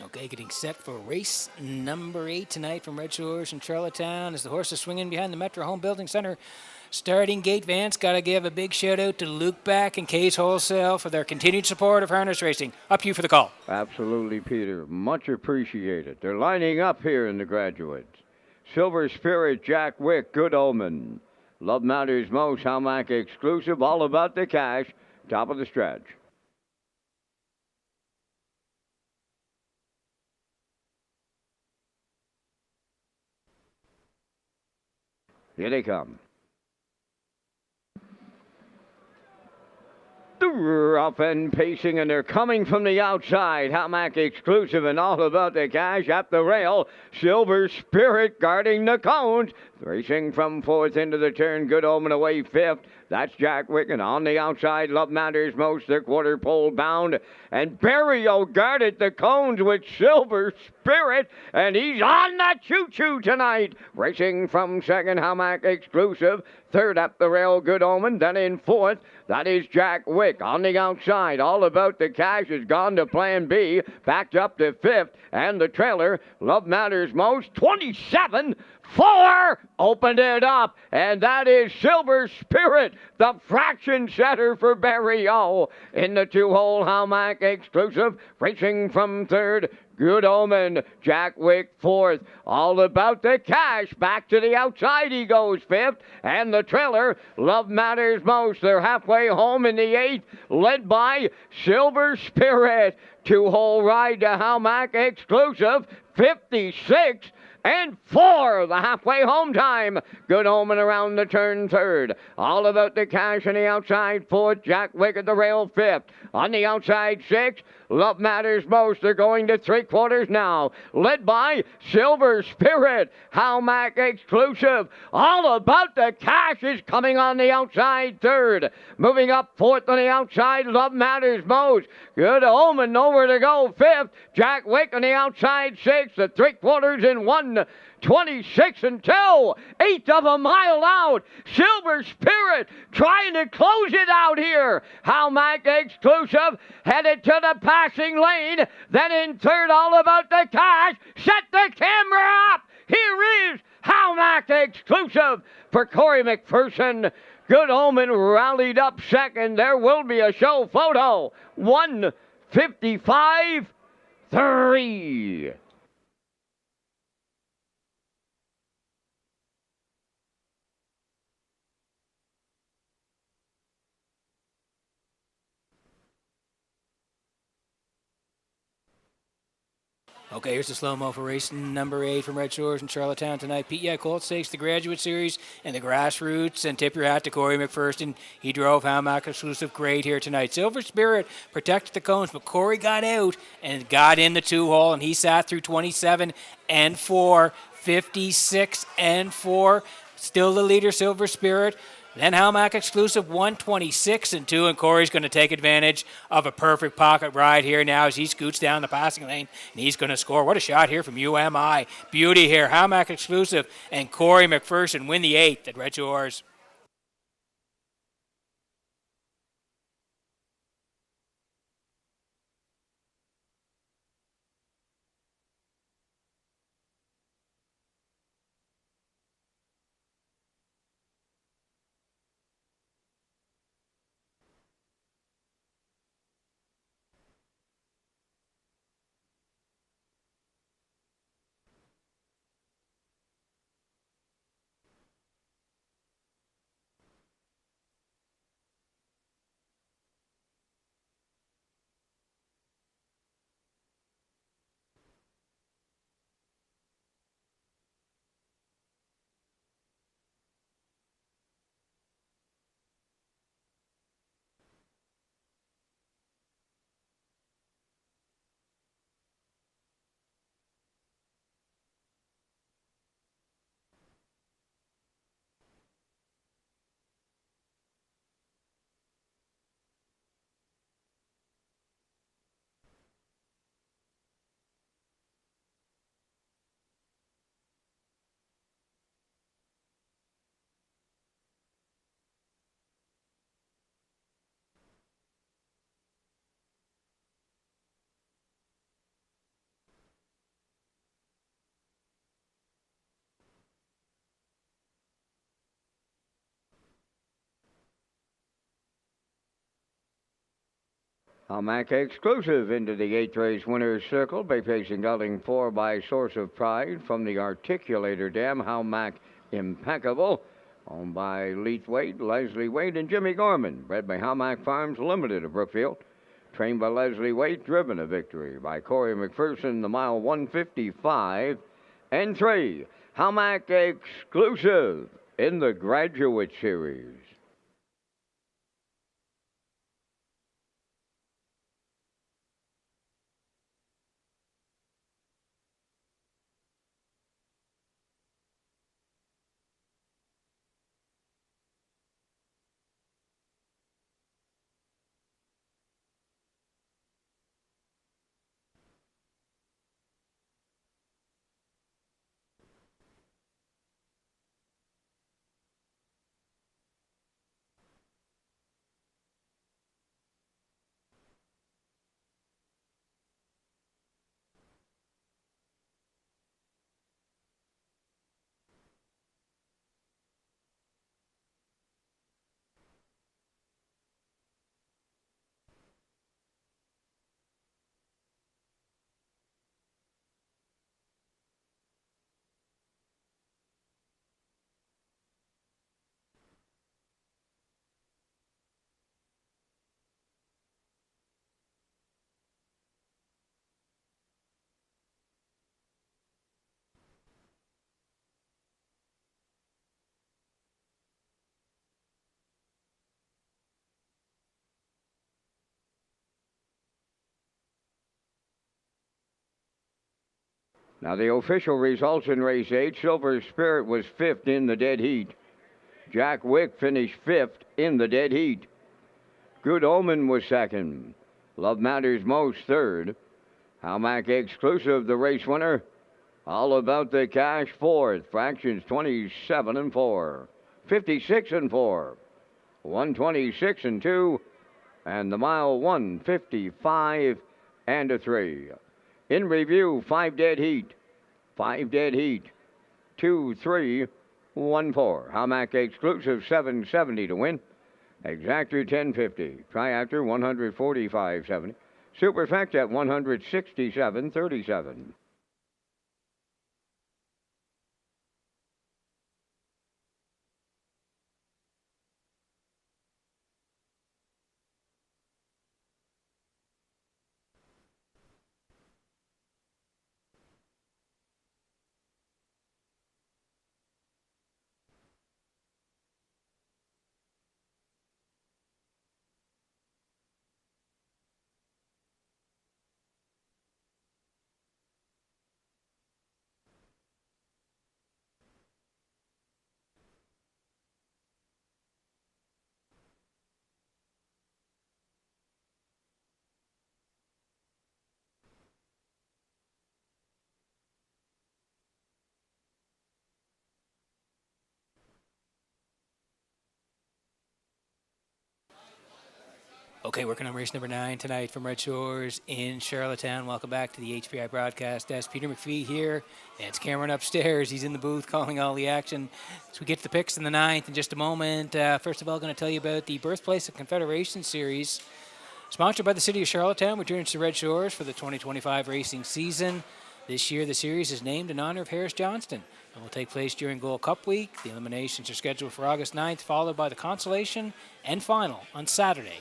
Okay, getting set for race number 8 tonight from Red Shores in Charlottetown as the horses swinging behind the Metro Home Building Center. Starting gate, Vance, got to give a big shout out to Luke Back and Case Wholesale for their continued support of harness racing. Up to you for the call. Absolutely, Peter. Much appreciated. They're lining up here in the graduates. Silver Spirit, Jack Wick, Good Omen. Love Matters Most, Hallmark Exclusive, All About the Cash, top of the stretch. Here they come. Rough and pacing, and they're coming from the outside. Hallmark Exclusive and All About the Cash at the rail. Silver Spirit guarding the cones. Racing from 4th into the turn. Good Omen away 5th. That's Jack Wicken on the outside. Love Matters Most, they're quarter pole bound. And Barrio guarded the cones with Silver Spirit, and he's on the choo-choo tonight. Racing from 2nd, Hallmark Exclusive. 3rd up the rail, Good Omen. Then in 4th, that is Jack Wick on the outside. All About the Cash has gone to Plan B. Backed up to 5th, and the trailer, Love Matters Most, 27-4, opened it up, and that is Silver Spirit, the fraction setter for Barrio. In the 2-hole, Hallmark Exclusive, racing from 3rd, Good Omen, Jack Wick 4th. All About the Cash, back to the outside he goes 5th. And the trailer, Love Matters Most. They're halfway home in the 8th, led by Silver Spirit. 2-hole ride to Hallmark Exclusive, 56 and 4, the halfway home time. Good Omen around the turn 3rd. All About the Cash on the outside 4th. Jack Wick at the rail 5th. On the outside 6th. Love Matters Most. They're going to 3/4 now. Led by Silver Spirit. Hallmark Exclusive. All About the Cash is coming on the outside 3rd. Moving up 4th on the outside. Love Matters Most. Good Omen nowhere to go 5th. Jack Wick on the outside 6th. The 3/4 in 1:26 and 2, 1/8 of a mile out. Silver Spirit trying to close it out here. Hallmark Exclusive headed to the passing lane. Then in 3rd, All About the Cash. Set the camera up. Here is Hallmark Exclusive for Corey McPherson. Good Omen rallied up 2nd. There will be a show photo. 1:55.3. Okay, here's the slow-mo for race number 8 from Red Shores in Charlottetown tonight. Pete Colt Stakes, the Graduate Series, and the Grassroots. And tip your hat to Corey McPherson. He drove Hallmark Exclusive great here tonight. Silver Spirit protected the cones, but Corey got out and got in the 2-hole, and he sat through 27 and 4, 56 and 4. Still the leader, Silver Spirit. Then Hallmark Exclusive, 126 and 2, and Corey's going to take advantage of a perfect pocket ride here now as he scoots down the passing lane, and he's going to score. What a shot here from UMI. Beauty here. Hallmark Exclusive and Corey McPherson win the 8th at Red Shores. Hamac Exclusive into the 8th race winner's circle by pacing gelding 4 by Source of Pride from the Articulator Dam. Hamac Impeccable, owned by Leith Wade, Leslie Wade, and Jimmy Gorman. Bred by Hamac Farms Limited of Brookfield. Trained by Leslie Wade, driven to victory by Corey McPherson, the mile 155 and 3. Hamac Exclusive in the Graduate Series. Now the official results in race 8. Silver Spirit was 5th in the dead heat. Jack Wick finished 5th in the dead heat. Good Omen was 2nd. Love Matters Most 3rd. Hamac Exclusive, the race winner. All About the Cash 4th. Fractions 27 and 4. 56 and 4. 126 and 2. And the mile 155 and a 3. In review, 5 dead heat. 5 dead heat. 2, 3, 1, 4. Hamac Exclusive 770 to win. Exactor 1050. Triactor 145.70. Superfecta 167.37. Okay, working on race number 9 tonight from Red Shores in Charlottetown. Welcome back to the HPI broadcast desk. Peter McPhee here, and it's Cameron upstairs. He's in the booth calling all the action. So we get to the picks in the 9th in just a moment. First of all, going to tell you about the Birthplace of Confederation Series, sponsored by the City of Charlottetown, returns to Red Shores for the 2025 racing season. This year, the series is named in honor of Harris Johnston and will take place during Gold Cup Week. The eliminations are scheduled for August 9th, followed by the consolation and final on Saturday,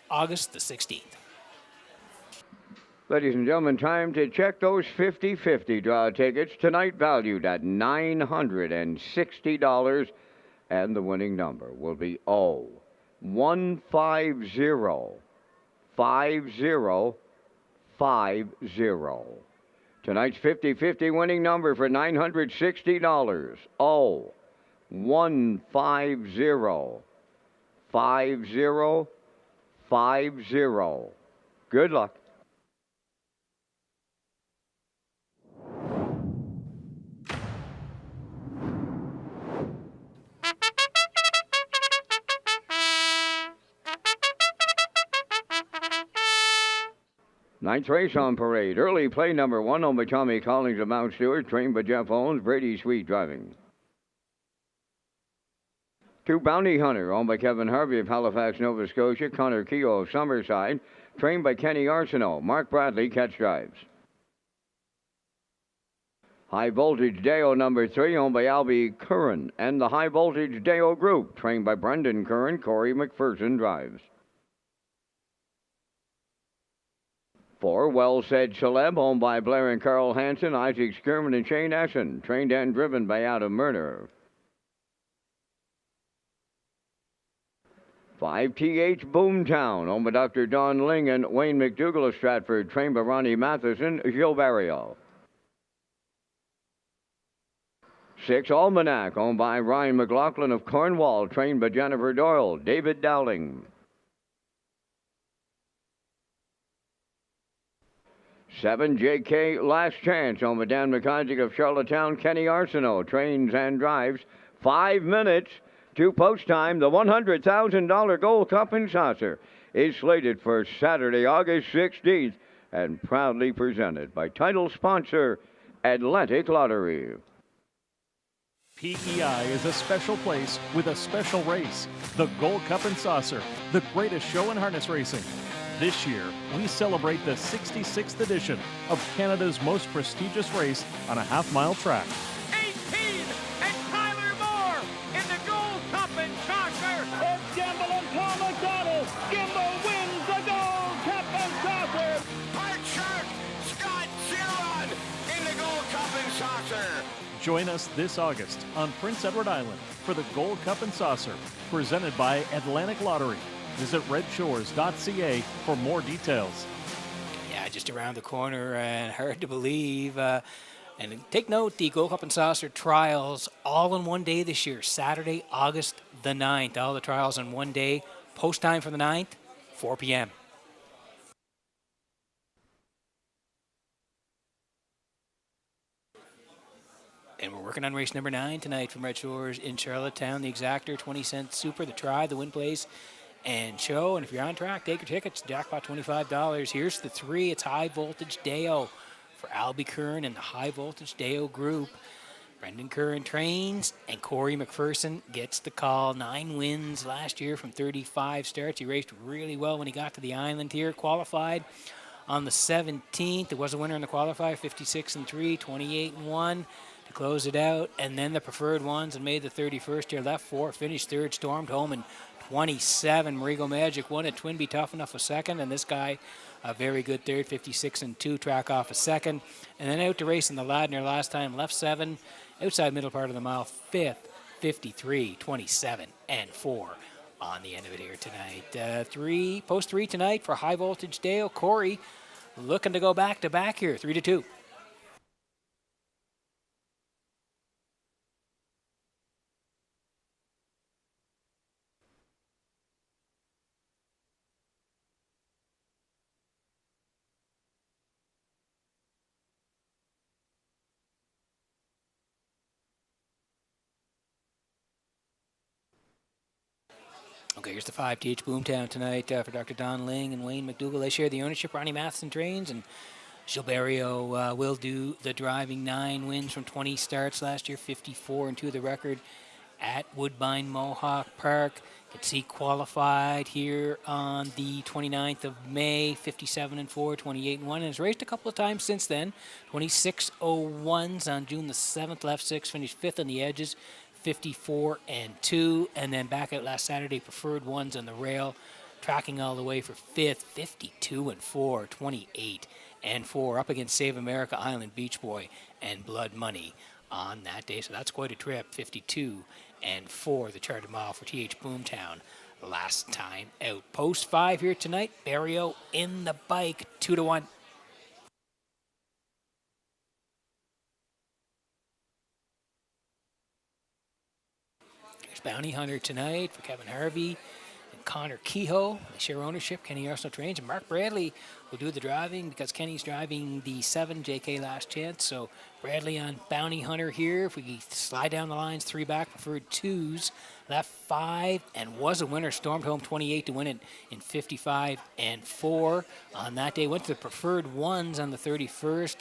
August the 16th. Ladies and gentlemen, time to check those 50-50 draw tickets. Tonight valued at $960. And the winning number will be 150 5050. Tonight's 50-50 winning number for $960. 150 5050. Good luck. Ninth race on parade. Early play number 1 owned by Tommy Collins of Mount Stewart, trained by Jeff Owens, Brady Sweet driving. 2 Bounty Hunter, owned by Kevin Harvey of Halifax, Nova Scotia. Connor Keogh of Summerside, trained by Kenny Arsenault. Mark Bradley, catch drives. High Voltage Deo number 3, owned by Albie Curran, and the High Voltage Deo Group, trained by Brendan Curran. Corey McPherson drives. 4 Well Said Celeb, owned by Blair and Carl Hansen, Isaac Skirman, and Shane Essen, trained and driven by Adam Murner. 5 TH Boomtown, owned by Dr. Don Ling and Wayne McDougall of Stratford, trained by Ronnie Matheson, Gilles Barrio. 6 Almanac, owned by Ryan McLaughlin of Cornwall, trained by Jennifer Doyle, David Dowling. 7 JK Last Chance, owned by Dan McIsaac of Charlottetown, Kenny Arsenault, trains and drives. 5 minutes to post time. The $100,000 Gold Cup and Saucer is slated for Saturday, August 16th, and proudly presented by title sponsor Atlantic Lottery. PEI is a special place with a special race, the Gold Cup and Saucer, the greatest show in harness racing. This year, we celebrate the 66th edition of Canada's most prestigious race on a half-mile track. 18, and Tyler Moore in the Gold Cup and Saucer. It's Gimbal and Paul McDonald. Gimbal wins the Gold Cup and Saucer. Art Shark, Scott Giron in the Gold Cup and Saucer. Join us this August on Prince Edward Island for the Gold Cup and Saucer, presented by Atlantic Lottery. Visit Redshores.ca for more details. Yeah, just around the corner and hard to believe. And take note, the Gold Cup and Saucer trials all in one day this year, Saturday, August the 9th. All the trials in one day. Post time for the 9th, 4 p.m. And we're working on race number 9 tonight from Red Shores in Charlottetown. The Exactor, 20-cent Super, the Try, the Win Place, and Show. And if you're on track, take your tickets. Jackpot $25. Here's the 3. It's High Voltage Deo for Albie Curran and the High Voltage Deo Group. Brendan Curran trains, and Corey McPherson gets the call. 9 wins last year from 35 starts. He raced really well when he got to the island here. Qualified on the 17th. There was a winner in the qualifier, 56-3, 28-1. To close it out, and then the preferred ones and made the 31st here. Left 4, finished 3rd, stormed home in 27. Marigo Magic won it. Twinbee Tough Enough a 2nd, and this guy a very good 3rd, 56-2, track off a 2nd. And then out to race in the Ladner last time, left 7, outside middle part of the mile, 5th, 53, 27, and 4 on the end of it here tonight. Post 3 tonight for High Voltage Dale. Corey looking to go back-to-back here, 3-2. Okay, here's the 5 TH Boomtown tonight for Dr. Don Ling and Wayne McDougall. They share the ownership. Ronnie Matheson trains, and Gilles Barrio will do the driving. 9 wins from 20 starts last year, 54-2 the record at Woodbine Mohawk Park. Gets he qualified here on the 29th of May, 57-4, 28-1, and has raced a couple of times since then. 26:01s on June the 7th, left 6, finished 5th on the edges. 54-2, and then back out last Saturday, preferred ones on the rail, tracking all the way for 5th, 52-4, 28-4, up against Save America, Island Beach Boy, and Blood Money on that day. So that's quite a trip, 52-4, the charted mile for TH Boomtown last time out. Post 5 here tonight, Barrio in the bike, 2-1. Bounty Hunter tonight for Kevin Harvey and Connor Kehoe. They share ownership. Kenny Arsenault trains, and Mark Bradley will do the driving because Kenny's driving the 7 JK Last Chance. So Bradley on Bounty Hunter here. If we slide down the lines, 3 back, preferred 2s, left 5, and was a winner. Stormed home 28 to win it in 55-4 on that day. Went to the preferred 1s on the 31st.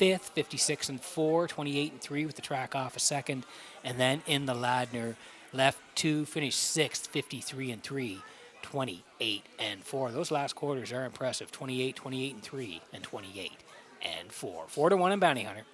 5th, 56-4, 28-3 with the track off a 2nd, and then in the Ladner, left 2, finished 6th, 53-3, 28-4. Those last quarters are impressive. 28, 28-3, and 28-4. 4-1 in Bounty Hunter.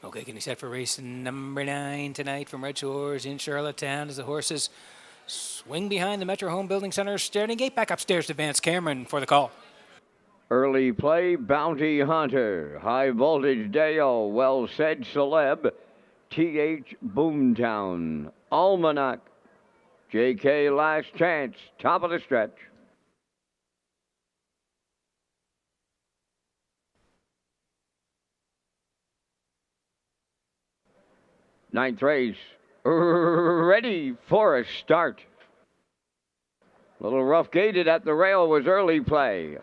Okay, getting set for race number 9 tonight from Red Shores in Charlottetown as the horses swing behind the Metro Home Building Center starting gate. Back upstairs to Vance Cameron for the call. Early play, Bounty Hunter. High Voltage Dale, Well Said Celeb. TH Boomtown. Almanac. JK Last Chance. Top of the stretch. Ninth race. Ready for a start. Little rough gated at the rail was early play.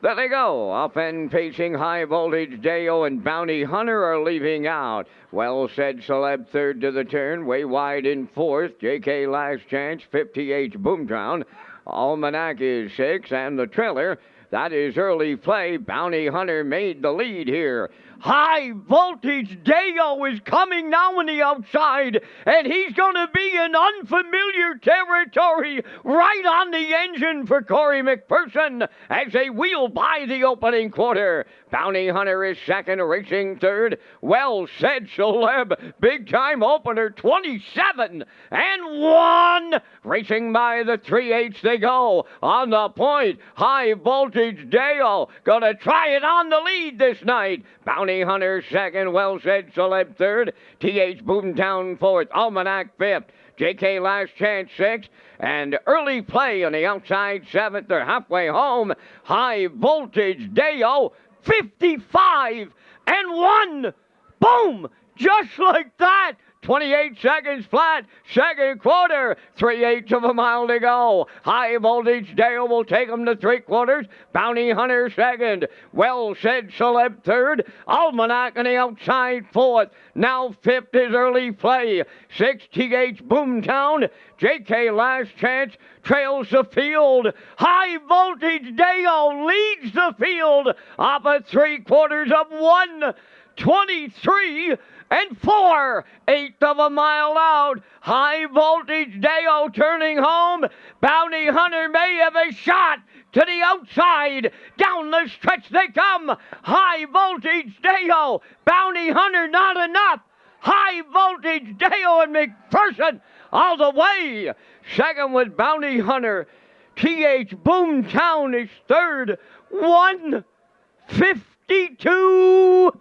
There they go. Off and pacing High Voltage Deo and Bounty Hunter are leaving out. Well Said Celeb third to the turn. Way wide in fourth. JK Last Chance, 50H Boomtown. Almanac is six. And the trailer, that is early play. Bounty Hunter made the lead here. High Voltage Deo is coming now on the outside, and he's going to be in unfamiliar territory right on the engine for Corey McPherson as they wheel by the opening quarter. Bounty Hunter is second, racing third. Well said, Celeb. Big time opener, 27 and 1. Racing by the 3/8 they go. On the point, High Voltage Dale gonna try it on the lead this night. Bounty Hunter second, Well said, Celeb third. TH Boomtown fourth, Almanac fifth. JK Last Chance sixth, and Early Play on the outside seventh. They're halfway home. High Voltage Deo, 55 and 1. Boom! Just like that. 28 seconds flat, second quarter, 3/8 of a mile to go. High Voltage Dale will take them to 3/4. Bounty Hunter second. Well said, Celeb third. Almanac on the outside fourth. Now fifth is Early Play. 6 TH Boomtown. JK Last Chance trails the field. High Voltage Dale leads the field off of 3/4 of 1:23 and 4/8 of a mile out. High Voltage Deo turning home. Bounty Hunter may have a shot to the outside. Down the stretch they come. High Voltage Deo. Bounty Hunter not enough. High Voltage Deo and McPherson all the way. Second was Bounty Hunter. TH Boomtown is third. 1:52.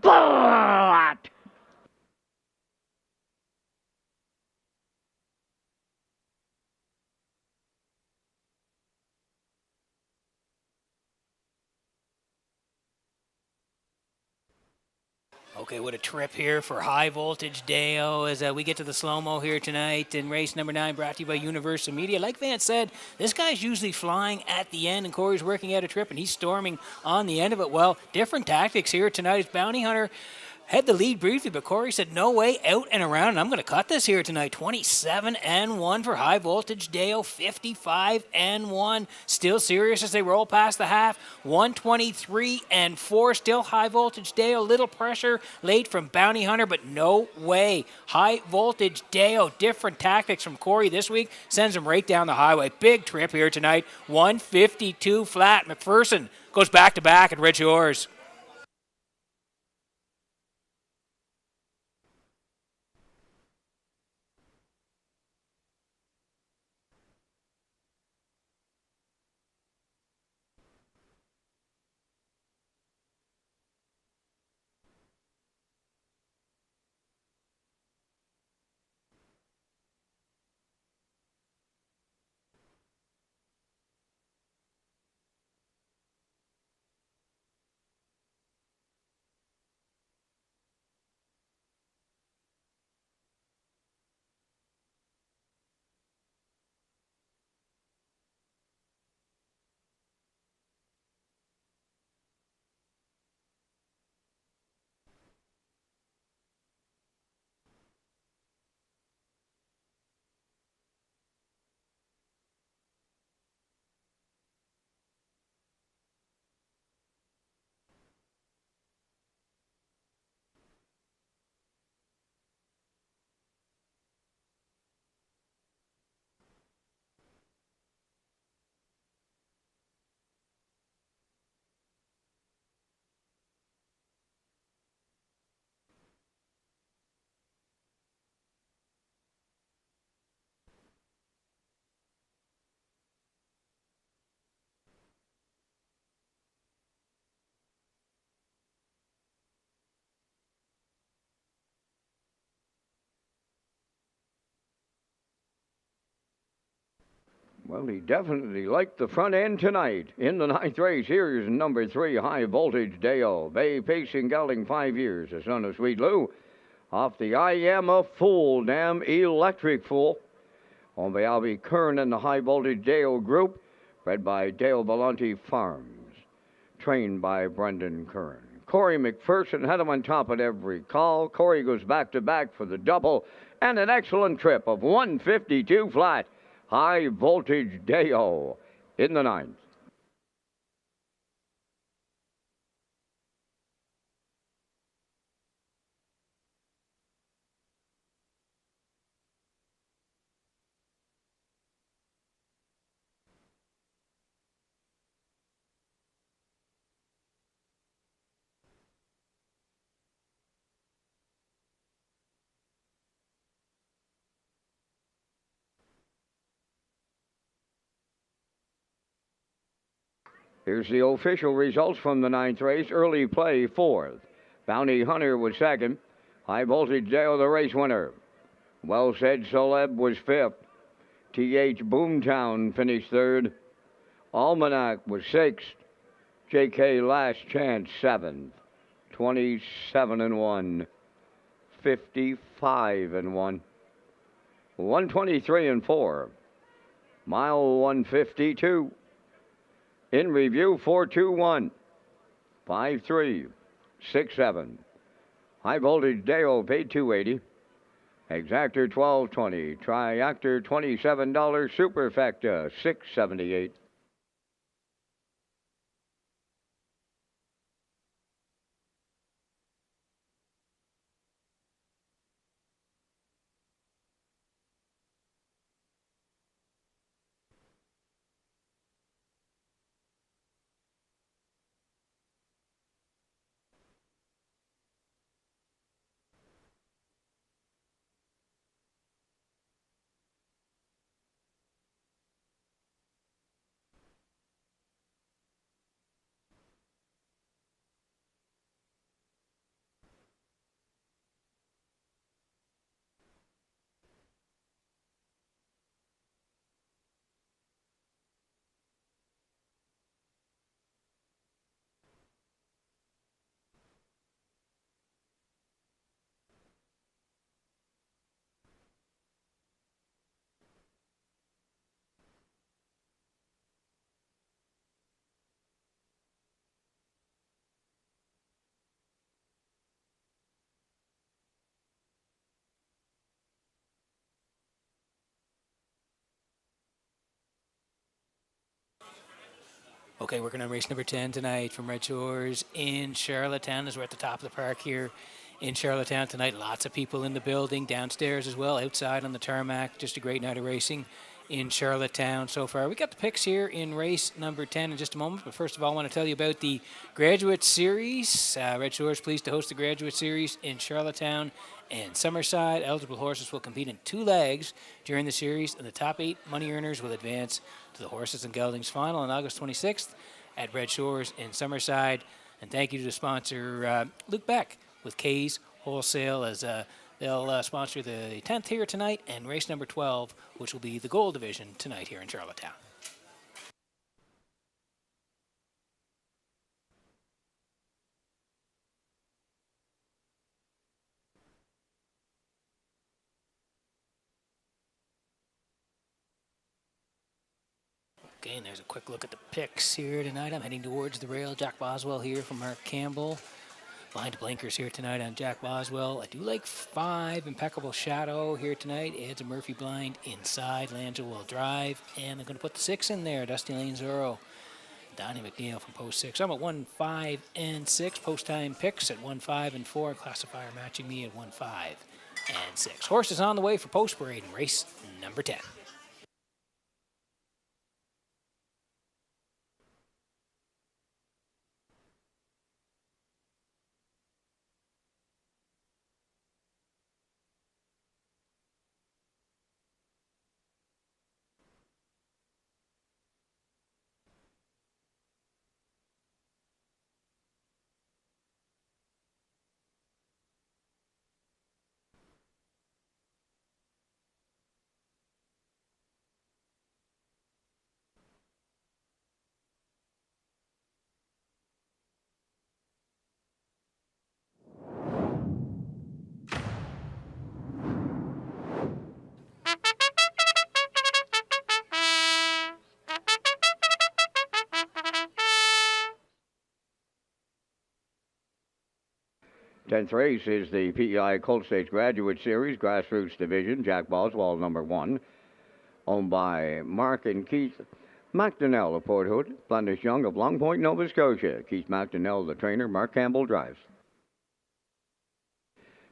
Flat. Okay, what a trip here for High Voltage Deo as we get to the slow-mo here tonight in race number 9, brought to you by Universal Media. Like Vance said, this guy's usually flying at the end, and Corey's working out a trip, and he's storming on the end of it. Well, different tactics here tonight as Bounty Hunter had the lead briefly, but Corey said, no way, out and around, and I'm going to cut this here tonight. 27 and 1 for High Voltage Deo, 55 and 1. Still serious as they roll past the half. 123 and 4, still High Voltage Deo. Little pressure late from Bounty Hunter, but no way. High Voltage Deo, different tactics from Corey this week, sends him right down the highway. Big trip here tonight, 152 flat. McPherson goes back-to-back at Redshores. Well, he definitely liked the front end tonight. In the 9th race, here is number 3, High Voltage Deo. Bay pacing gelding 5 years, the son of Sweet Lou. Off the I Am a Fool, damn electric fool. On the Albie Kern and the High Voltage Deo group, bred by Dale Belanti Farms. Trained by Brendan Kern. Corey McPherson had him on top at every call. Corey goes back-to-back for the double. And an excellent trip of 152 flat. High Voltage Deo in the 9th. Here's the official results from the ninth race. Early play, fourth. Bounty Hunter was second. High Voltage Dale, the race winner. Well Said Celeb was fifth. T.H. Boomtown finished third. Almanac was sixth. J.K. Last Chance seventh. 27-1. 55-1. 123-4. Mile 152. In review, 4-2-1. 5-3. 6-7. High Voltage Dale paid $280. Exactor $12.20. Triactor $27. Superfecta $6.78. Okay, working on race number 10 tonight from Red Shores in Charlottetown as we're at the top of the park here in Charlottetown tonight. Lots of people in the building, downstairs as well, outside on the tarmac. Just a great night of racing in Charlottetown so far. We got the picks here in race number 10 in just a moment, but first of all, I want to tell you about the Graduate Series. Red Shores pleased to host the Graduate Series in Charlottetown and Summerside. Eligible horses will compete in 2 legs during the series, and the top 8 money earners will advance to the Horses and Geldings final on August 26th at Red Shores in Summerside. And thank you to the sponsor, Luke Beck with K's Wholesale, as they'll sponsor the 10th here tonight and race number 12, which will be the Gold Division tonight here in Charlottetown. Okay, and there's a quick look at the picks here tonight. I'm heading towards the rail. Jack Boswell here from Mark Campbell. Blind blinkers here tonight on Jack Boswell. I do like 5, Impeccable Shadow here tonight. Adds a Murphy blind inside. Lanza will drive. And I'm going to put the 6 in there. Dusty Lane Zorro. Donnie McNeil from post 6. I'm at 1, 5, and 6. Post time picks at 1, 5, and 4. Classifier matching me at 1, 5, and 6. Horses on the way for post parade in race number 10. Tenth race is the PEI Colt Stakes Graduate Series Grassroots Division. Jack Boswell, number 1, owned by Mark and Keith McDonnell of Port Hood. Blandis Young of Long Point, Nova Scotia. Keith McDonnell, the trainer. Mark Campbell drives.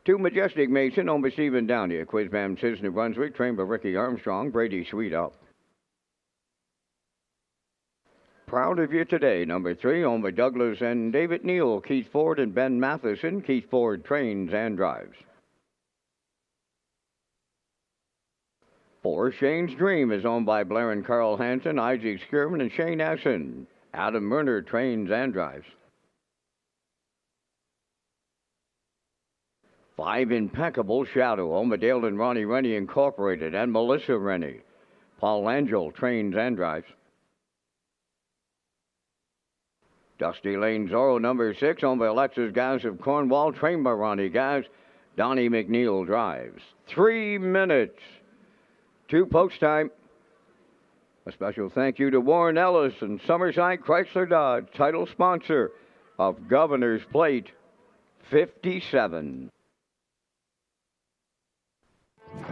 2, Majestic Mason, owned by Stephen Downey. Quizbam Sis, New Brunswick, trained by Ricky Armstrong. Brady Sweet up. Proud of You Today, number 3, owned by Douglas and David Neal. Keith Ford and Ben Matheson. Keith Ford trains and drives. 4, Shane's Dream is owned by Blair and Carl Hansen, Isaac Skirman, and Shane Essen. Adam Murner trains and drives. 5 Impeccable Shadow, Omadale and Ronnie Rennie Incorporated, and Melissa Rennie. Paul Angel trains and drives. Dusty Lane Zorro, number 6, owned by Alexis Gas of Cornwall, trained by Ronnie Gas. Donnie McNeil drives. 3 minutes to post time. A special thank you to Warren Ellis and Summerside Chrysler Dodge, title sponsor of Governor's Plate 57.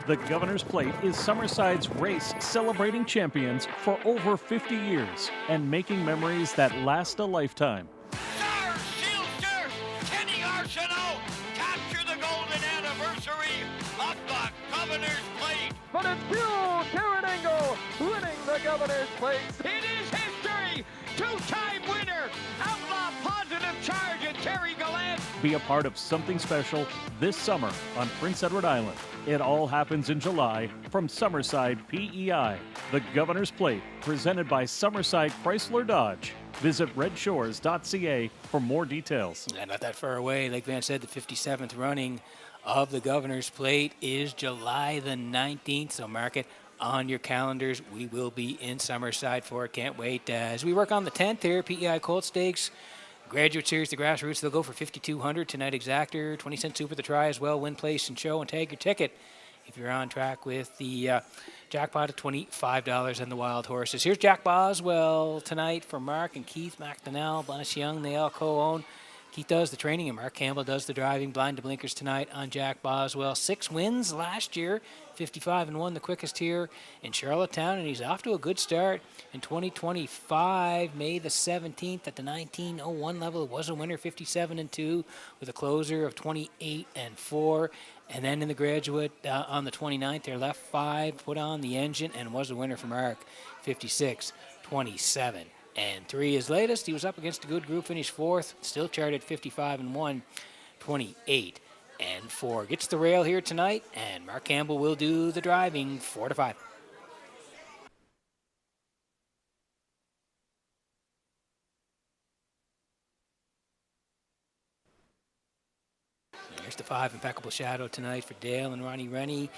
The Governor's Plate is Summerside's race celebrating champions for over 50 years and making memories that last a lifetime. Star Shieldster, Kenny Arsenault, capture the golden anniversary of the Governor's Plate. But it's Fuel Taranengo winning the Governor's Plate. It is history. Two-time winner. Outlaw Positive Charge and Terry Gallant. Be a part of something special this summer on Prince Edward Island. It all happens in July from Summerside PEI. The Governor's Plate, presented by Summerside Chrysler Dodge. Visit Redshores.ca for more details. And not that far away, like Van said, the 57th running of the Governor's Plate is July the 19th, so mark it on your calendars. We will be in Summerside for it. Can't wait. As we work on the 10th here, PEI Colt Stakes, Graduate Series, the Grassroots, they'll go for $5,200 tonight. Exactor, 20-cent super the try as well. Win, place, and show, and tag your ticket if you're on track with the jackpot of $25 and the wild horses. Here's Jack Boswell tonight for Mark and Keith McDonnell. Glennis Young, they all co-own. Keith does the training and Mark Campbell does the driving. Blind to blinkers tonight on Jack Boswell. 6 wins last year, 55-1, the quickest here in Charlottetown, and he's off to a good start in 2025. May the 17th at the 1901 level, it was a winner, 57-2, with a closer of 28-4. And then in the graduate on the 29th, their left 5 put on the engine and was a winner for Mark, 56-27. And 3 his latest, he was up against a good group, finished 4th, still charted 55-1, 28-4. Gets the rail here tonight, and Mark Campbell will do the driving, 4-5. Here's the 5 Impeccable Shadow tonight for Dale and Ronnie Rennie.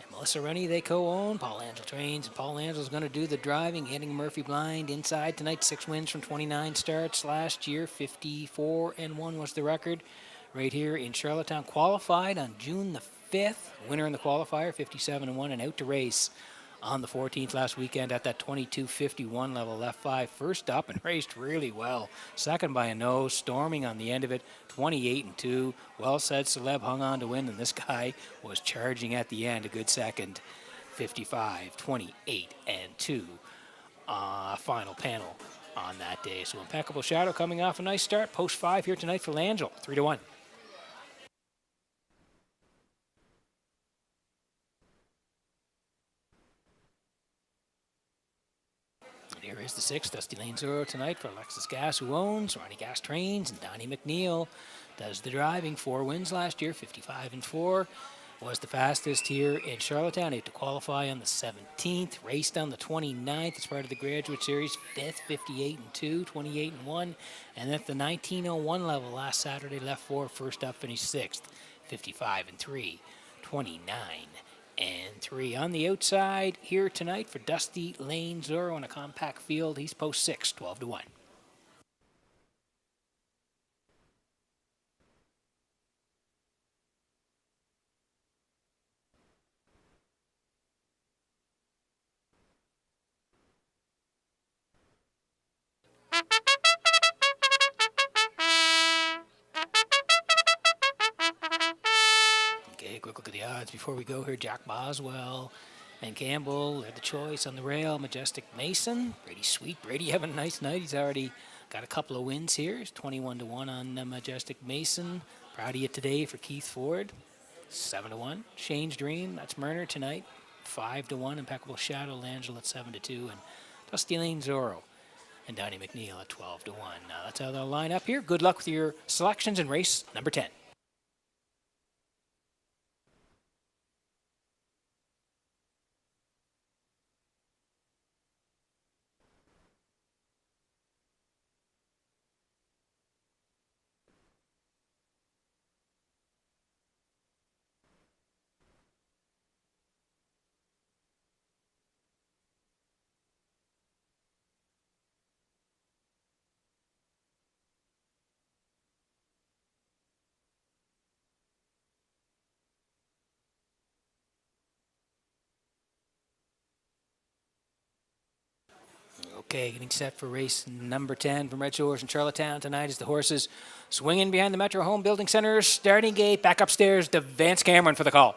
And Melissa Rennie, they co-own. Paul Angel trains, and Paul Angel's going to do the driving. Hitting Murphy blind inside tonight. 6 wins from 29 starts last year. 54-1 was the record right here in Charlottetown. Qualified on June the 5th. Winner in the qualifier, 57-1, and out to race on the 14th last weekend at that 22.51 level. Left 5 first up and raced really well. Second by a nose, storming on the end of it, 28-2. Well said, Celeb hung on to win, and this guy was charging at the end. A good second, 55, 28-2. Final panel on that day. So Impeccable Shadow coming off a nice start. Post 5 here tonight for Langell, 3-1. Here is the 6th, Dusty Lane Zorro tonight for Alexis Gas, who owns. Ronnie Gas trains, and Donnie McNeil does the driving. 4 wins last year, 55-4. Was the fastest here in Charlottetown. Able to qualify on the 17th. Raced on the 29th as part of the Graduate Series. 5th, 58-2, 28-1. And at the 1901 level last Saturday, left 4, first up, finished 6th, 55-3, 29-3. On the outside here tonight for Dusty Lane Zorro on a compact field. He's post 6, 12-1. Okay, quick look at the odds before we go here. Jack Boswell and Campbell had the choice on the rail. Majestic Mason, Brady Sweet. Brady having a nice night. He's already got a couple of wins here. He's 21-1 on Majestic Mason. Proud of you today for Keith Ford. 7-1. Shane's Dream, that's Murner tonight. 5-1. Impeccable Shadow, Langell at 7-2. And Dusty Lane Zorro and Donnie McNeil at 12-1. Now that's how they'll line up here. Good luck with your selections in race number 10. Okay, getting set for race number 10 from Red Shores in Charlottetown tonight as the horses swinging behind the Metro Home Building Center starting gate. Back upstairs to Vance Cameron for the call.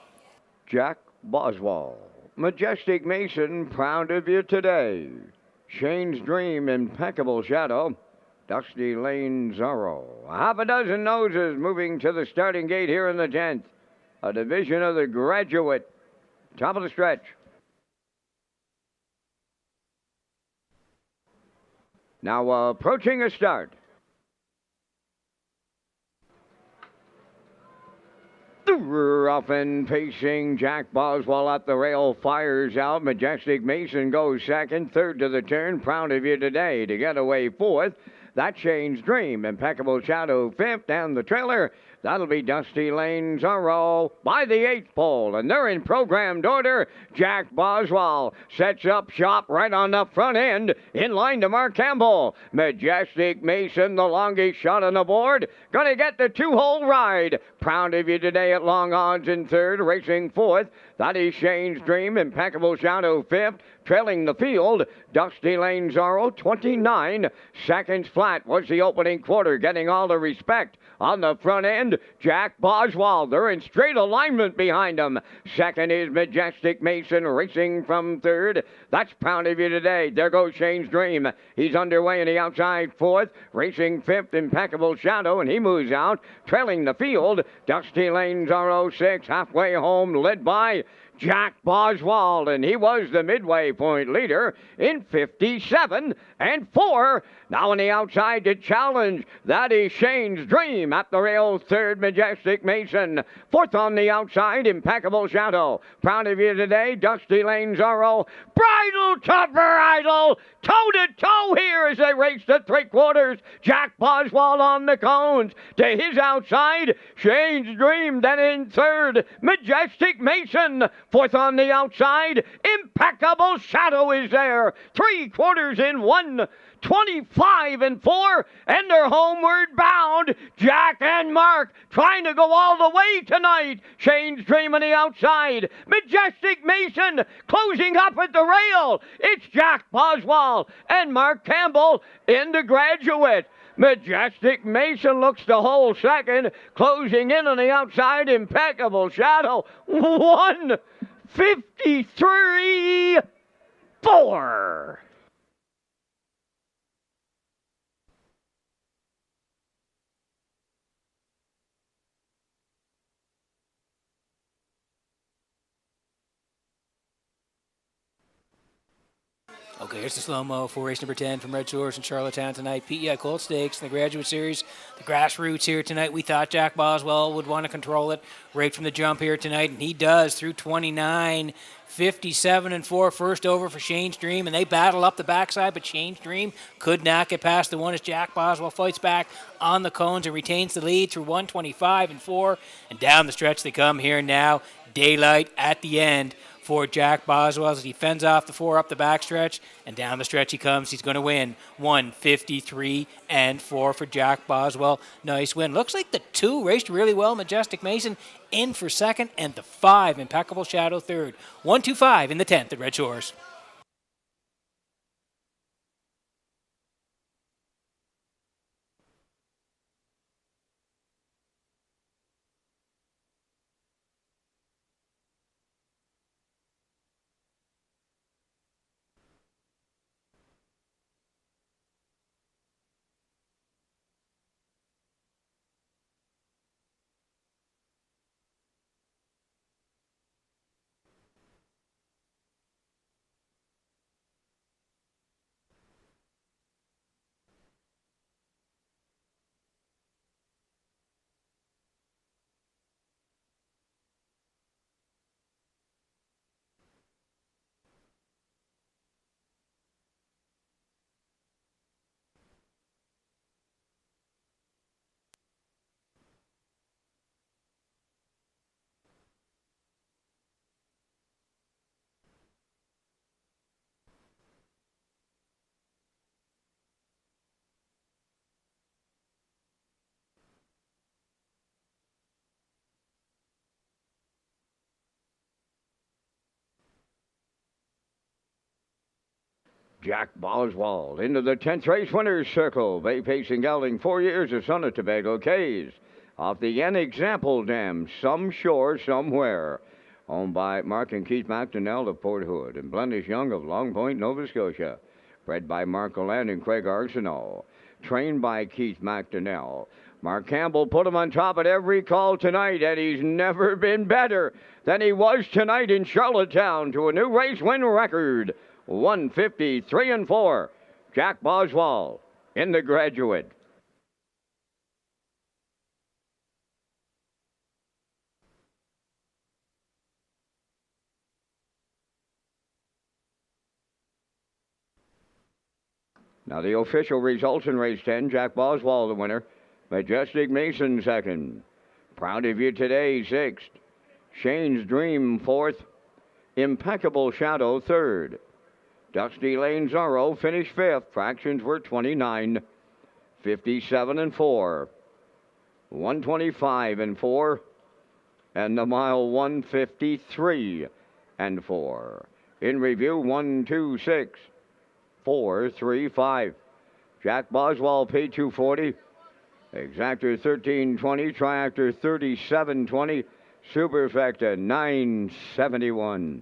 Jack Boswell. Majestic Mason, proud of you today. Shane's Dream, Impeccable Shadow. Dusty Lane Zorro. Half a dozen noses moving to the starting gate here in the 10th. A division of the Graduate. Top of the stretch. Now approaching a start. Rough and pacing, Jack Boswell at the rail fires out. Majestic Mason goes second, third to the turn. Proud of you today to get away fourth. That Shane's Dream, Impeccable Shadow fifth, and the trailer. That'll be Dusty Lane Zorro by the 8th pole, and they're in programmed order. Jack Boswell sets up shop right on the front end, in line to Mark Campbell. Majestic Mason, the longest shot on the board, gonna get the 2-hole ride. Proud of you today at long odds in third, racing fourth. That is Shane's Dream, Impeccable Shadow fifth. Trailing the field, Dusty Lane Zorro, 29 seconds flat was the opening quarter, getting all the respect. On the front end, Jack Boswell. They're in straight alignment behind him. Second is Majestic Mason racing from third. That's Proud of You today. There goes Shane's Dream. He's underway in the outside fourth. Racing fifth, Impeccable Shadow, and he moves out. Trailing the field, Dusty Lane Zorro 6. Halfway home, led by Jack Boswell, and he was the midway point leader in 57 and 4. Now on the outside to challenge, that is Shane's Dream. At the rail, third, Majestic Mason. Fourth on the outside, Impeccable Shadow. Proud of You today, Dusty Lane Zorro. Bridle to bridle, toe-to-toe here as they race to three-quarters. Jack Boswell on the cones. To his outside, Shane's Dream. Then in third, Majestic Mason. Fourth on the outside, Impeccable Shadow is there. Three-quarters in 1. 25 and 4, and they're homeward bound. Jack and Mark trying to go all the way tonight. Shane's Dream on the outside. Majestic Mason closing up at the rail. It's Jack Boswell and Mark Campbell in the Graduate. Majestic Mason looks to hold second. Closing in on the outside, Impeccable Shadow. 1:53.4. Okay, here's the slow-mo for race number 10 from Red Shores in Charlottetown tonight. PEI Colt Stakes in the Graduate Series. The grassroots here tonight. We thought Jack Boswell would want to control it right from the jump here tonight, and he does through 29. 57 and 4, first over for Shane's Dream, and they battle up the backside, but Shane's Dream could not get past the one as Jack Boswell fights back on the cones and retains the lead through 125 and 4, and down the stretch they come here now. Daylight at the end for Jack Boswell as he fends off the 4 up the backstretch, and down the stretch he comes. He's going to win 153 and 4 for Jack Boswell. Nice win. Looks like the 2 raced really well. Majestic Mason in for second, and the 5, Impeccable Shadow, third. 125 in the 10th at Red Shores. Jack Boswell into the 10th race winner's circle. Bay Pacing Gelding, 4 years of Son of Tobago K's. Off the N Example Dam, some shore, somewhere. Owned by Mark and Keith McDonnell of Port Hood and Blendish Young of Long Point, Nova Scotia. Bred by Mark Galland and Craig Arsenault. Trained by Keith McDonnell. Mark Campbell put him on top at every call tonight, and he's never been better than he was tonight in Charlottetown to a new race win record. 153-4. Jack Boswell in the Graduate. Now the official results in race 10. Jack Boswell the winner. Majestic Mason second. Proud of You Today sixth. Shane's Dream fourth. Impeccable Shadow third. Dusty Lane Zorro finished fifth. Fractions were 29, 57-4, 125-4, and the mile 153-4. In review, 1, 2, 6, 4, 3, 5. Jack Boswell paid 240. Exactor 1320. Triactor 3720. Superfecta 971.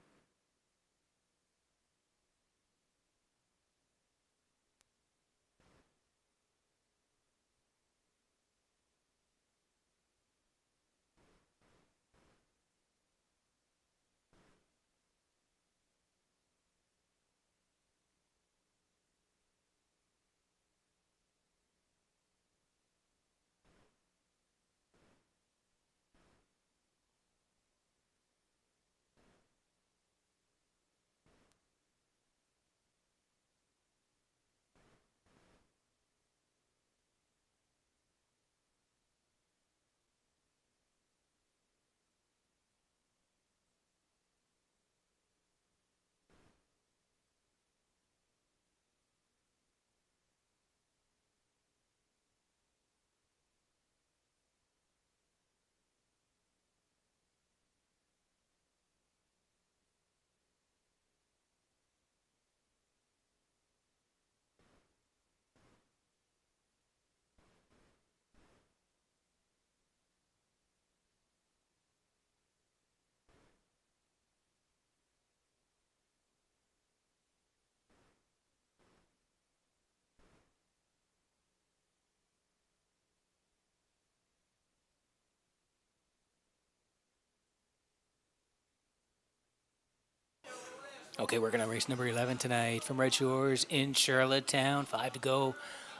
Okay, we're going to race number 11 tonight from Red Shores in Charlottetown. 5 to go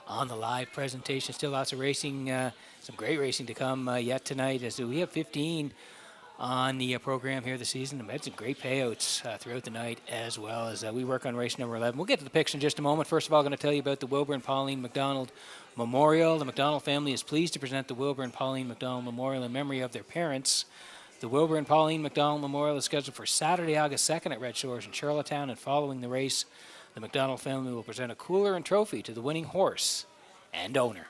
on the live presentation. Still lots of racing, some great racing to come yet tonight. As we have 15 on the program here this season. We had some great payouts throughout the night as well as we work on race number 11. We'll get to the picks in just a moment. First of all, I'm going to tell you about the Wilbur and Pauline McDonald Memorial. The McDonald family is pleased to present the Wilbur and Pauline McDonald Memorial in memory of their parents. The Wilbur and Pauline McDonald Memorial is scheduled for Saturday, August 2nd at Red Shores in Charlottetown, and following the race, the McDonald family will present a cooler and trophy to the winning horse and owner.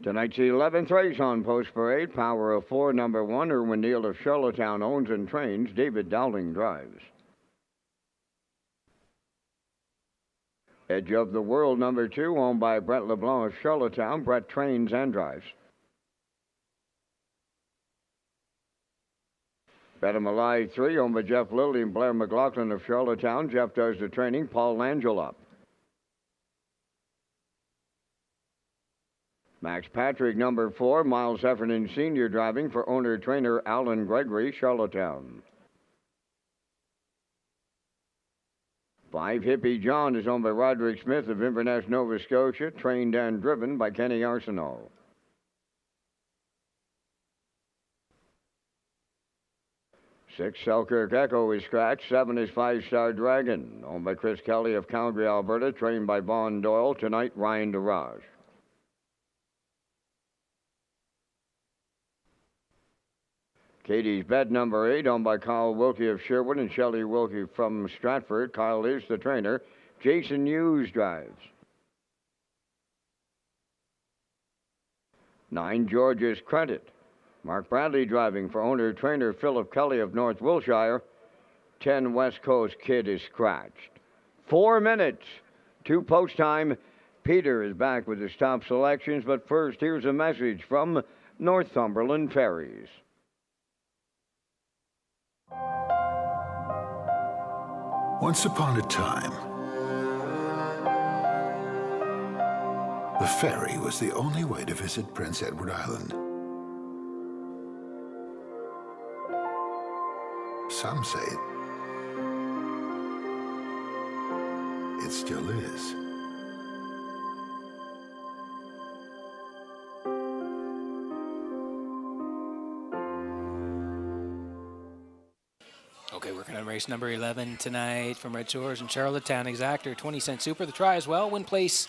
Tonight's 11th race on Post Parade. Power of 4, number 1. Erwin Neal of Charlottetown owns and trains. David Dowling drives. Edge of the World, number 2, owned by Brett LeBlanc of Charlottetown. Brett trains and drives. Bet 'em Alive 3, owned by Jeff Lilly and Blair McLaughlin of Charlottetown. Jeff does the training. Paul Langell up. Max Patrick, number 4, Miles Heffernan Sr. driving for owner-trainer Alan Gregory, Charlottetown. 5, Hippie John is owned by Roderick Smith of Inverness, Nova Scotia, trained and driven by Kenny Arsenault. 6, Selkirk Echo is scratched. 7 is 5 Star Dragon, owned by Chris Kelly of Calgary, Alberta, trained by Vaughn Doyle. Tonight, Ryan DeRage. Katie's Bet, number 8, owned by Kyle Wilkie of Sherwood and Shelley Wilkie from Stratford. Kyle is the trainer. Jason Hughes drives. 9, George's Credit. Mark Bradley driving for owner-trainer Philip Kelly of North Wilshire. 10, West Coast Kid is scratched. 4 minutes to post time. Peter is back with his top selections, but first, here's a message from Northumberland Ferries. Once upon a time, the ferry was the only way to visit Prince Edward Island. Some say it still is. Okay, working on race number 11 tonight from Red Shores and Charlottetown. Exactor, 20-cent super. The try as well, win, place,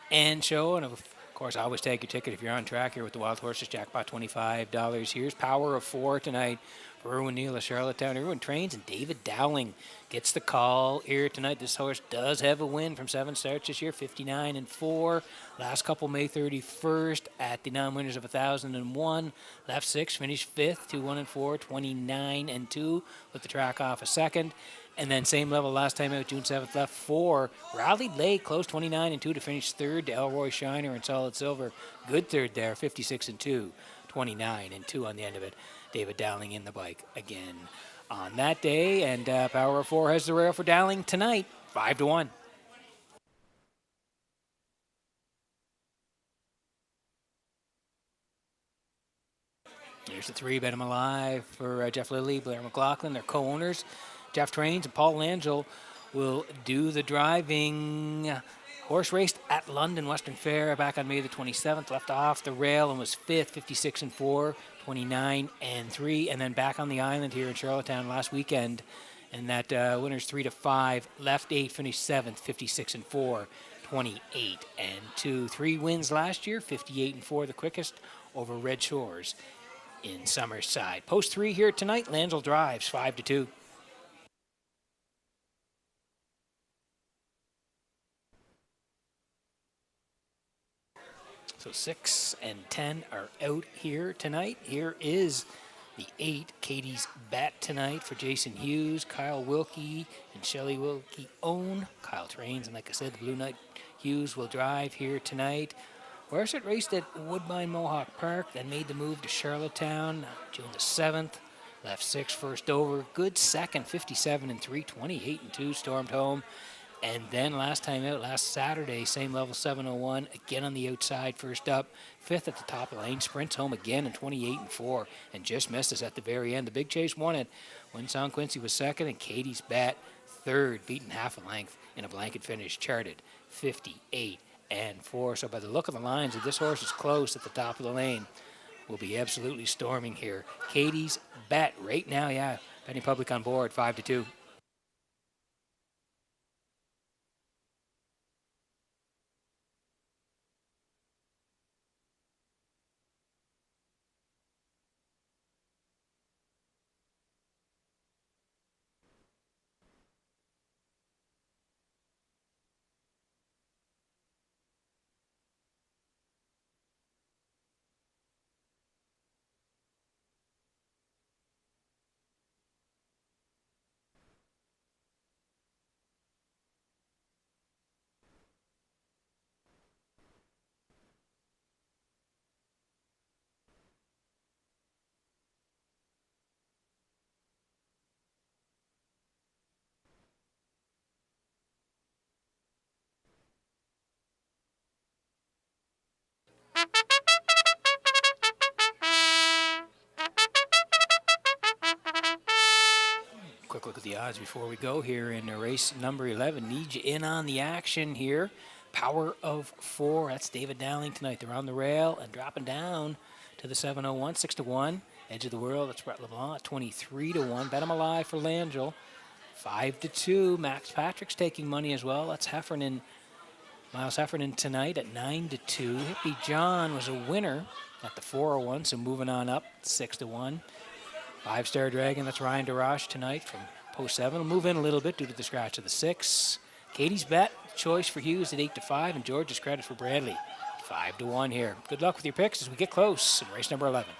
and show. And of course, I always take your ticket if you're on track here with the Wild Horses. Jackpot $25. Here's Power of 4 tonight for Erwin Neal of Charlottetown. Erwin trains, and David Dowling gets the call here tonight. This horse does have a win from 7 starts this year, 59-4. Last couple May 31st at the non-winners of 1,001. Left 6, finished 5th, 2-1-4, 29-2 with the track off a second. And then same level last time out, June 7th, left 4. Rallied late, close 29-2 to finish 3rd to Elroy Shiner and Solid Silver. Good 3rd there, 56-2, 29-2 on the end of it. David Dowling in the bike again on that day. And Power of 4 has the rail for Dowling tonight, 5-1. Here's the 3, Bet 'em Alive for Jeff Lilly, Blair McLaughlin, their co-owners. Jeff trains, and Paul Langell will do the driving. Horse raced at London Western Fair back on May the 27th, left off the rail and was 5th, 56-4, 29-3, and then back on the island here in Charlottetown last weekend. And that winner's 3-5, left 8, finished 7th, 56-4, 28-2. 3 wins last year, 58-4, the quickest over Red Shores in Summerside. Post 3 here tonight. Langell drives 5-2. So 6 and 10 are out here tonight. Here is the 8, Katie's Bet tonight for Jason Hughes, Kyle Wilkie, and Shelley Wilkie own. Kyle trains, and like I said, the Blue Knight Hughes will drive here tonight. Horse that raced at Woodbine Mohawk Park, then made the move to Charlottetown June the 7th. Left 6 first over. Good second, 57-3, 28-2, stormed home. And then last time out, last Saturday, same level, 701, again on the outside, first up, 5th at the top of the lane, sprints home again in 28-4, and just missed us at the very end. The Big Chase won it. Winsong Quincy was 2nd, and Katie's Bet 3rd, beaten half a length in a blanket finish, charted 58-4. So by the look of the lines, if this horse is close at the top of the lane, we'll be absolutely storming here. Katie's Bet right now, yeah, betting public on board, 5-2. look at the odds before we go here in race number 11. Need you in on the action here. Power of 4. That's David Dowling tonight. They're on the rail and dropping down to the 701, 6-1. Edge of the World, that's Brett LeBlanc, 23-1. Bet 'em alive for Langell. 5-2. Max Patrick's taking money as well. That's Heffernan, Miles Heffernan tonight at 9-2. Hippie John was a winner at the 401, so moving on up, 6-1. 5-Star Dragon, that's Ryan DeRoche tonight from post 7. Will move in a little bit due to the scratch of the 6. Katie's Bet, choice for Hughes at 8-5, and George's Credit for Bradley, 5-1 here. Good luck with your picks as we get close in race number 11.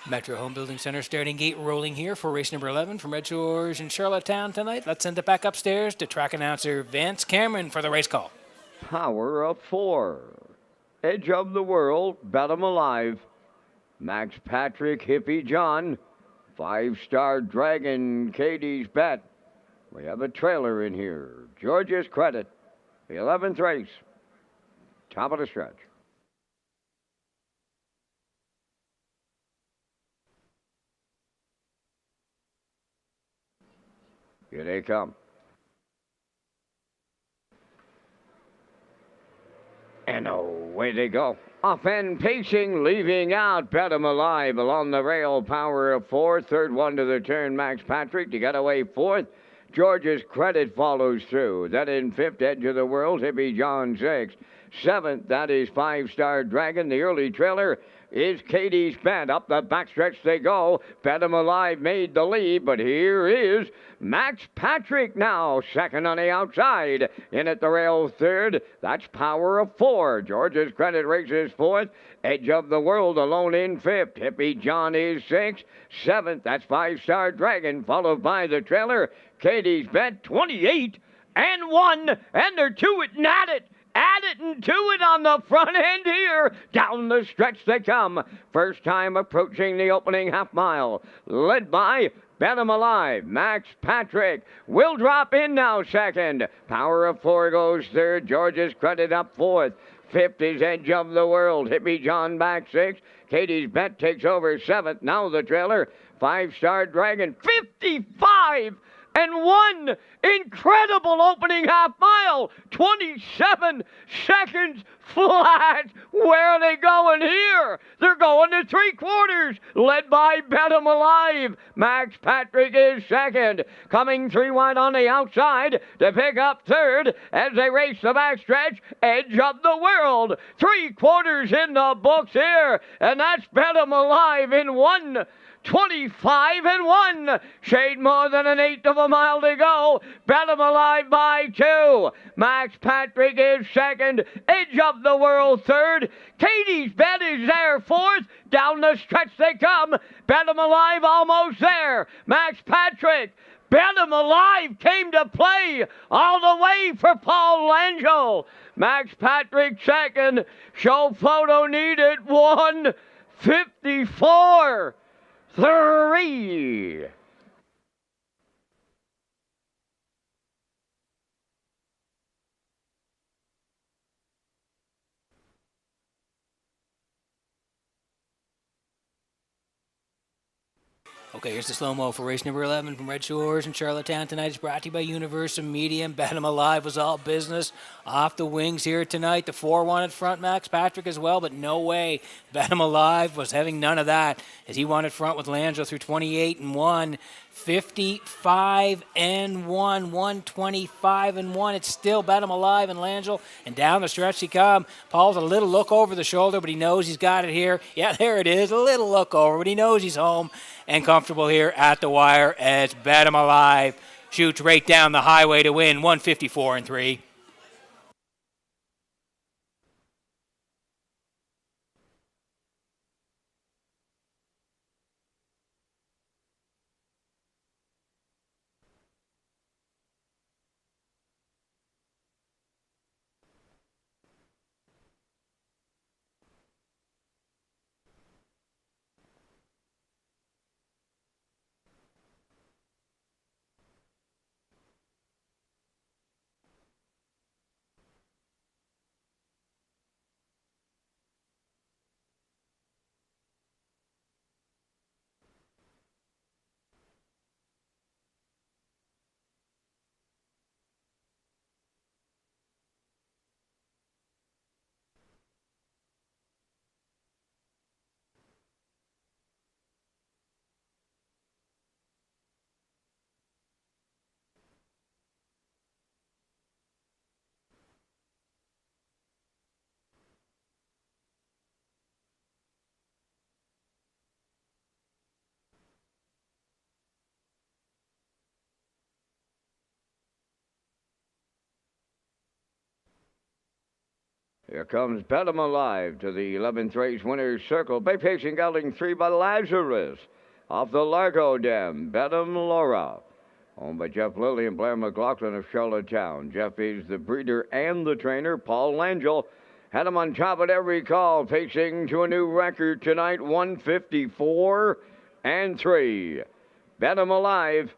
Metro Home Building Center starting gate rolling here for race number 11 from Red Shores in Charlottetown tonight. Let's send it back upstairs to track announcer Vance Cameron for the race call. Power of 4. Edge of the World, Bet 'em alive. Max Patrick, Hippie John. 5-Star Dragon, Katie's Bet. We have a trailer in here. George's Credit. The 11th race. Top of the stretch. Here they come. And away they go. Off and pacing, leaving out, Bet 'em alive along the rail. Power of 4. Third one to the turn, Max Patrick to get away 4th. George's Credit follows through. Then in 5th, Edge of the World, Hippie John 6th. 7th, that is 5-Star Dragon. The early trailer is Katie's Bet. Up the backstretch they go. Bet 'em alive made the lead, but here is Max Patrick now, second on the outside. In at the rail, 3rd. That's Power of 4. George's Credit races 4th. Edge of the World alone in 5th. Hippie John is 6th. 7th, that's 5-Star Dragon, followed by the trailer. Katie's Bet, 28-1, and they're to it and at it. At it and to it on the front end here. Down the stretch they come. First time approaching the opening half mile. Led by Bet 'em alive. Max Patrick will drop in now second. Power of 4 goes third. George's Credit up 4th. 5th is Edge of the World. Hippie John back 6th. Katie's Bet takes over 7th. Now the trailer. 5-Star Dragon. 55-1. Incredible opening half mile. 27 seconds flat. Where are they going here? They're going to 3/4. Led by Bet 'em alive. Max Patrick is second. Coming 3 wide on the outside to pick up 3rd as they race the backstretch. Edge of the World. 3/4 in the books here. And that's Bet 'em alive in 1:25-1. Shade more than an 1/8 of a mile to go. Bet 'em alive by 2. Max Patrick is second. Edge of the World 3rd. Katie's Bet is there 4th. Down the stretch they come. Bet 'em alive almost there. Max Patrick. Bet 'em alive came to play all the way for Paul Langell. Max Patrick second. Show photo needed 1:54. 3. Okay, here's the slow-mo for race number 11 from Red Shores in Charlottetown tonight. It's brought to you by Universal Media. Bet 'em Alive was all business. Off the wings here tonight. The 4-1 at front, Max Patrick as well, but no way. Bet 'em Alive was having none of that as he won at front with Langell through 28 and 1. 55 and 1, 125 and 1. It's still Bet 'em Alive and Langell, and down the stretch he come. Paul's a little look over the shoulder, but he knows he's got it here. Yeah, there it is, a little look over, but he knows he's home and comfortable here at the wire as Bet 'em Alive shoots right down the highway to win 154 and 3. Here comes Bet 'em Alive to the 11th race winner's circle. Bay Pacing gelding 3 by Lazarus. Off the Largo Dam, Bet 'em Laura. Owned by Jeff Lilly and Blair McLaughlin of Charlottetown. Jeff is the breeder and the trainer. Paul Langell had him on top at every call, pacing to a new record tonight, 154 and 3. Bet 'em Alive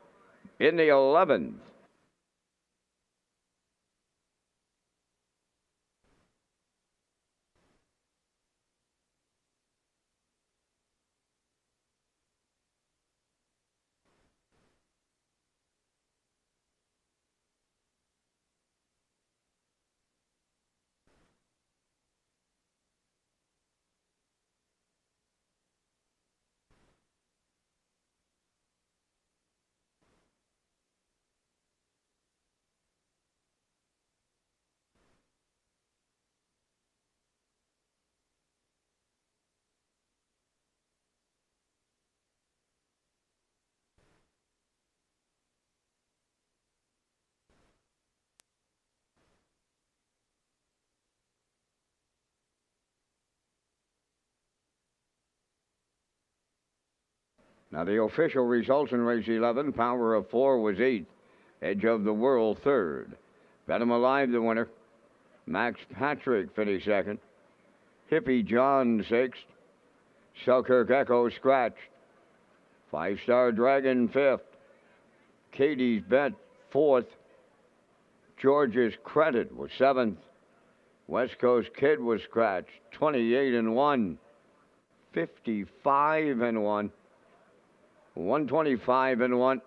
in the 11th. Now the official results in race 11, Power of 4 was 8th, Edge of the World 3rd. Bet 'em Alive the winner. Max Patrick finished 2nd. Hippie John 6th. Selkirk Echo scratched. 5-Star Dragon 5th. Katie's Bet 4th. George's Credit was 7th. West Coast Kid was scratched. 28 and 1. 55 and 1. 125 and 1.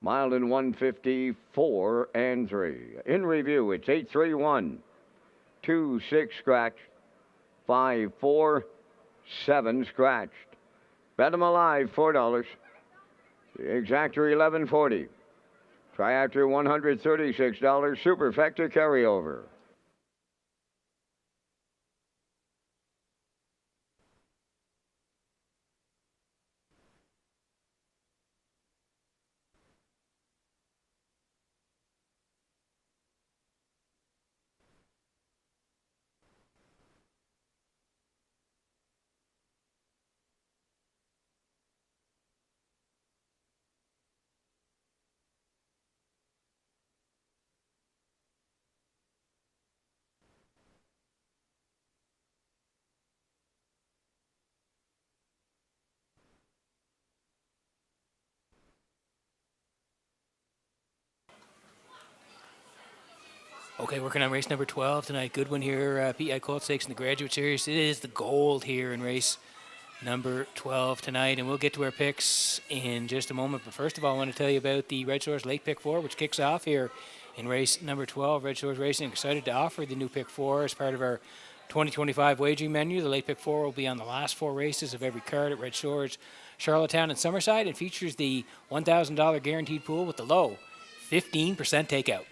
Mild and 154 and 3. In review, it's 8-3-1. 2-6 scratched. 5-4. 7 scratched. Bet 'em Alive, $4. The exactor $11.40. Triactor $136. Superfecta carryover. Okay, working on race number 12 tonight. Good one here, PEI Colt Stakes in the Graduate Series. It is the gold here in race number 12 tonight. And we'll get to our picks in just a moment. But first of all, I want to tell you about the Red Shores Late Pick 4, which kicks off here in race number 12. Red Shores Racing excited to offer the new Pick 4 as part of our 2025 wagering menu. The Late Pick 4 will be on the last 4 races of every card at Red Shores, Charlottetown, and Summerside. It features the $1,000 guaranteed pool with the low 15% takeout.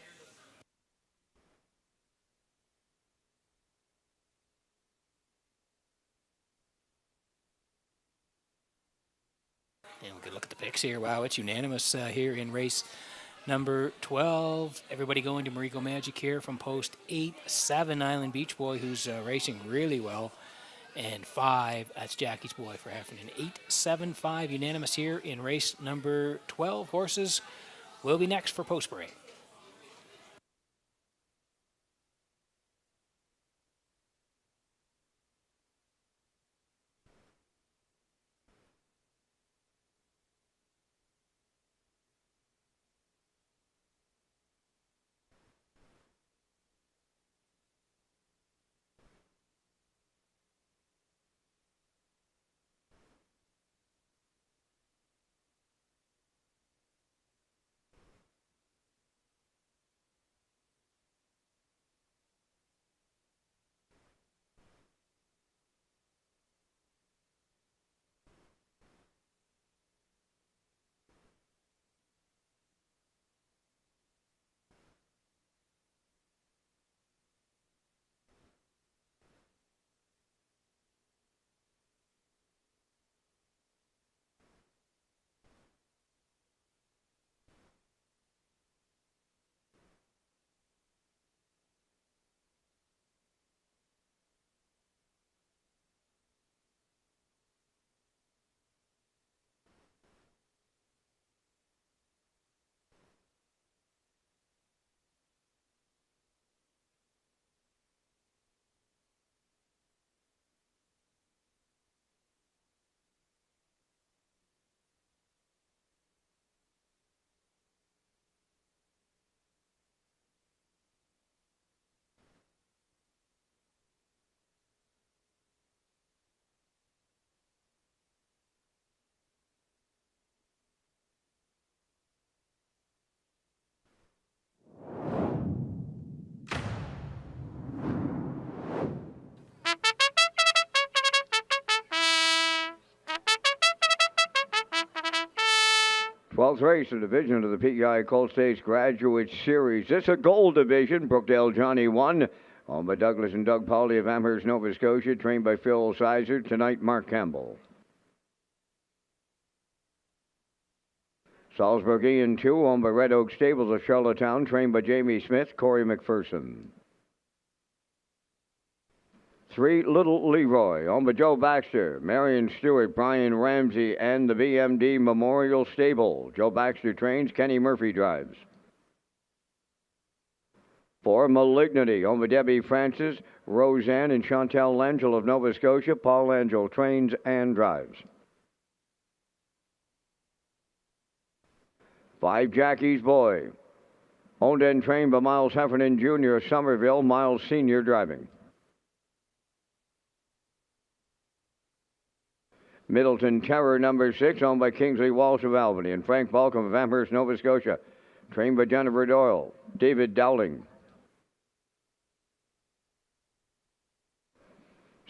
And we can look at the picks here. Wow, it's unanimous here in race number 12. Everybody going to Marigo Magic here from post 8, 7 Island Beach Boy, who's racing really well. And 5, that's Jackie's Boy for Heffernan. 8, 7, 5 unanimous here in race number 12. Horses will be next for post parade. Twelfth race, a division of the PEI Colt States Graduate Series. It's a gold division. Brookdale Johnny won. Owned by Douglas and Doug Pauley of Amherst, Nova Scotia. Trained by Phil Sizer. Tonight, Mark Campbell. Salzburg Ian 2, owned by Red Oak Stables of Charlottetown. Trained by Jamie Smith, Corey McPherson. 3, Little Leroy, owned by Joe Baxter, Marion Stewart, Brian Ramsey, and the BMD Memorial Stable. Joe Baxter trains, Kenny Murphy drives. 4, Malignity, owned by Debbie Francis, Roseanne, and Chantel Langell of Nova Scotia. Paul Angel trains and drives. 5, Jackie's Boy, owned and trained by Miles Heffernan Jr. of Somerville, Miles Sr. driving. Middleton Terror number 6, owned by Kingsley Walsh of Albany and Frank Balcom of Amherst, Nova Scotia. Trained by Jennifer Doyle, David Dowling.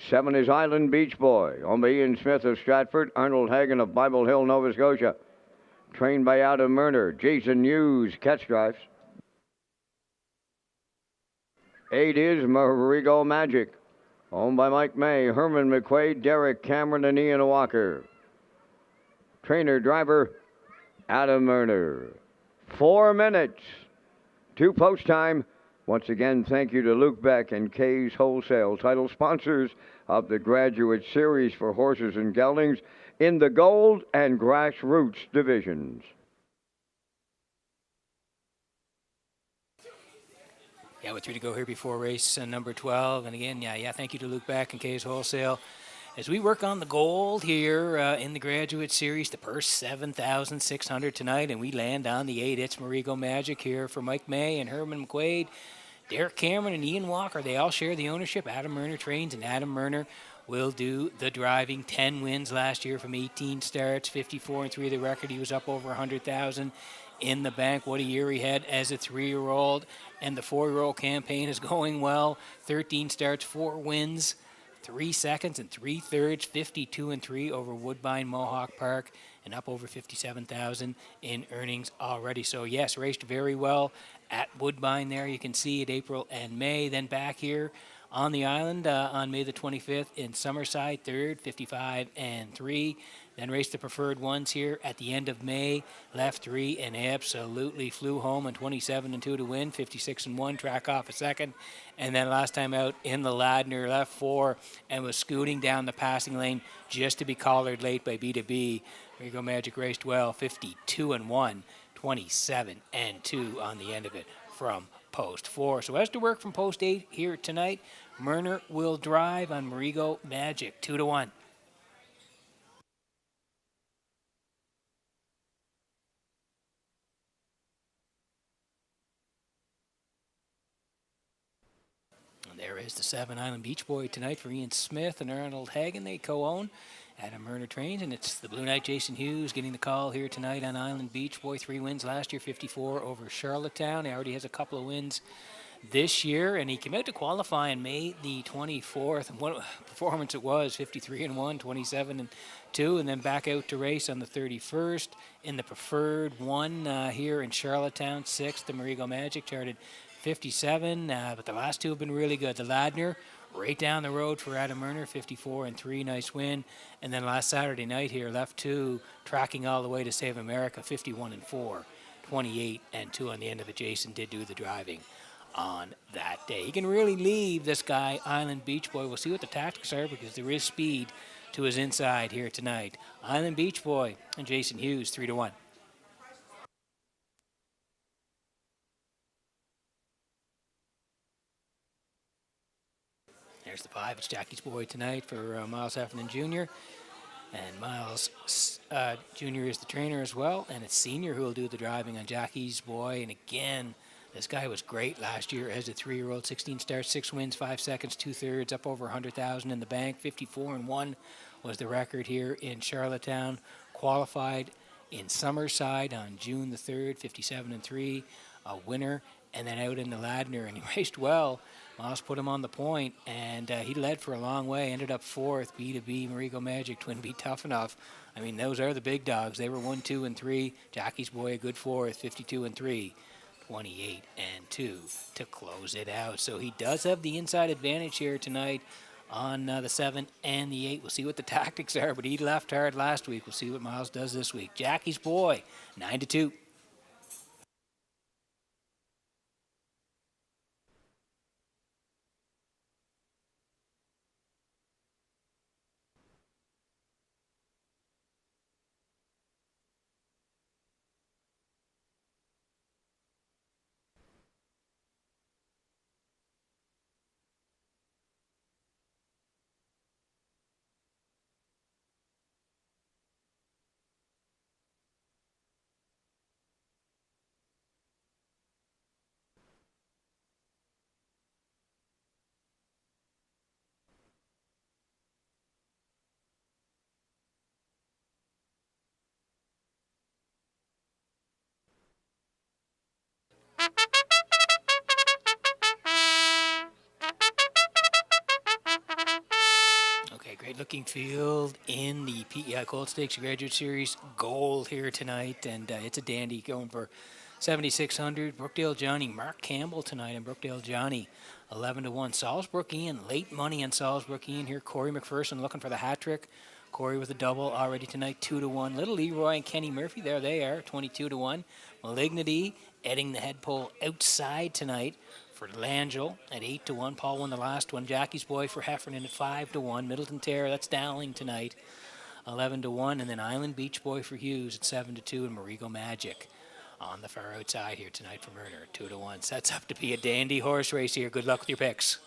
7 is Island Beach Boy, owned by Ian Smith of Stratford, Arnold Hagan of Bible Hill, Nova Scotia. Trained by Adam Murner, Jason Hughes, catch drives. 8 is Marigo Magic, owned by Mike May, Herman McQuaid, Derek Cameron, and Ian Walker. Trainer, driver, Adam Murner. 4 minutes to post time. Once again, thank you to Luke Beck and Kay's Wholesale, title sponsors of the Graduate Series for horses and geldings in the gold and grassroots divisions. Yeah, with 3 to go here before race number 12. And again, thank you to Luke Beck and Kay's Wholesale. As we work on the gold here in the Graduate Series, the purse $7,600 tonight, and we land on the 8. It's Marigo Magic here for Mike May and Herman McQuaid, Derek Cameron and Ian Walker. They all share the ownership. Adam Murner trains, and Adam Murner will do the driving. 10 wins last year from 18 starts, 54-3 the record. He was up over 100,000 in the bank. What a year he had as a 3-year-old. And the 4-year-old campaign is going well. 13 starts, 4 wins, 3 seconds and 3 thirds, 52-3 over Woodbine Mohawk Park, and up over 57,000 in earnings already. So yes, raced very well at Woodbine there. You can see it April and May. Then back here on the island on May the 25th in Summerside, third, 55-3. Then raced the preferred ones here at the end of May. Left 3 and absolutely flew home on 27-2 to win, 56-1, track off a second. And then last time out in the Ladner, left 4 and was scooting down the passing lane just to be collared late by B2B. Rigo Magic raced well, 52-1, 27-2 on the end of it from post 4. So as to work from post 8 here tonight, Murner will drive on Marigo Magic, 2-1. And there is the 7 Island Beach Boy tonight for Ian Smith and Arnold Hagen. They co-own Adam Murner trains, and it's the Blue Knight Jason Hughes getting the call here tonight on Island Beach Boy. 3 wins last year, 54 over Charlottetown. He already has a couple of wins this year, and he came out to qualify on May the 24th, and what performance it was, 53-1, 27-2, and then back out to race on the 31st in the preferred one here in Charlottetown. 6th, the Marigo Magic charted 57, but the last 2 have been really good. The Ladner, right down the road for Adam Murner, 54-3, nice win. And then last Saturday night here, left 2, tracking all the way to Save America, 51-4, 28-2 on the end of it. Jason did do the driving on that day. He can really leave this guy, Island Beach Boy. We'll see what the tactics are because there is speed to his inside here tonight. Island Beach Boy and Jason Hughes, 3-1. There's the 5. It's Jackie's Boy tonight for Miles Heffernan Jr. And Miles Jr. is the trainer as well. And it's Senior who will do the driving on Jackie's Boy. And again, this guy was great last year as a 3-year-old. 16 starts, 6 wins, 5 seconds, 2 thirds, up over 100,000 in the bank. 54-1 was the record here in Charlottetown. Qualified in Summerside on June the 3rd, 57-3, a winner. And then out in the Ladner, and he raced well. Miles put him on the point, and he led for a long way. Ended up 4th. B2B, Marigo Magic, Twin B Tough Enough. I mean, those are the big dogs. They were 1, 2, and 3. Jackie's Boy a good 4th, 52-3. 28-2 to close it out. So he does have the inside advantage here tonight on the 7 and the 8. We'll see what the tactics are, but he left hard last week. We'll see what Miles does this week. Jackie's Boy, 9-2. Okay, great looking field in the PEI Cold Stakes Graduate Series Gold here tonight, and it's a dandy going for 7,600. Brookdale Johnny, Mark Campbell tonight, and Brookdale Johnny, 11-1. Salisbrook Ian, late money on Salisbrook Ian here. Corey McPherson looking for the hat trick. Corey with a double already tonight, 2-1. Little Leroy and Kenny Murphy, there they are, 22-1. Malignity, heading the head pole outside tonight for Langell at 8-1. Paul won the last one. Jackie's Boy for Heffernan at 5-1. Middleton Terror, that's Dowling tonight, 11-1. And then Island Beach Boy for Hughes at 7-2. And Marigo Magic on the far outside here tonight for Murner, 2-1. Sets up to be a dandy horse race here. Good luck with your picks.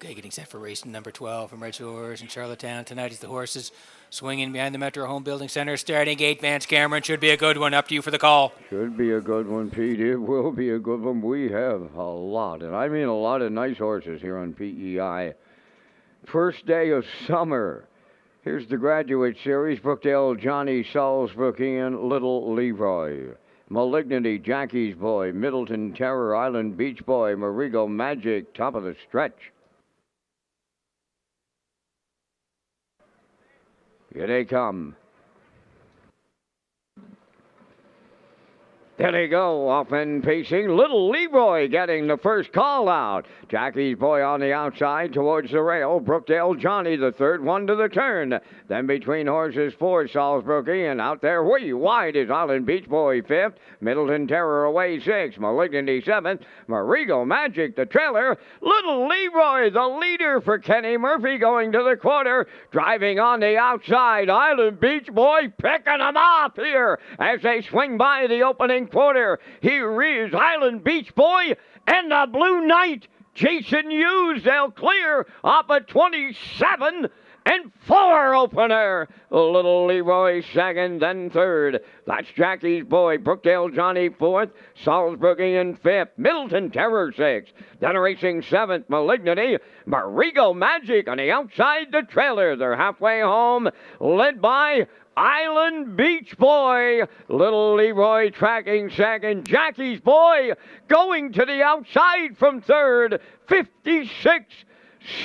Okay, getting set for race number 12 from Red Shores in Charlottetown. Tonight is the horses swinging behind the Metro Home Building Center. Starting gate, Vance Cameron. Should be a good one. Up to you for the call. Should be a good one, Pete. It will be a good one. We have a lot, and I mean a lot of nice horses here on PEI. First day of summer. Here's the Graduate Series. Brookdale, Johnny, Salisbury, Ian, Little Leroy. Malignity, Jackie's Boy. Middleton, Terror Island, Beach Boy. Marigo, Magic, top of the stretch. Here they come. There they go, off and pacing. Little Leroy getting the first call out. Jackie's Boy on the outside towards the rail. Brookdale Johnny, the third one to the turn. Then between horses, 4, Salisbury Ian. Out there way wide is Island Beach Boy, 5th. Middleton Terror away, 6th. Malignity, 7th. Marigo Magic, the trailer. Little Leroy, the leader for Kenny Murphy, going to the quarter. Driving on the outside. Island Beach Boy picking them off here as they swing by the opening quarter. Here is Island Beach Boy and the Blue Knight, Jason Hughes. They'll clear off a 27 and 4 opener. Little Leroy second, then third. That's Jackie's Boy. Brookdale Johnny 4th. Salisbury Ian 5th. Middleton Terror 6th. Then racing 7th. Malignity. Marigo Magic on the outside, the trailer. They're halfway home, led by Island Beach Boy. Little Leroy tracking second. Jackie's Boy going to the outside from third. 56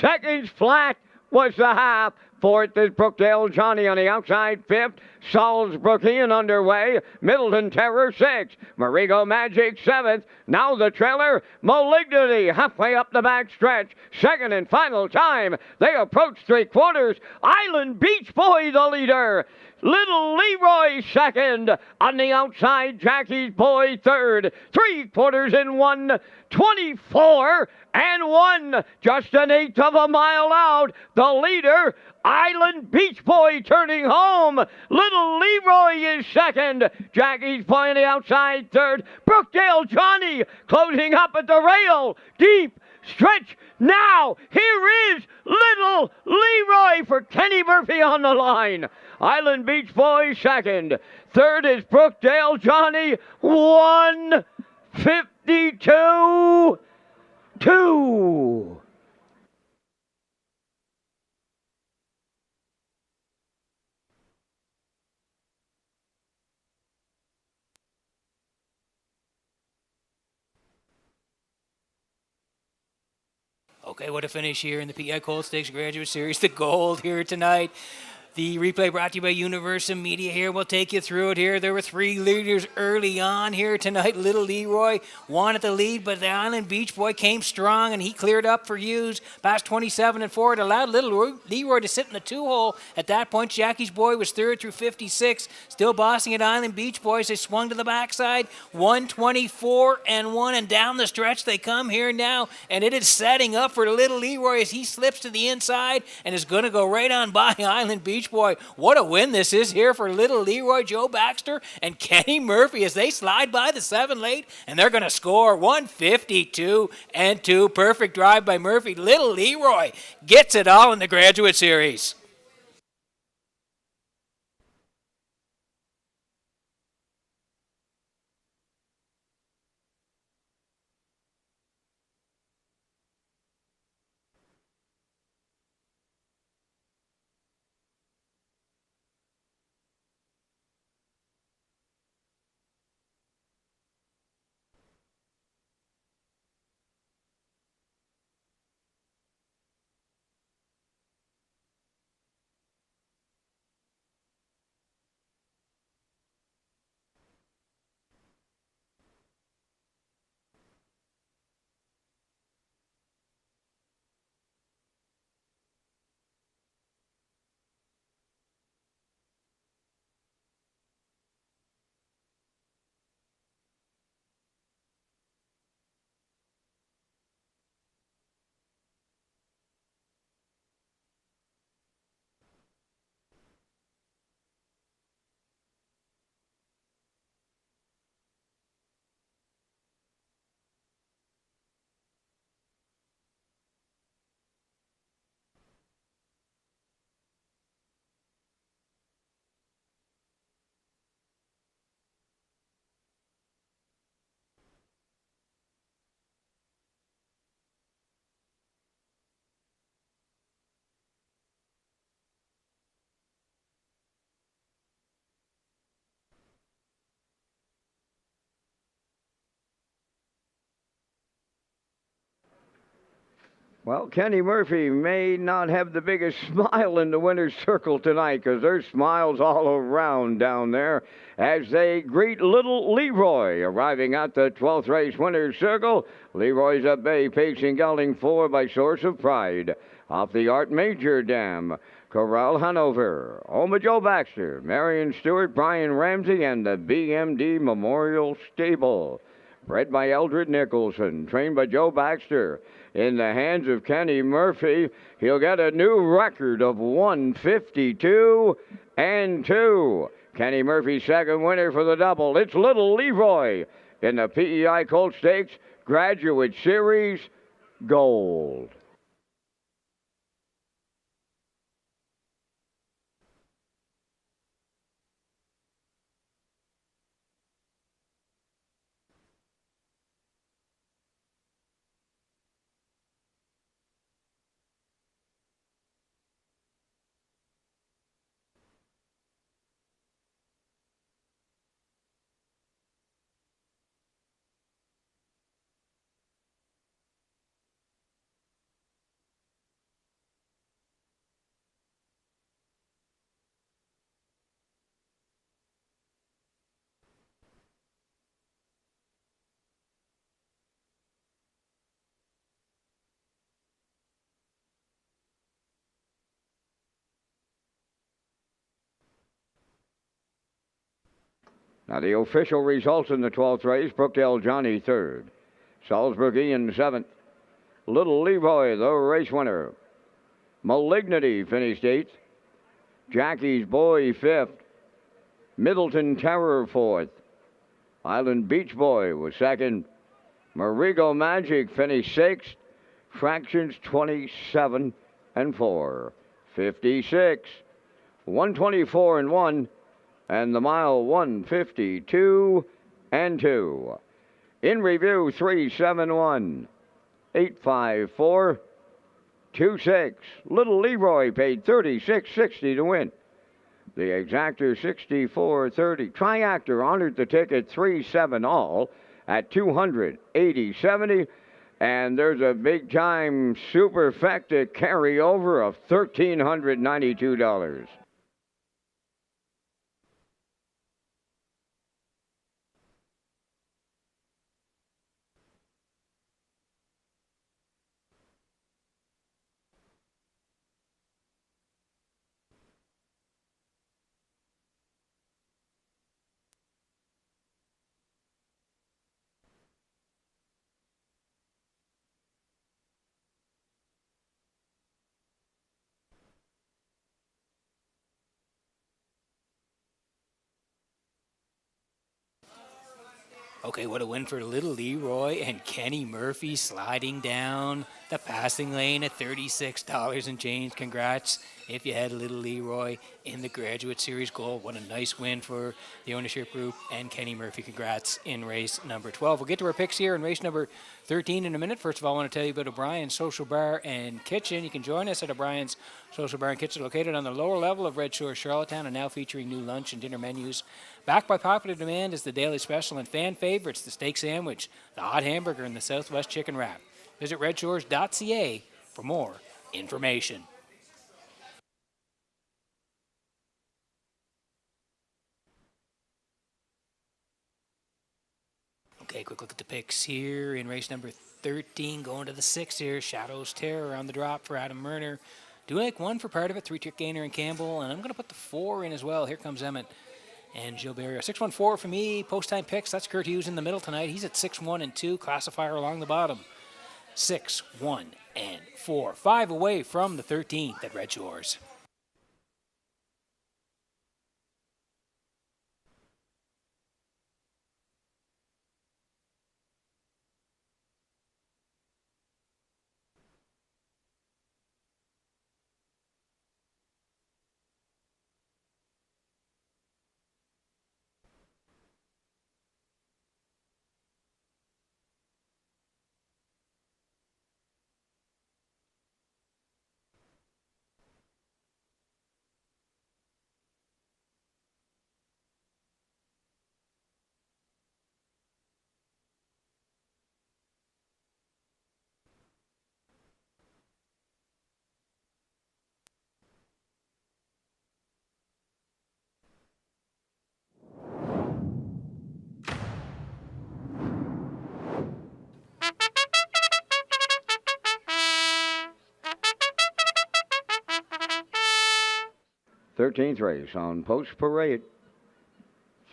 seconds flat was the half. 4th is Brookdale Johnny on the outside. 5th, Salisbury Ian underway. Middleton Terror 6th. Marigo Magic 7th. Now the trailer, Malignity, halfway up the back stretch. Second and final time. They approach 3/4. Island Beach Boy the leader. Little Leroy second. On the outside, Jackie's Boy third. 3/4 and 1. 24 and 1. Just an eighth of a mile out. The leader, Island Beach Boy, turning home. Little Leroy is second. Jackie's Boy on the outside third. Brookdale Johnny closing up at the rail. Deep stretch now. Here is Little Leroy for Kenny Murphy on the line. Island Beach Boy second. Third is Brookdale Johnny. 1:52.2. Okay, what a finish here in the PI Cold Stakes Graduate Series. The gold here tonight. The replay brought to you by Universum Media here. We'll take you through it here. There were 3 leaders early on here tonight. Little Leroy wanted the lead, but the Island Beach Boy came strong, and he cleared up for Hughes past 27 and 4. It allowed Little Leroy to sit in the 2-hole. At that point, Jackie's Boy was third through 56. Still bossing at Island Beach Boys. They swung to the backside. 1:24 and 1, and down the stretch they come here now, and it is setting up for Little Leroy as he slips to the inside and is going to go right on by Island Beach Boy. What a win this is here for Little Leroy, Joe Baxter, and Kenny Murphy as they slide by the 7 late, and they're going to score 1:52 and 2. Perfect drive by Murphy. Little Leroy gets it all in the Graduate Series. Well, Kenny Murphy may not have the biggest smile in the winner's circle tonight because there's smiles all around down there as they greet little Leroy arriving at the 12th race winner's circle. Leroy's at bay, pacing gelding 4 by Source of Pride. Off the Art Major Dam, Corral Hanover, Oma Joe Baxter, Marion Stewart, Brian Ramsey, and the BMD Memorial Stable. Bred by Eldred Nicholson, trained by Joe Baxter. In the hands of Kenny Murphy, he'll get a new record of 152 and 2. Kenny Murphy's second winner for the double. It's Little Leroy in the PEI Colt Stakes Graduate Series Gold. Now the official results in the 12th race: Brookdale Johnny 3rd, Salzburg Ian 7th, Little Leroy the race winner, Malignity finished 8th, Jackie's Boy 5th, Middleton Terror 4th, Island Beach Boy was 2nd, Marigo Magic finished 6th, Fractions 27 and 4, 56, 124 and 1, and the mile 152 and 2. In review, 371, 854, 26. Little Leroy paid $36.60 to win. The exactor 64.30. Triactor honored the ticket 3-7 all at $280.70. And there's a big time superfecta carryover of $1,392. Okay, what a win for Little Leroy and Kenny Murphy sliding down the passing lane at $36 and change. Congrats if you had Little Leroy in the Graduate Series Gold. What a nice win for the ownership group and Kenny Murphy. Congrats in race number 12. We'll get to our picks here in race number 13 in a minute. First of all, I want to tell you about O'Brien's Social Bar and Kitchen. You can join us at O'Brien's Social Bar and Kitchen, located on the lower level of Red Shore, Charlottetown, and now featuring new lunch and dinner menus. Backed by popular demand is the daily special and fan favorites, the steak sandwich, the hot hamburger, and the Southwest chicken wrap. Visit Redshores.ca for more information. Okay, quick look at the picks here in race number 13, going to the 6th here. Shadows Terror on the drop for Adam Murner. Do like 1 for part of it, 3-trick Gainer and Campbell, and I'm going to put the 4 in as well. Here comes Emmett and Gilberto. 6-1-4 for me. Post-time picks. That's Kurt Hughes in the middle tonight. He's at 6-1 and 2. Classifier along the bottom. 6, 1, and 4. 5 away from the 13th at Red Shores. 13th race on Post Parade.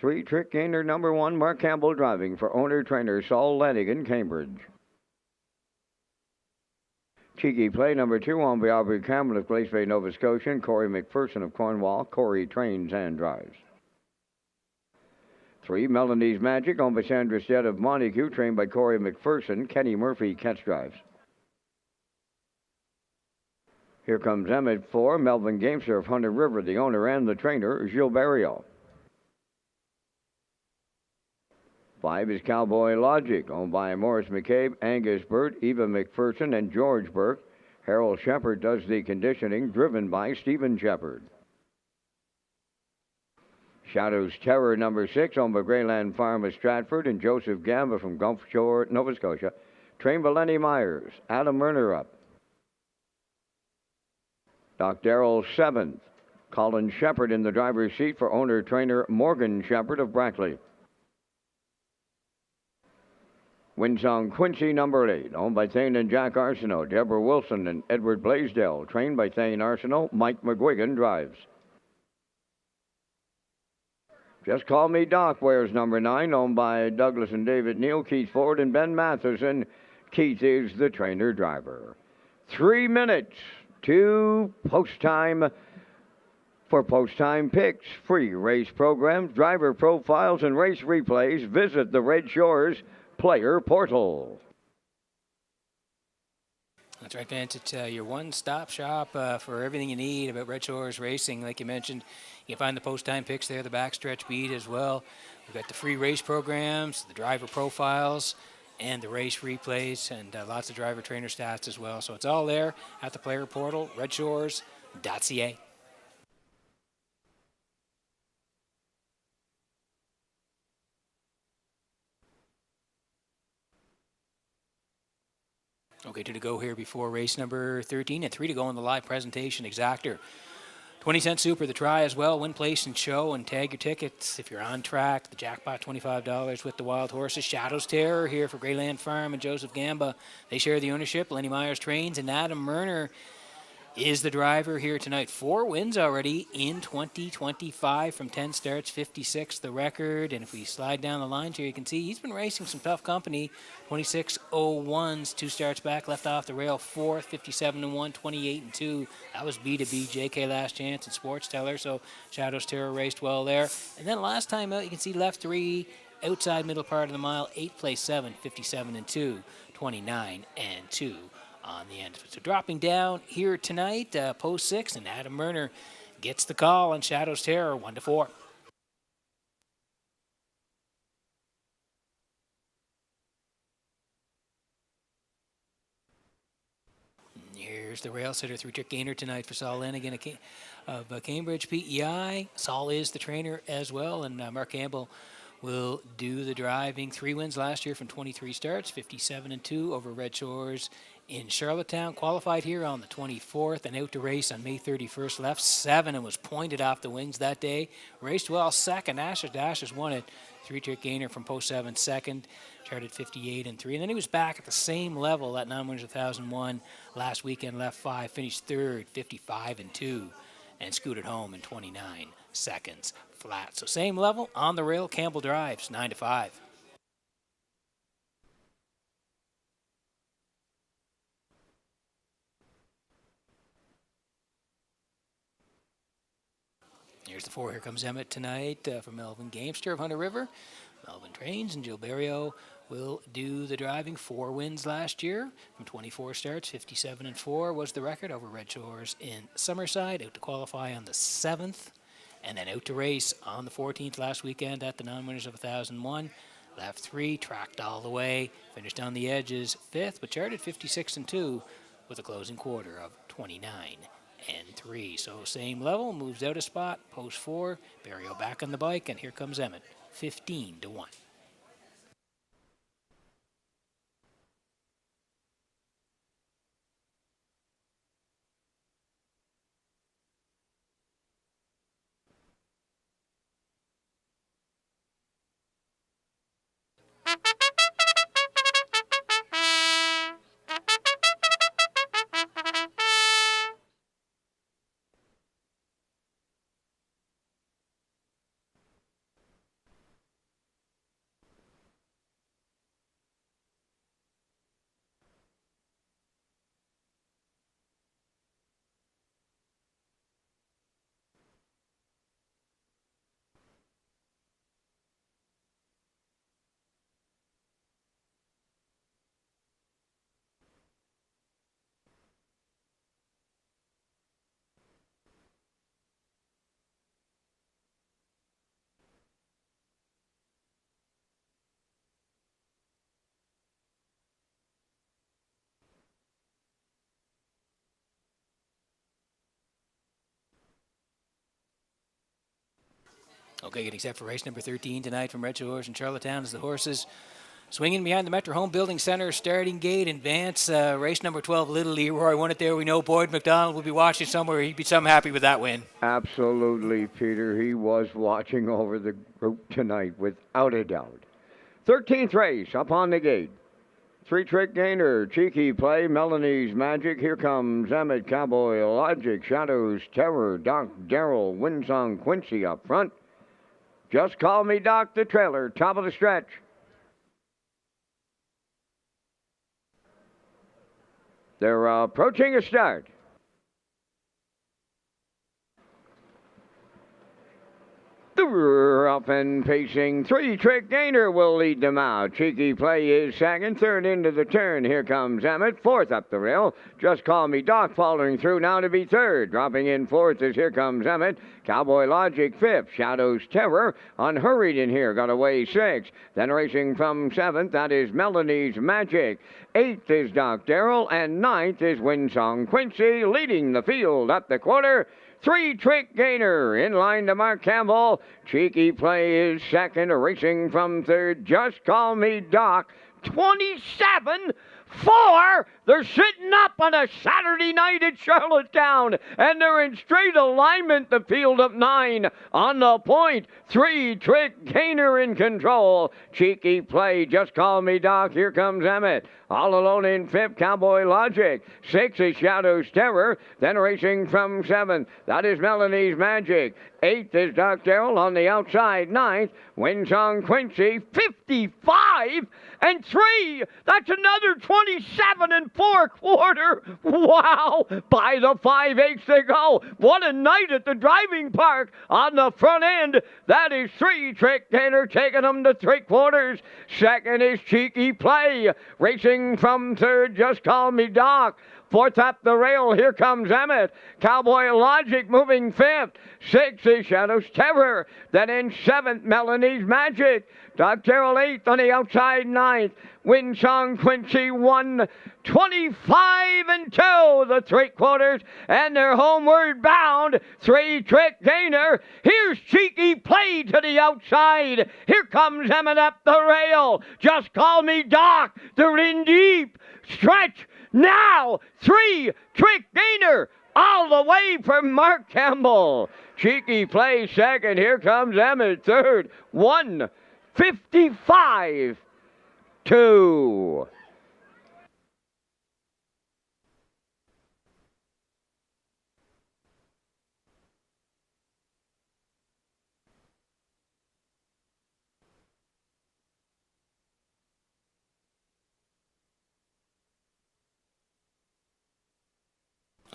3-trick gainer number 1, Mark Campbell driving for owner-trainer Saul Lanigan, Cambridge. Cheeky play number 2 on by Aubrey Campbell of Glace Bay, Nova Scotia, and Corey McPherson of Cornwall. Corey trains and drives. 3, Melanie's Magic on by Sandra Stead of Montague, trained by Corey McPherson. Kenny Murphy catch drives. Here comes Emmett 4, Melvin Gamester of Hunter River, the owner and the trainer, Gilles Barrio. 5 is Cowboy Logic, owned by Morris McCabe, Angus Burt, Eva McPherson, and George Burke. Harold Shepard does the conditioning, driven by Stephen Shepard. Shadow's Terror number 6, owned by Greyland Farm of Stratford, and Joseph Gamba from Gulf Shore, Nova Scotia. Trained by Lenny Myers. Adam Murner up. Doc Darrell 7th. Colin Shepard in the driver's seat for owner-trainer Morgan Shepard of Brackley. Winsong Quincy number 8, owned by Thane and Jack Arsenault, Deborah Wilson and Edward Blaisdell, trained by Thane Arsenault. Mike McGuigan drives. Just Call Me Doc wears number 9, owned by Douglas and David Neal, Keith Ford and Ben Matheson. Keith is the trainer-driver. 3 minutes to post time. For post-time picks, free race programs, driver profiles, and race replays, visit the Red Shores Player Portal. That's right, Vince. It's your one-stop shop for everything you need about Red Shores Racing. Like you mentioned, you can find the post-time picks there, the backstretch beat as well. We've got the free race programs, the driver profiles, and the race replays, and lots of driver-trainer stats as well. So it's all there at the Player Portal, redshores.ca. Okay, 2 to go here before race number 13, and 3 to go in the live presentation exactor. 20-cent super, the try as well. Win, place, and show, and tag your tickets if you're on track. The jackpot, $25 with the wild horses. Shadow's Terror here for Greyland Farm and Joseph Gamba. They share the ownership. Lenny Myers trains, and Adam Murner is the driver here tonight. 4 wins already in 2025 from 10 starts, 56 the record. And if we slide down the lines here, you can see he's been racing some tough company. 26.01s, 2 starts back, left off the rail, 4th, 57-1, 28-2. That was B2B, JK Last Chance and Sports Teller. So Shadow's Terror raced well there. And then last time out, you can see left 3, outside middle part of the mile, 8th place 7, 57-2, 29-2. On the end. So dropping down here tonight, post 6, and Adam Murner gets the call on Shadow's Terror, 1 to 4. Here's the rail sitter, 3-trick gainer tonight for Saul Lanigan of Cambridge PEI. Saul is the trainer as well, and Mark Campbell will do the driving. 3 wins last year from 23 starts, 57-2 over Red Shores in Charlottetown. Qualified here on the 24th and out to race on May 31st. Left 7 and was pointed off the wings that day. Raced well second. Ashes won it. 3-trick gainer from post 7 second. Charted 58-3. And then he was back at the same level at 9 winners 1001 last weekend. Left 5. Finished 3rd, 55-2. And scooted home in 29 seconds flat. So same level on the rail. Campbell drives 9 to 5. Here's the 4. Here comes Emmett tonight from Melvin Gamester of Hunter River. Melvin trains, and Gilles Barrio will do the driving. 4 wins last year from 24 starts. 57-4 was the record over Red Shores in Summerside. Out to qualify on the 7th, and then out to race on the 14th last weekend at the non-winners of 1001. Left 3, tracked all the way, finished on the edges 5th, but charted 56-2 with a closing quarter of 29-3. So same level, moves out a spot, post 4, Barrio back on the bike, and here comes Emmett, 15-1. Okay, getting set for race number 13 tonight from Redshores in Charlottetown as the horses swinging behind the Metro Home Building Center starting gate in Vance. Race number 12, Little Leroy won it there. We know Boyd McDonald will be watching somewhere. He'd be some happy with that win. Absolutely, Peter. He was watching over the group tonight, without a doubt. 13th race up on the gate. 3-Trick Gainer, Cheeky Play, Melanie's Magic. Here comes Emmett, Cowboy Logic, Shadows Terror, Doc Darrell, Windsong Quincy up front. Just Call Me Doc, the trailer, top of the stretch. They're approaching a start. The rough and pacing 3-Trick Gainer will lead them out. Cheeky Play is second, third into the turn. Here comes Emmett, fourth up the rail. Just Call Me Doc following through now to be third. Dropping in fourth as Here Comes Emmett. Cowboy Logic fifth. Shadows Terror unhurried in here, got away sixth. Then racing from seventh, that is Melanie's Magic. Eighth is Doc Darrell, and ninth is Windsong Quincy, leading the field up the quarter. 3-Trick Gainer in line to Mark Campbell. Cheeky Play is second, racing from third. Just Call Me Doc. 27-4. They're sitting up on a Saturday night at Charlottetown, and they're in straight alignment, the field of 9. On the point, 3-Trick Gainer in control. Cheeky Play, Just Call Me Doc. Here comes Emmett. All alone in fifth, Cowboy Logic. 6 is Shadows Terror. Then racing from 7th, that is Melanie's Magic. 8th is Doc Darrell on the outside. 9th, Windsong Quincy. 55 and 3. That's another 27 and 4 quarter. Wow. By the 5/8 to go. What a night at the driving park on the front end. That is 3-Trick Gainer taking them to 3/4. Second is Cheeky Play. Racing from third, Just Call Me Doc. Fourth up the rail, Here Comes Emmett. Cowboy Logic moving fifth. 6 is Shadows Terror. Then in 7th, Melanie's Magic. Doc Darrell 8th on the outside, 9th. Windsong Quincy 1. 25 and 2, the 3/4, and they're homeward bound. 3-Trick Gainer. Here's Cheeky Play to the outside. Here comes Emmett up the rail. Just Call Me Doc. They're in deep. Stretch now. 3-Trick Gainer all the way from Mark Campbell. Cheeky Play second. Here comes Emmett third. 1:55-2.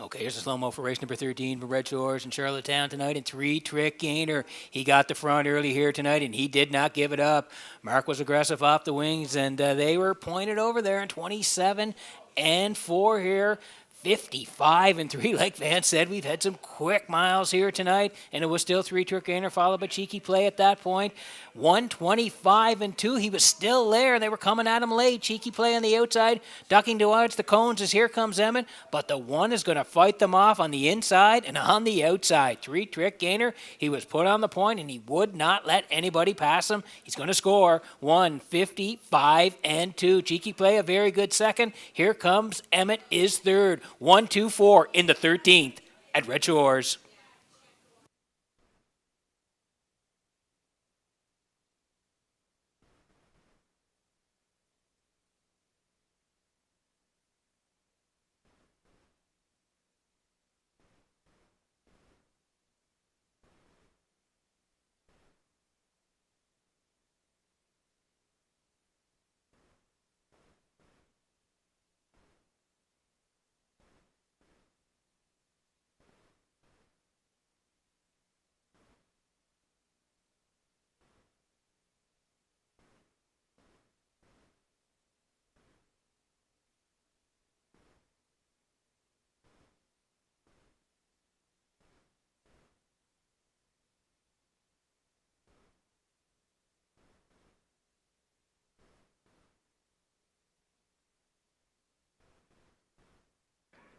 Okay, here's a slow-mo for race number 13 for Redshores in Charlottetown tonight. And 3-Trick Gainer. He got the front early here tonight, and he did not give it up. Mark was aggressive off the wings, and they were pointed over there in 27 and 4 here. 55 and 3, like Vance said. We've had some quick miles here tonight, and it was still 3-Trick Gainer followed by Cheeky Play at that point. 125 and 2. He was still there, and they were coming at him late. Cheeky Play on the outside, ducking towards the cones as Here Comes Emmett, but the one is going to fight them off on the inside and on the outside. 3-Trick Gainer, he was put on the point, and he would not let anybody pass him. He's going to score 155 and 2. Cheeky Play, a very good second. Here Comes Emmett is third. 1-2-4 in the 13th at Red Shores.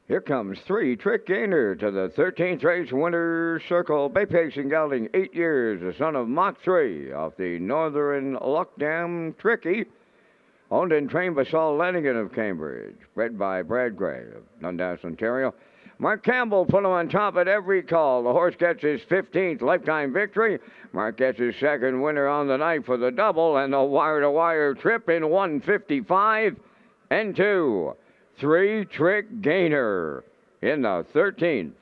Here comes 3 Trick Gainer to the 13th race winner's circle. Bay Pacing gelding, 8 years, the son of Mach 3 off the Northern Luckdam Tricky. Owned and trained by Saul Lanigan of Cambridge. Bred by Brad Gray of Dundas, Ontario. Mark Campbell put him on top at every call. The horse gets his 15th lifetime victory. Mark gets his second winner on the night for the double and the wire-to-wire trip in 155 and 2. 3 Trick Gainer in the 13th.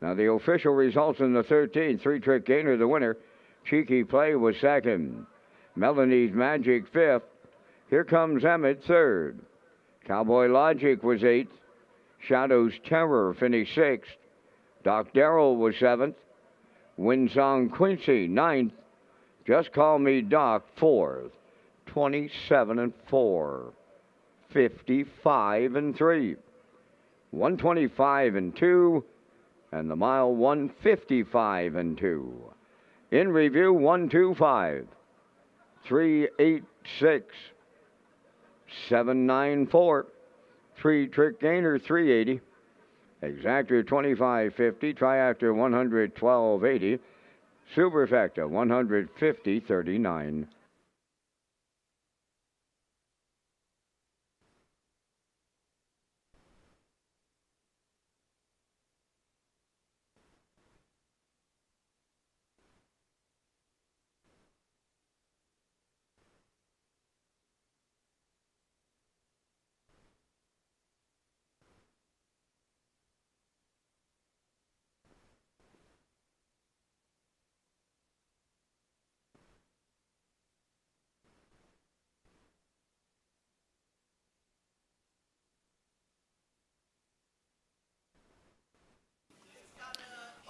Now the official results in the 13th. 3 Trick Gainer, the winner. Cheeky Play was second. Melanie's Magic fifth. Here comes Emmett third. Cowboy Logic was 8th. Shadow's Terror finished 6th. Doc Darrell was 7th. Windsong Quincy 9th. Just Call Me Doc 4th. 27 and 4. 55 and 3. 125 and 2. And the mile 155 and 2. In review 125, 386, 794, 3 Trick Gainer 380, Exactor 2550, Triactor 112.80, Superfecta 150.39.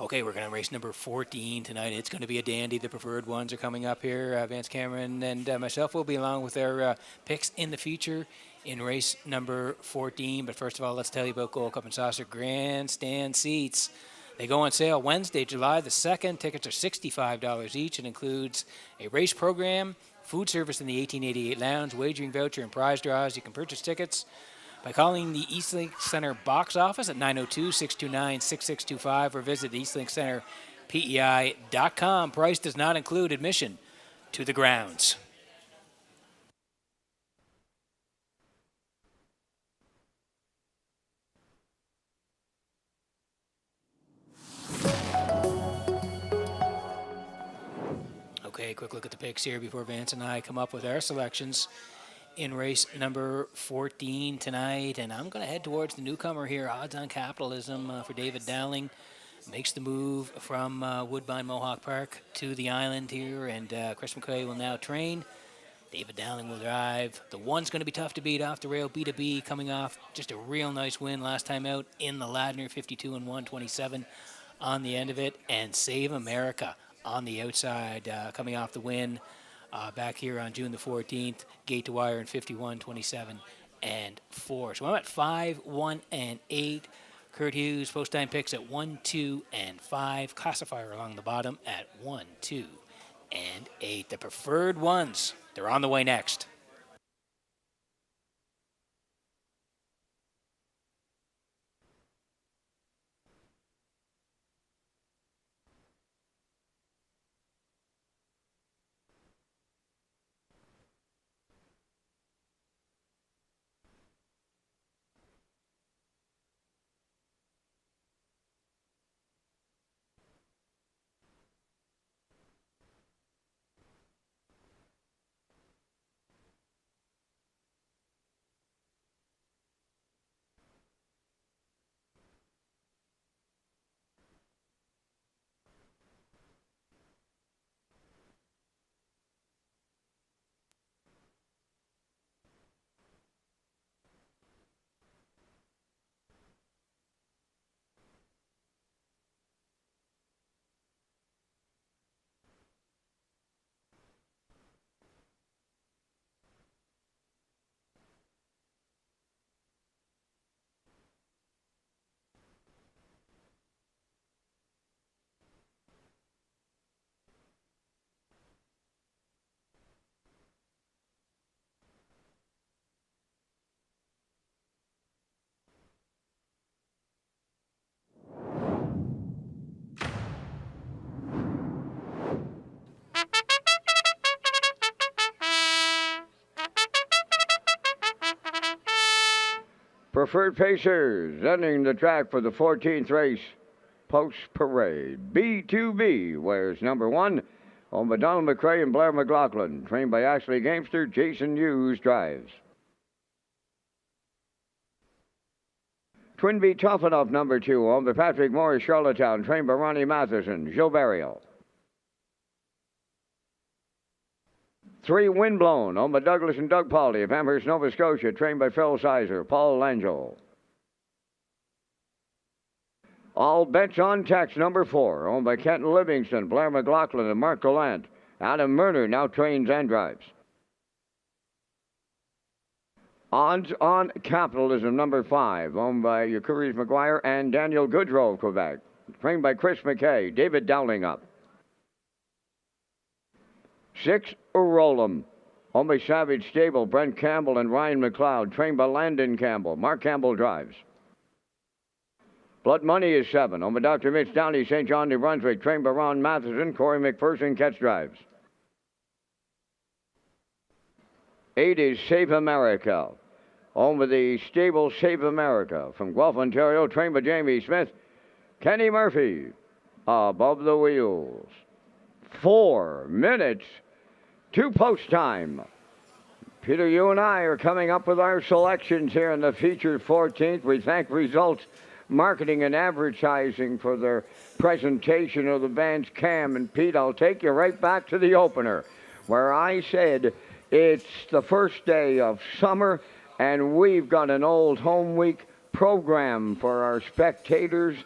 Okay, we're going to race number 14 tonight. It's going to be a dandy. The preferred ones are coming up here. Vance Cameron and myself will be along with our picks in the future in race number 14. But first of all, let's tell you about Gold Cup and Saucer grandstand seats. They go on sale Wednesday, July the 2nd. Tickets are $65 each. It includes a race program, food service in the 1888 Lounge, wagering voucher, and prize draws. You can purchase tickets by calling the Eastlink Center box office at 902-629-6625 or visit eastlinkcenterpei.com. Price does not include admission to the grounds. Okay, quick look at the picks here before Vance and I come up with our selections in race number 14 tonight, and I'm going to head towards the newcomer here, Odds on Capitalism for David Dowling. Makes the move from Woodbine Mohawk Park to the island here, and Chris McCrae will now train. David Dowling will drive. The one's going to be tough to beat off the rail. B2B coming off just a real nice win last time out in the Ladner, 52 and 127 on the end of it, and Save America on the outside coming off the win. Back here on June the 14th, Gate to Wire in 51, 27, and 4. So I'm at 5, 1, and 8. Kurt Hughes, post-time picks at 1, 2, and 5. Classifier along the bottom at 1, 2, and 8. The preferred ones, they're on the way next. Preferred Pacers entering the track for the 14th race post parade. B2B wears number 1 on by Donald McCrae and Blair McLaughlin. Trained by Ashley Gamester, Jason Hughes drives. Twin B Tough Enough number 2 on by Patrick Morris, Charlottetown. Trained by Ronnie Matheson, Joe Barrio. 3 Windblown on by Douglas and Doug Pauley of Amherst, Nova Scotia. Trained by Phil Sizer, Paul Langell. All Bets on Text number 4, owned by Kenton Livingston, Blair McLaughlin, and Mark Gallant. Adam Murner now trains and drives. Odds on Capitalism number 5, owned by Yacuris McGuire and Daniel Goodrow of Quebec. Trained by Chris McKay, David Dowling up. 6 Roll'em, owned by Savage Stable, Brent Campbell and Ryan McLeod. Trained by Landon Campbell, Mark Campbell drives. Blood Money is 7, owned by Dr. Mitch Downey, St. John, New Brunswick. Trained by Ron Matheson, Corey McPherson, catch drives. 8 is Save America, owned by the stable Save America from Guelph, Ontario. Trained by Jamie Smith, Kenny Murphy, above the wheels. 4 minutes to post time. Peter, you and I are coming up with our selections here in the featured 14th. We thank Results Marketing and Advertising for their presentation of the bands. Cam and Pete, I'll take you right back to the opener where I said it's the first day of summer and we've got an old home week program for our spectators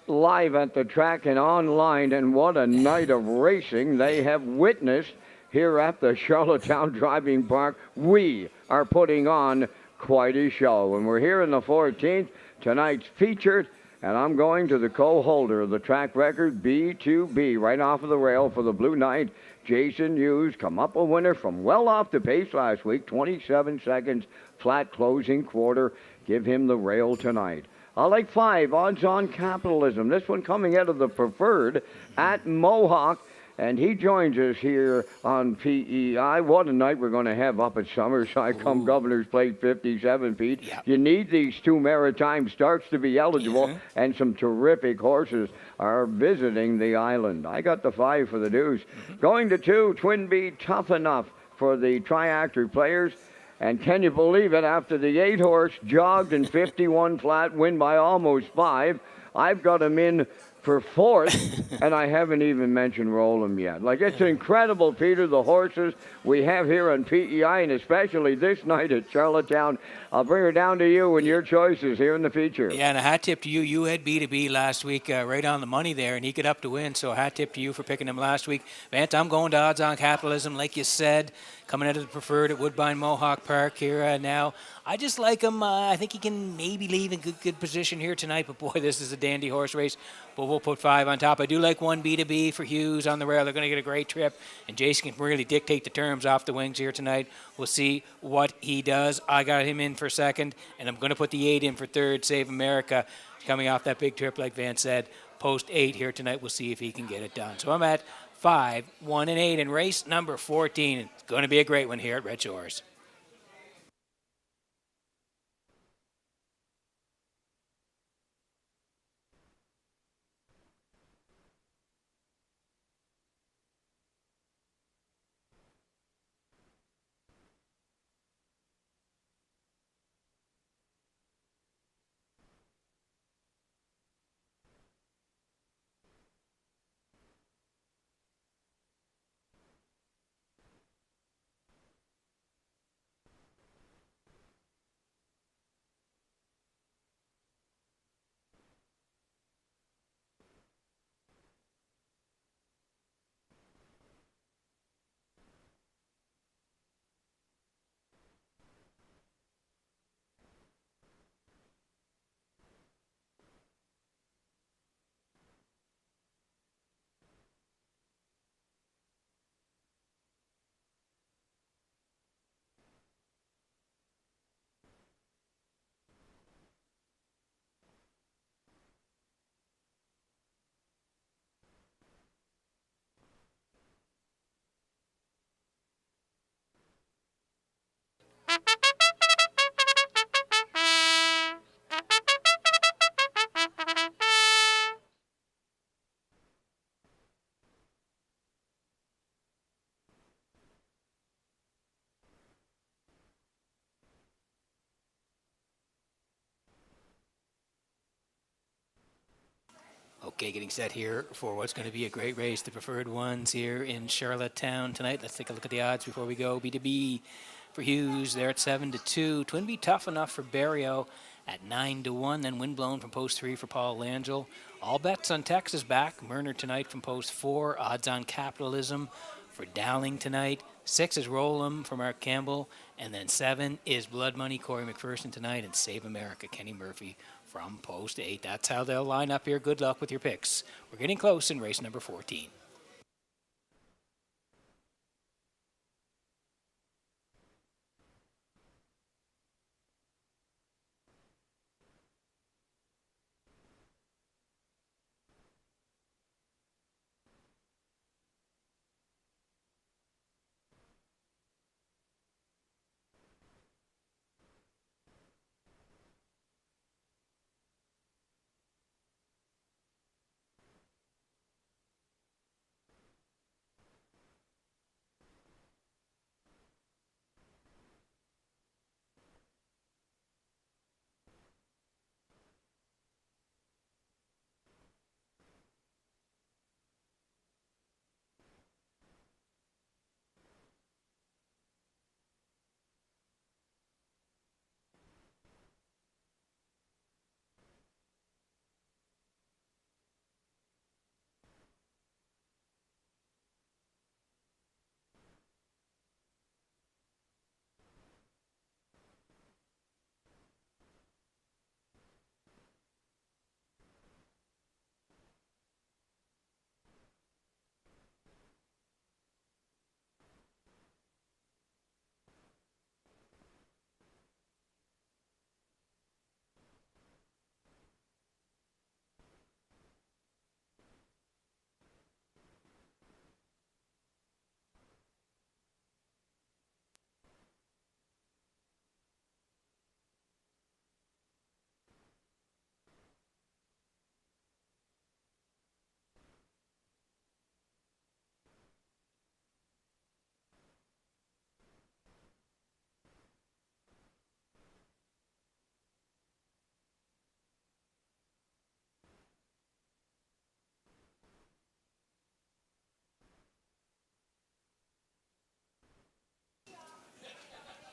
live at the track and online, and what a night of racing they have witnessed here at the Charlottetown Driving Park. We are putting on quite a show, and we're here in the 14th. Tonight's featured, and I'm going to the co-holder of the track record, B2B, right off of the rail for the Blue Knight, Jason Hughes. Come up a winner from well off the pace last week, 27 seconds, flat closing quarter. Give him the rail tonight. I like 5, Odds on Capitalism. This one coming out of the preferred at Mohawk. And he joins us here on PEI. What a night we're going to have up at Summerside come Governor's Plate 57, Pete. Yep. You need these 2 Maritime starts to be eligible, and some terrific horses are visiting the island. I got the 5 for the Deuce. Going to 2, Twin B Tough Enough for the Triactor players. And can you believe it, after the 8 horse jogged in 51 flat, win by almost 5, I've got him in for 4th, and I haven't even mentioned Roll'em yet. Like, it's incredible, Peter, the horses we have here on PEI, and especially this night at Charlottetown. I'll bring her down to you and your choices here in the feature. Yeah, and a hat tip to you. You had B2B last week, right on the money there, and he got up to win, so a hat tip to you for picking him last week. Vance, I'm going to Odds on Capitalism, like you said, coming out of the preferred at Woodbine Mohawk Park here now. I just like him. I think he can maybe leave in good position here tonight, but boy, this is a dandy horse race. But we'll put 5 on top. I do like 1 B2B for Hughes on the rail. They're going to get a great trip, and Jason can really dictate the terms off the wings here tonight. We'll see what he does. I got him in for 2nd, and I'm going to put the 8 in for 3rd, Save America, coming off that big trip, like Van said. Post 8 here tonight. We'll see if he can get it done. So I'm at 5, 1, and 8 in race number 14. It's going to be a great one here at Red Shores. Okay, getting set here for what's going to be a great race. The preferred ones here in Charlottetown tonight. Let's take a look at the odds before we go. B2B for Hughes, they're at 7-2. Twinbee Tough Enough for Barrio at 9-1. Then Windblown from post 3 for Paul Langell. All bets on Texas back. Murner tonight from post 4. Odds on Capitalism for Dowling tonight. 6 is Roll'em for Mark Campbell. And then 7 is Blood Money, Corey McPherson tonight. And Save America, Kenny Murphy from post 8. That's how they'll line up here. Good luck with your picks. We're getting close in race number 14.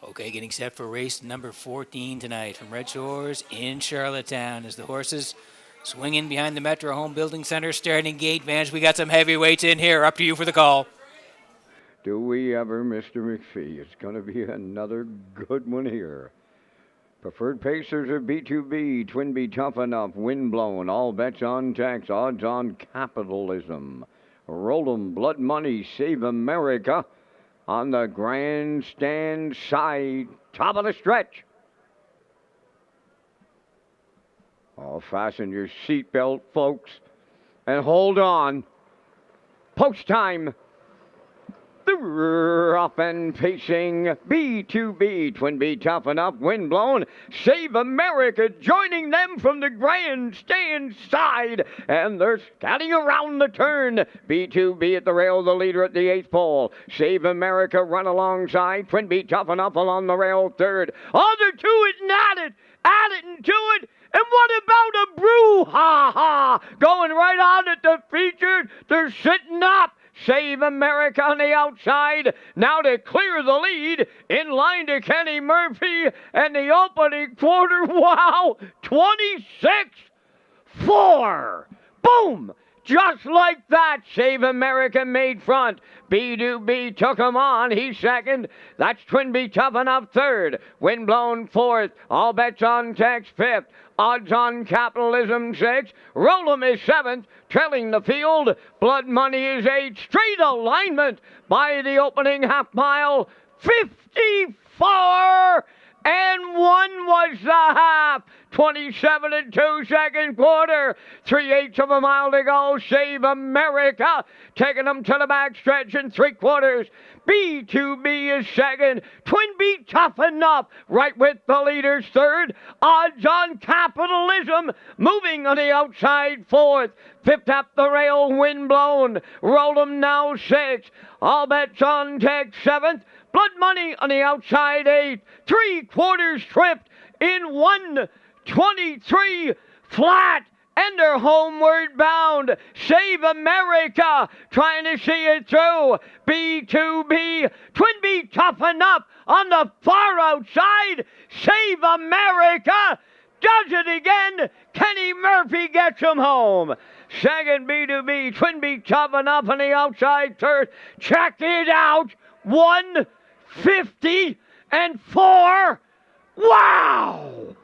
Okay, getting set for race number 14 tonight from Red Shores in Charlottetown as the horses swing in behind the Metro Home Building Center starting gate. Vance, we got some heavyweights in here. Up to you for the call. Do we ever, Mr. McPhee? It's going to be another good one here. Preferred Pacers are B2B, Twinbee Tough Enough, Windblown, all bets on Tex, odds on Capitalism. Roll'em, Blood Money, Save America on the grandstand side, top of the stretch. Oh, fasten your seatbelt, folks, and hold on. Post time. Up and pacing B2B, Twinbee Tough Enough, Windblown, Save America, joining them from the grandstand side, and they're scatting around the turn. B2B at the rail, the leader at the 8th pole. Save America run alongside, Twinbee Tough Enough along the rail 3rd. Other two is at it and to it. And what about a brouhaha going right on at the featured? They're sitting up. Save America on the outside. Now to clear the lead. In line to Kenny Murphy. And the opening quarter, wow, 26-4. Boom. Just like that, Save America made front. B2B took him on. He's second. That's Twinbee Tough Enough third. Windblown fourth. All bets on Tex fifth. Odds on Capitalism 6. Roll'em is 7th, trailing the field. Blood Money is 8th. Straight alignment by the opening half mile. 54 and 1 was the half. 27 and 2 second quarter. 3/8 of a mile to go. Save America taking them to the back stretch in 3/4. B2B is second. Twinbee Tough Enough right with the leaders third. Odds on Capitalism moving on the outside fourth. Fifth up the rail, Windblown. Roll'em now 6th. All bets on Tex 7th. Blood Money on the outside 8th. 3/4 tripped in 1:23 flat and they're homeward bound. Save America, trying to see it through. B2B, Twin B toughen up on the far outside. Save America does it again. Kenny Murphy gets him home. Second B2B, Twin B toughen up on the outside third. Check it out. 154. Wow!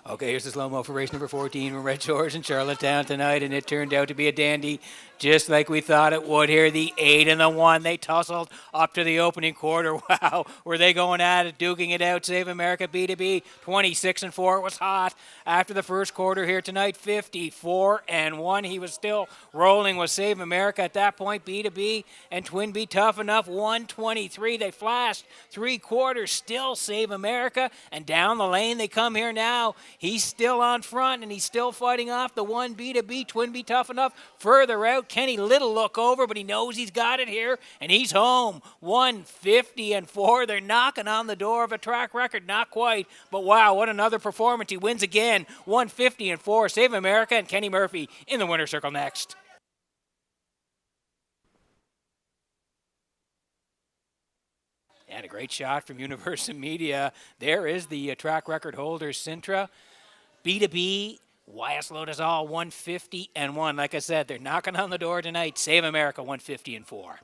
Okay, here's the slow-mo for race number 14 from Red Shores in Charlottetown tonight, and it turned out to be a dandy, just like we thought it would here. The 8 and the 1, they tussled up to the opening quarter. Wow, were they going at it, duking it out? Save America B2B, 26 and 4. It was hot after the first quarter here tonight. 54 and 1. He was still rolling with Save America at that point. B2B and Twin B tough enough. 123. They flashed 3 quarters. Still Save America, and down the lane they come here now. He's still on front, and he's still fighting off the 1 B2B. Twin B tough enough. Further out, Kenny Little look over, but he knows he's got it here, and he's home. 150 and 4. They're knocking on the door of a track record. Not quite, but wow, what another performance. He wins again. 150 and 4. Save America and Kenny Murphy in the winner's circle next. And a great shot from Universal Media. There is the track record holder, Sintra. B2B, YS Lotus all 150 and 1. Like I said, they're knocking on the door tonight. Save America 150 and 4.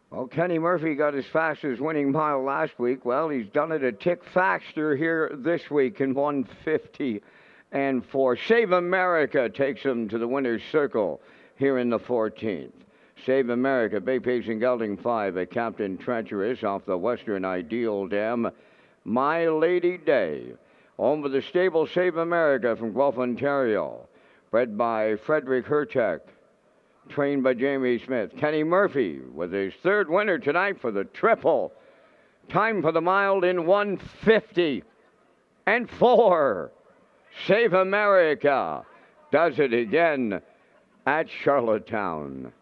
Well, Kenny Murphy got his fastest winning mile last week. Well, he's done it a tick faster here this week in 150 and 4. Save America takes him to the winner's circle here in the 14th. Save America, Bay Page and Gelding 5 at Captain Treacherous off the Western Ideal Dam. My Lady Day. Home of the stable Save America from Guelph, Ontario. Bred by Frederick Herchek. Trained by Jamie Smith. Kenny Murphy with his third winner tonight for the triple. Time for the mile in 150 and 4. Save America does it again at Charlottetown.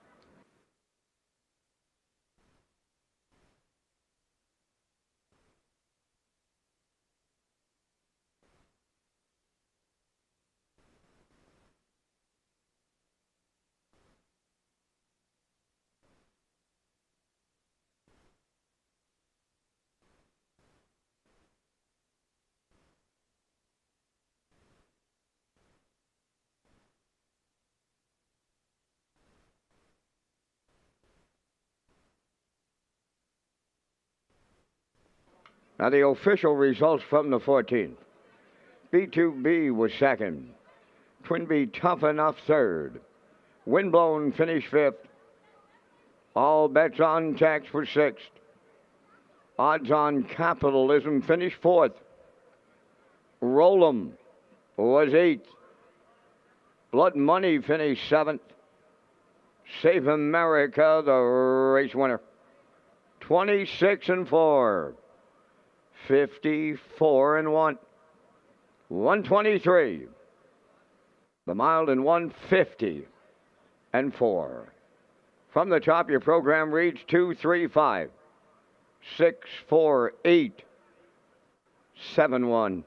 Now the official results from the 14th. B2B was second. Twin B Tough Enough third. Windblown finished fifth. All Bets on Tax for sixth. Odds on Capitalism finished fourth. Roll'em was 8th. Blood Money finished 7th. Save America, the race winner. 26-4. 54-1. 123. The mile in 150-4. From the top, your program reads 235, 648, 71.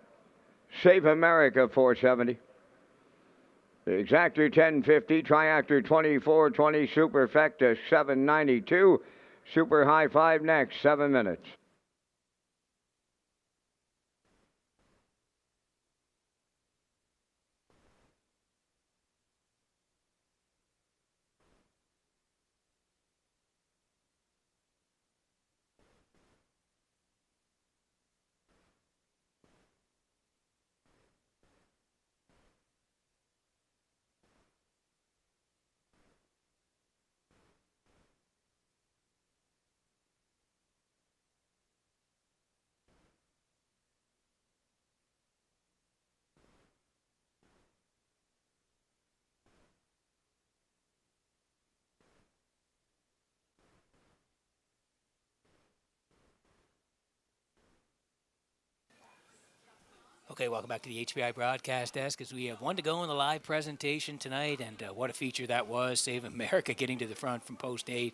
Save America 470. The Exactor 1050, Triactor 2420, Superfecta 792, Super High 5 next, 7 minutes. Okay, welcome back to the HBI broadcast desk as we have one to go in the live presentation tonight, and what a feature that was. Save America getting to the front from post 8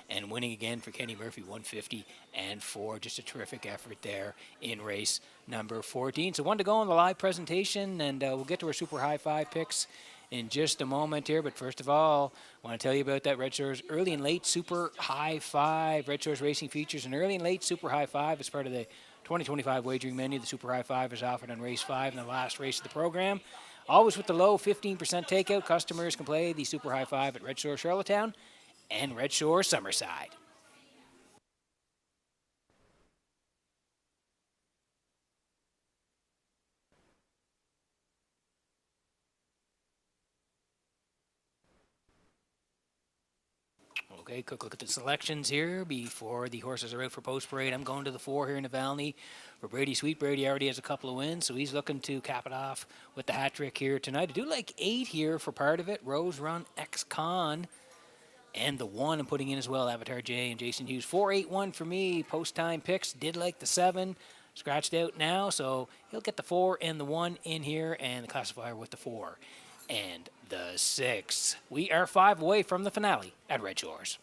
and winning again for Kenny Murphy, 150-4. Just a terrific effort there in race number 14. So one to go in the live presentation, and we'll get to our Super High 5 picks in just a moment here. But first of all, I want to tell you about that Red Shores Early and Late Super High 5. Red Shores Racing features an Early and Late Super High 5 as part of the 2025 wagering menu. The Super High 5 is offered on race 5 in the last race of the program. Always with the low 15% takeout. Customers can play the Super High 5 at Red Shore Charlottetown and Red Shore Summerside. Okay, quick look at the selections here before the horses are out for post parade. I'm going to the 4 here in the Navalny for Brady Sweet. Brady already has a couple of wins, so he's looking to cap it off with the hat trick here tonight. I do like 8 here for part of it. Rose Run Ex-Con. And the 1 I'm putting in as well, Avatar J and Jason Hughes. 4-8-1 for me. Post time picks. Did like the 7. Scratched out now, so he'll get the 4 and the 1 in here, and the classifier with the 4 and the 6. We are 5 away from the finale at Red Shores.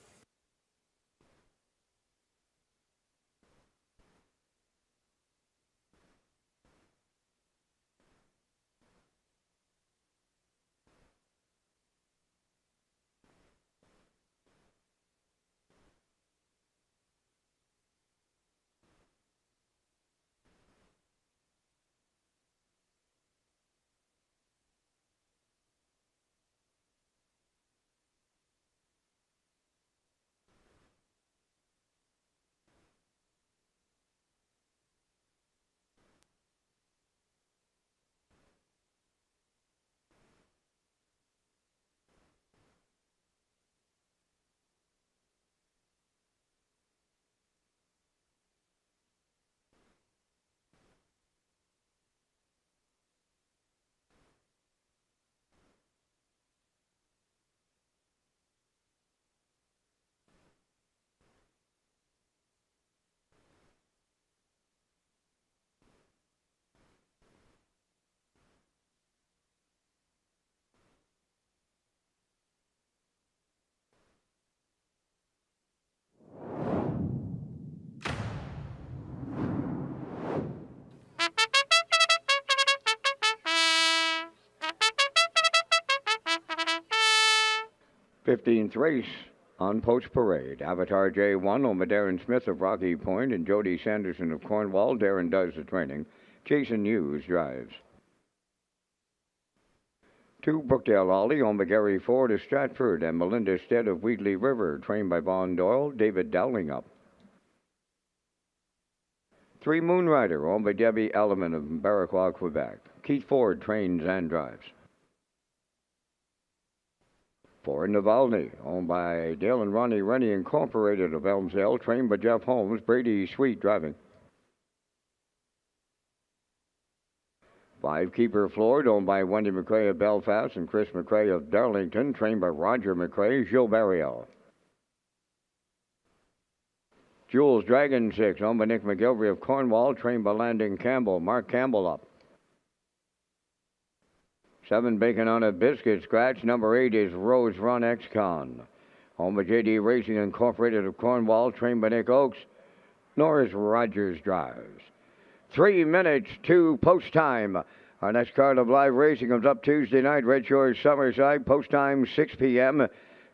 Fifteenth race on post parade. Avatar J1 over Darren Smith of Rocky Point and Jody Sanderson of Cornwall. Darren does the training. Jason Hughes drives. 2 Brookdale Ollie on McGarry Ford of Stratford and Melinda Stead of Wheatley River, trained by Vaughn Doyle. David Dowling up. 3 Moonrider owned by Debbie Elliman of Barraquois, Quebec. Keith Ford trains and drives. 4 Navalny, owned by Dale and Ronnie Rennie Incorporated of Elmsdale, trained by Jeff Holmes. Brady Sweet driving. 5 Keeper Floyd, owned by Wendy McRae of Belfast and Chris McRae of Darlington, trained by Roger McRae, Joe Barrio. Jules Dragon 6, owned by Nick McGilvery of Cornwall, trained by Landon Campbell, Mark Campbell up. 7 Bacon on a Biscuit Scratch, number 8 is Rose Run X-Con. Owned by JD Racing Incorporated of Cornwall, trained by Nick Oakes, Norris Rogers drives. 3 minutes to post time. Our next card of live racing comes up Tuesday night, Red Shores, Summerside, post time 6 p.m.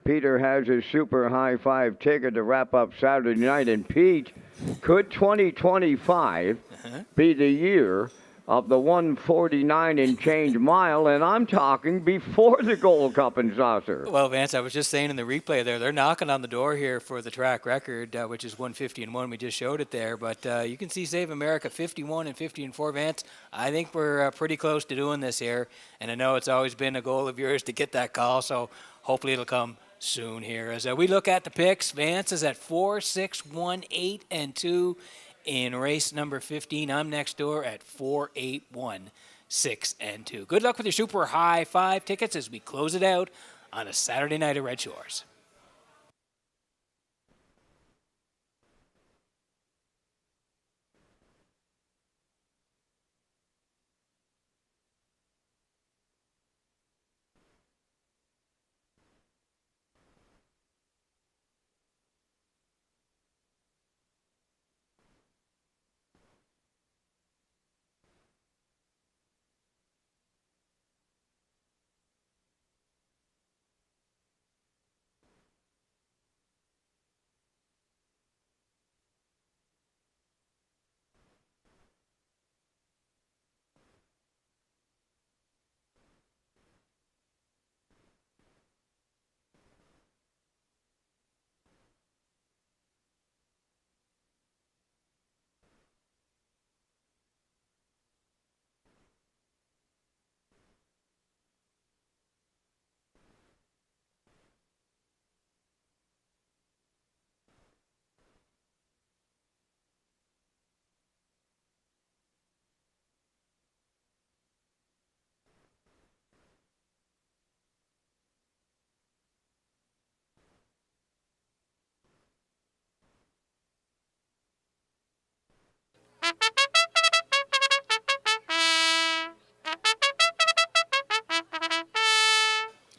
Peter has his super high five ticket to wrap up Saturday night. And Pete, could 2025 be the year of the 149 and change mile? And I'm talking before the Gold Cup and Saucer. Well, Vance, I was just saying in the replay there, they're knocking on the door here for the track record, which is 150 and 1. We just showed it there. But you can see Save America 51 and 50 and 4, Vance. I think we're pretty close to doing this here. And I know it's always been a goal of yours to get that call, so hopefully it'll come soon here. As we look at the picks, Vance is at 4, 6, 1, 8, and 2 in race number 15. I'm next door at 4, 8, 1, 6, and 2. Good luck with your super high five tickets as we close it out on a Saturday night at Red Shores.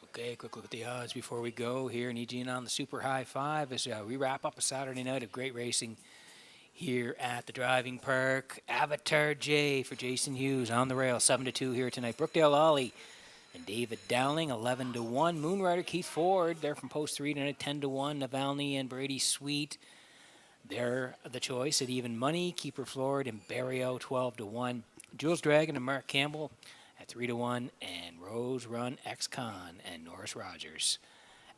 Okay, quick look at the odds before we go here. Need you in on the super high five as we wrap up a Saturday night of great racing here at the driving park. Avatar J for Jason Hughes on the rail, 7-2 here tonight. Brookdale Ollie and David Dowling, 11-1. Moonrider Keith Ford, they're from post 3 tonight, 10-1. Navalny and Brady Sweet, they're the choice at even money. Keeper Floyd and Barrio, 12-1. Jules Dragon and Mark Campbell at 3-1, and Rose Run X-Con and Norris Rogers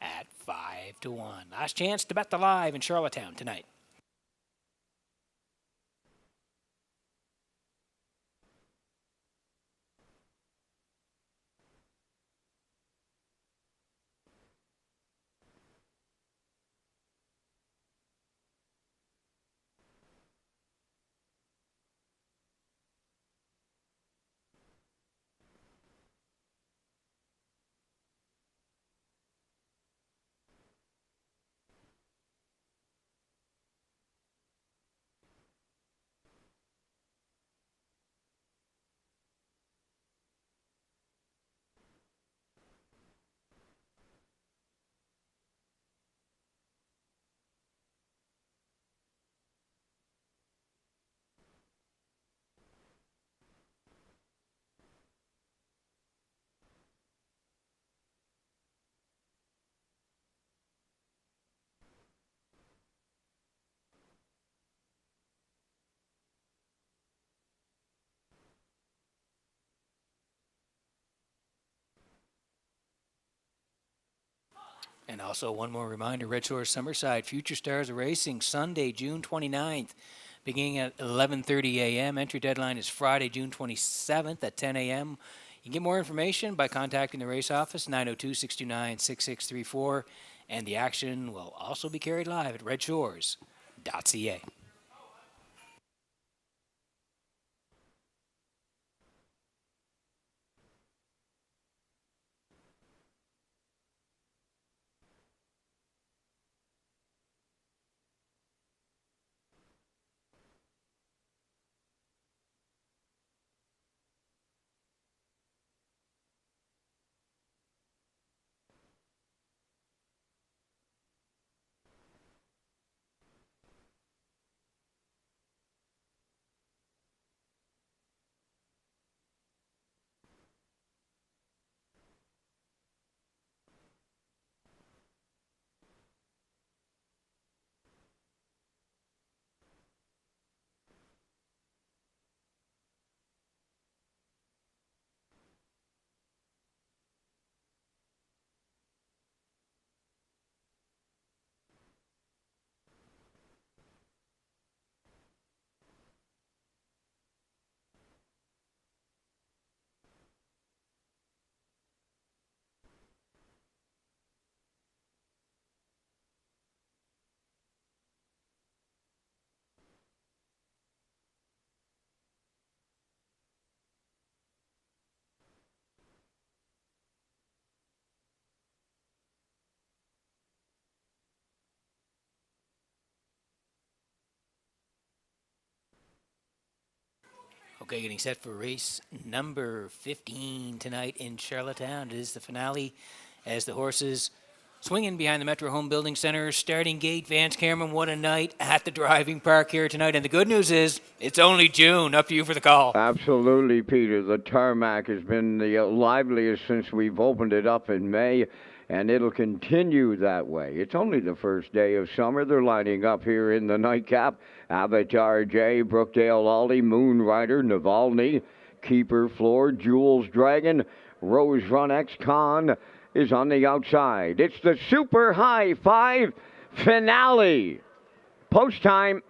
at 5-1. Last chance to bet the live in Charlottetown tonight. And also one more reminder, Red Shores Summerside Future Stars of Racing, Sunday, June 29th, beginning at 11:30 a.m. Entry deadline is Friday, June 27th at 10 a.m. You can get more information by contacting the race office, 902-629-6634, and the action will also be carried live at Redshores.ca. Okay, getting set for race number 15 tonight in Charlottetown. It is the finale as the horses swinging behind the Metro Home Building Center. Starting gate, Vance Cameron, what a night at the driving park here tonight. And the good news is it's only June. Up to you for the call. Absolutely, Peter. The tarmac has been the liveliest since we've opened it up in May, and it'll continue that way. It's only the first day of summer. They're lining up here in the nightcap. Avatar J, Brookdale Ollie, Moon Rider, Navalny, Keeper Floor, Jules Dragon, Rose Run X-Con is on the outside. It's the Super High Five finale. Post time.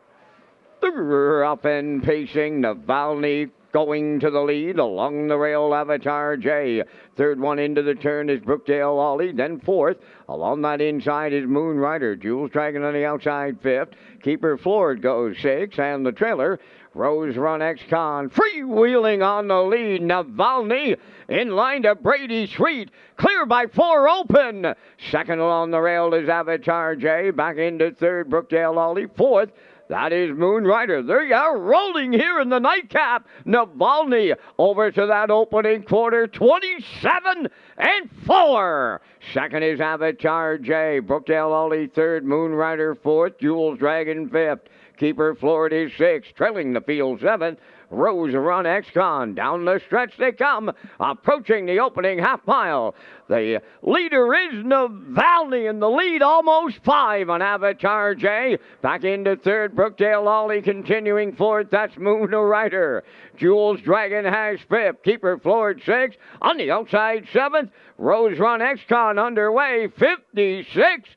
Up and pacing, Navalny going to the lead along the rail, Avatar J. Third one into the turn is Brookdale Ollie. Then fourth. Along that inside is Moon Rider. Jules Dragon on the outside fifth. Keeper Floored goes sixth. And the trailer, Rose Run X-Con, freewheeling on the lead. Navalny in line to Brady Sweet. Clear by four open. Second along the rail is Avatar J. Back into third, Brookdale Ollie. Fourth, that is Moon Rider. They are rolling here in the nightcap. Navalny over to that opening quarter, 27-4. Second is Avatar J. Brookdale Ollie third, Moon Rider fourth, Jules Dragon fifth. Keeper Floored is sixth, trailing the field seventh. Rose Run X-Con. Down the stretch they come, approaching the opening half mile. The leader is Navalny in the lead, almost five on Avatar J. Back into third, Brookdale Ollie continuing fourth. That's Moon Rider. Jules Dragon has fifth. Keeper Floored sixth. On the outside seventh, Rose Run X-Con underway, 56.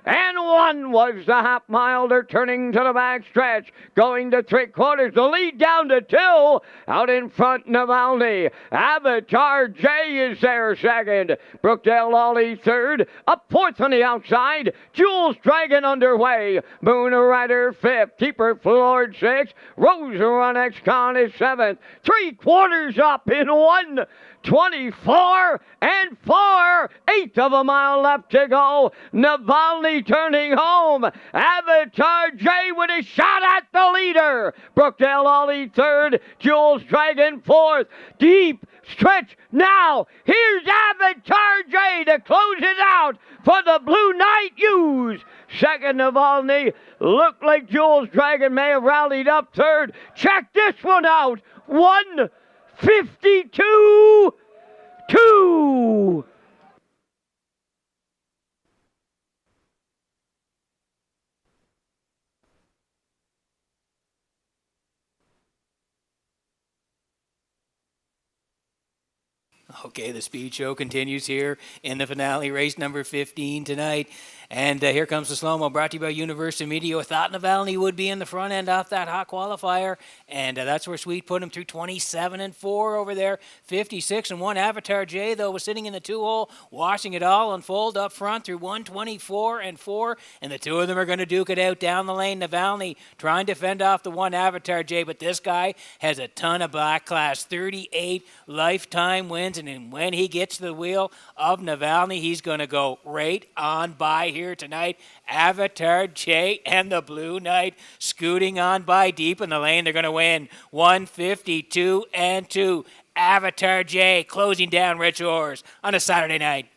And one was the half mile. They're turning to the back stretch, going to three quarters. The lead down to two. Out in front, Navalny. Avatar J is there second. Brookdale Ollie third. Up fourth on the outside. Jules Dragon underway. Moon Rider fifth. Keeper Floored sixth. Rose Run X-Con is seventh. Three quarters up in 1:24 and 4/8 of a mile left to go. Navalny turning home. Avatar J with a shot at the leader. Brookdale Ollie third. Jules Dragon fourth. Deep stretch now. Here's Avatar J to close it out for the Blue Knight U's. Second, Navalny. Looked like Jules Dragon may have rallied up third. Check this one out. 1:52.2. Okay, the speed show continues here in the finale, race number 15 tonight. And here comes the slow-mo, brought to you by Universal Media. I thought Navalny would be in the front end off that hot qualifier, and that's where Sweet put him through 27-4 over there. 56-1. Avatar J, though, was sitting in the two-hole, watching it all unfold up front through 124-4, and the two of them are going to duke it out down the lane. Navalny trying to fend off the one Avatar J, but this guy has a ton of black class, 38 lifetime wins, and when he gets to the wheel of Navalny, he's going to go right on by here tonight. Avatar J and the Blue Knight scooting on by deep in the lane. They're going to win 152-2. Avatar J closing down Redshores on a Saturday night.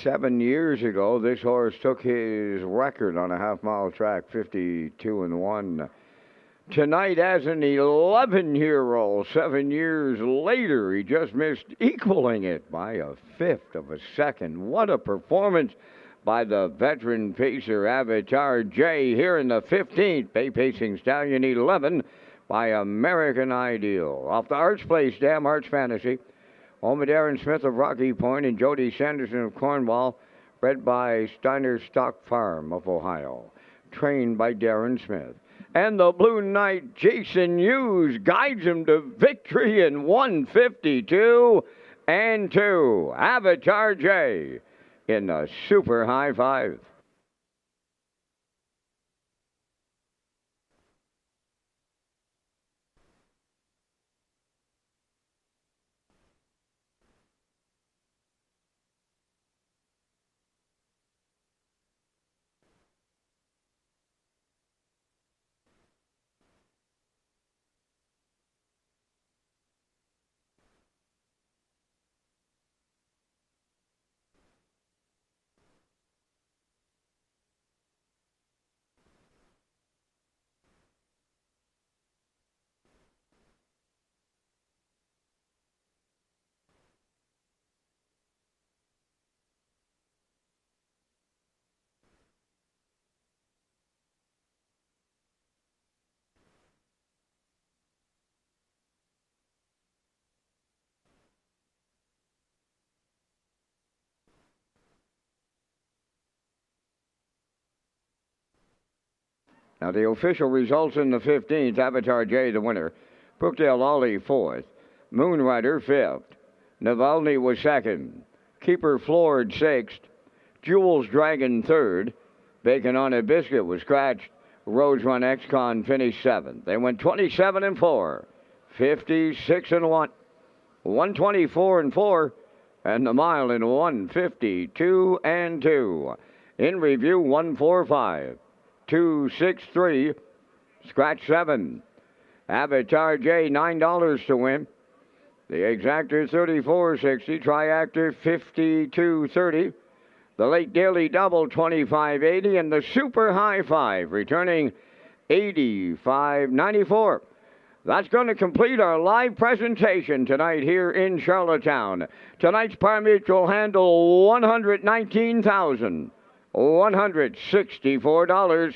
Seven years ago, this horse took his record on a half-mile track, 52-1. tonight as an 11-year-old. 7 years later, he just missed equaling it by a fifth of a second. What a performance by the veteran pacer Avatar J here in the 15th. Bay Pacing Stallion 11 by American Ideal. Off the Arch Place Dam, Arch Fantasy. Home of Darren Smith of Rocky Point and Jody Sanderson of Cornwall. Bred by Steiner Stock Farm of Ohio. Trained by Darren Smith. And the Blue Knight Jason Hughes guides him to victory in 152 and 2. Avatar J in the Super High Five. Now the official results in the 15th, Avatar J the winner, Brookdale Ollie 4th, Moonrider 5th, Navalny was 2nd, Keeper Floored 6th, Jules Dragon 3rd, Bacon on a Biscuit was scratched, Rose Run X-Con finished 7th. They went 27 and 4, 56 and 1, 124 and 4, and the mile in 152 and 2. In review 145. 263, scratch 7. Avatar J, $9 to win. The Exactor, $34.60. Triactor, $52.30. The Late Daily Double, $25.80. And the Super High Five, returning $85.94. That's going to complete our live presentation tonight here in Charlottetown. Tonight's Par Mutual handle, $164.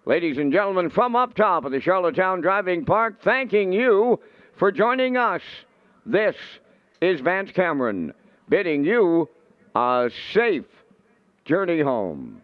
Ladies and gentlemen, from up top of the Charlottetown Driving Park, thanking you for joining us. This is Vance Cameron, bidding you a safe journey home.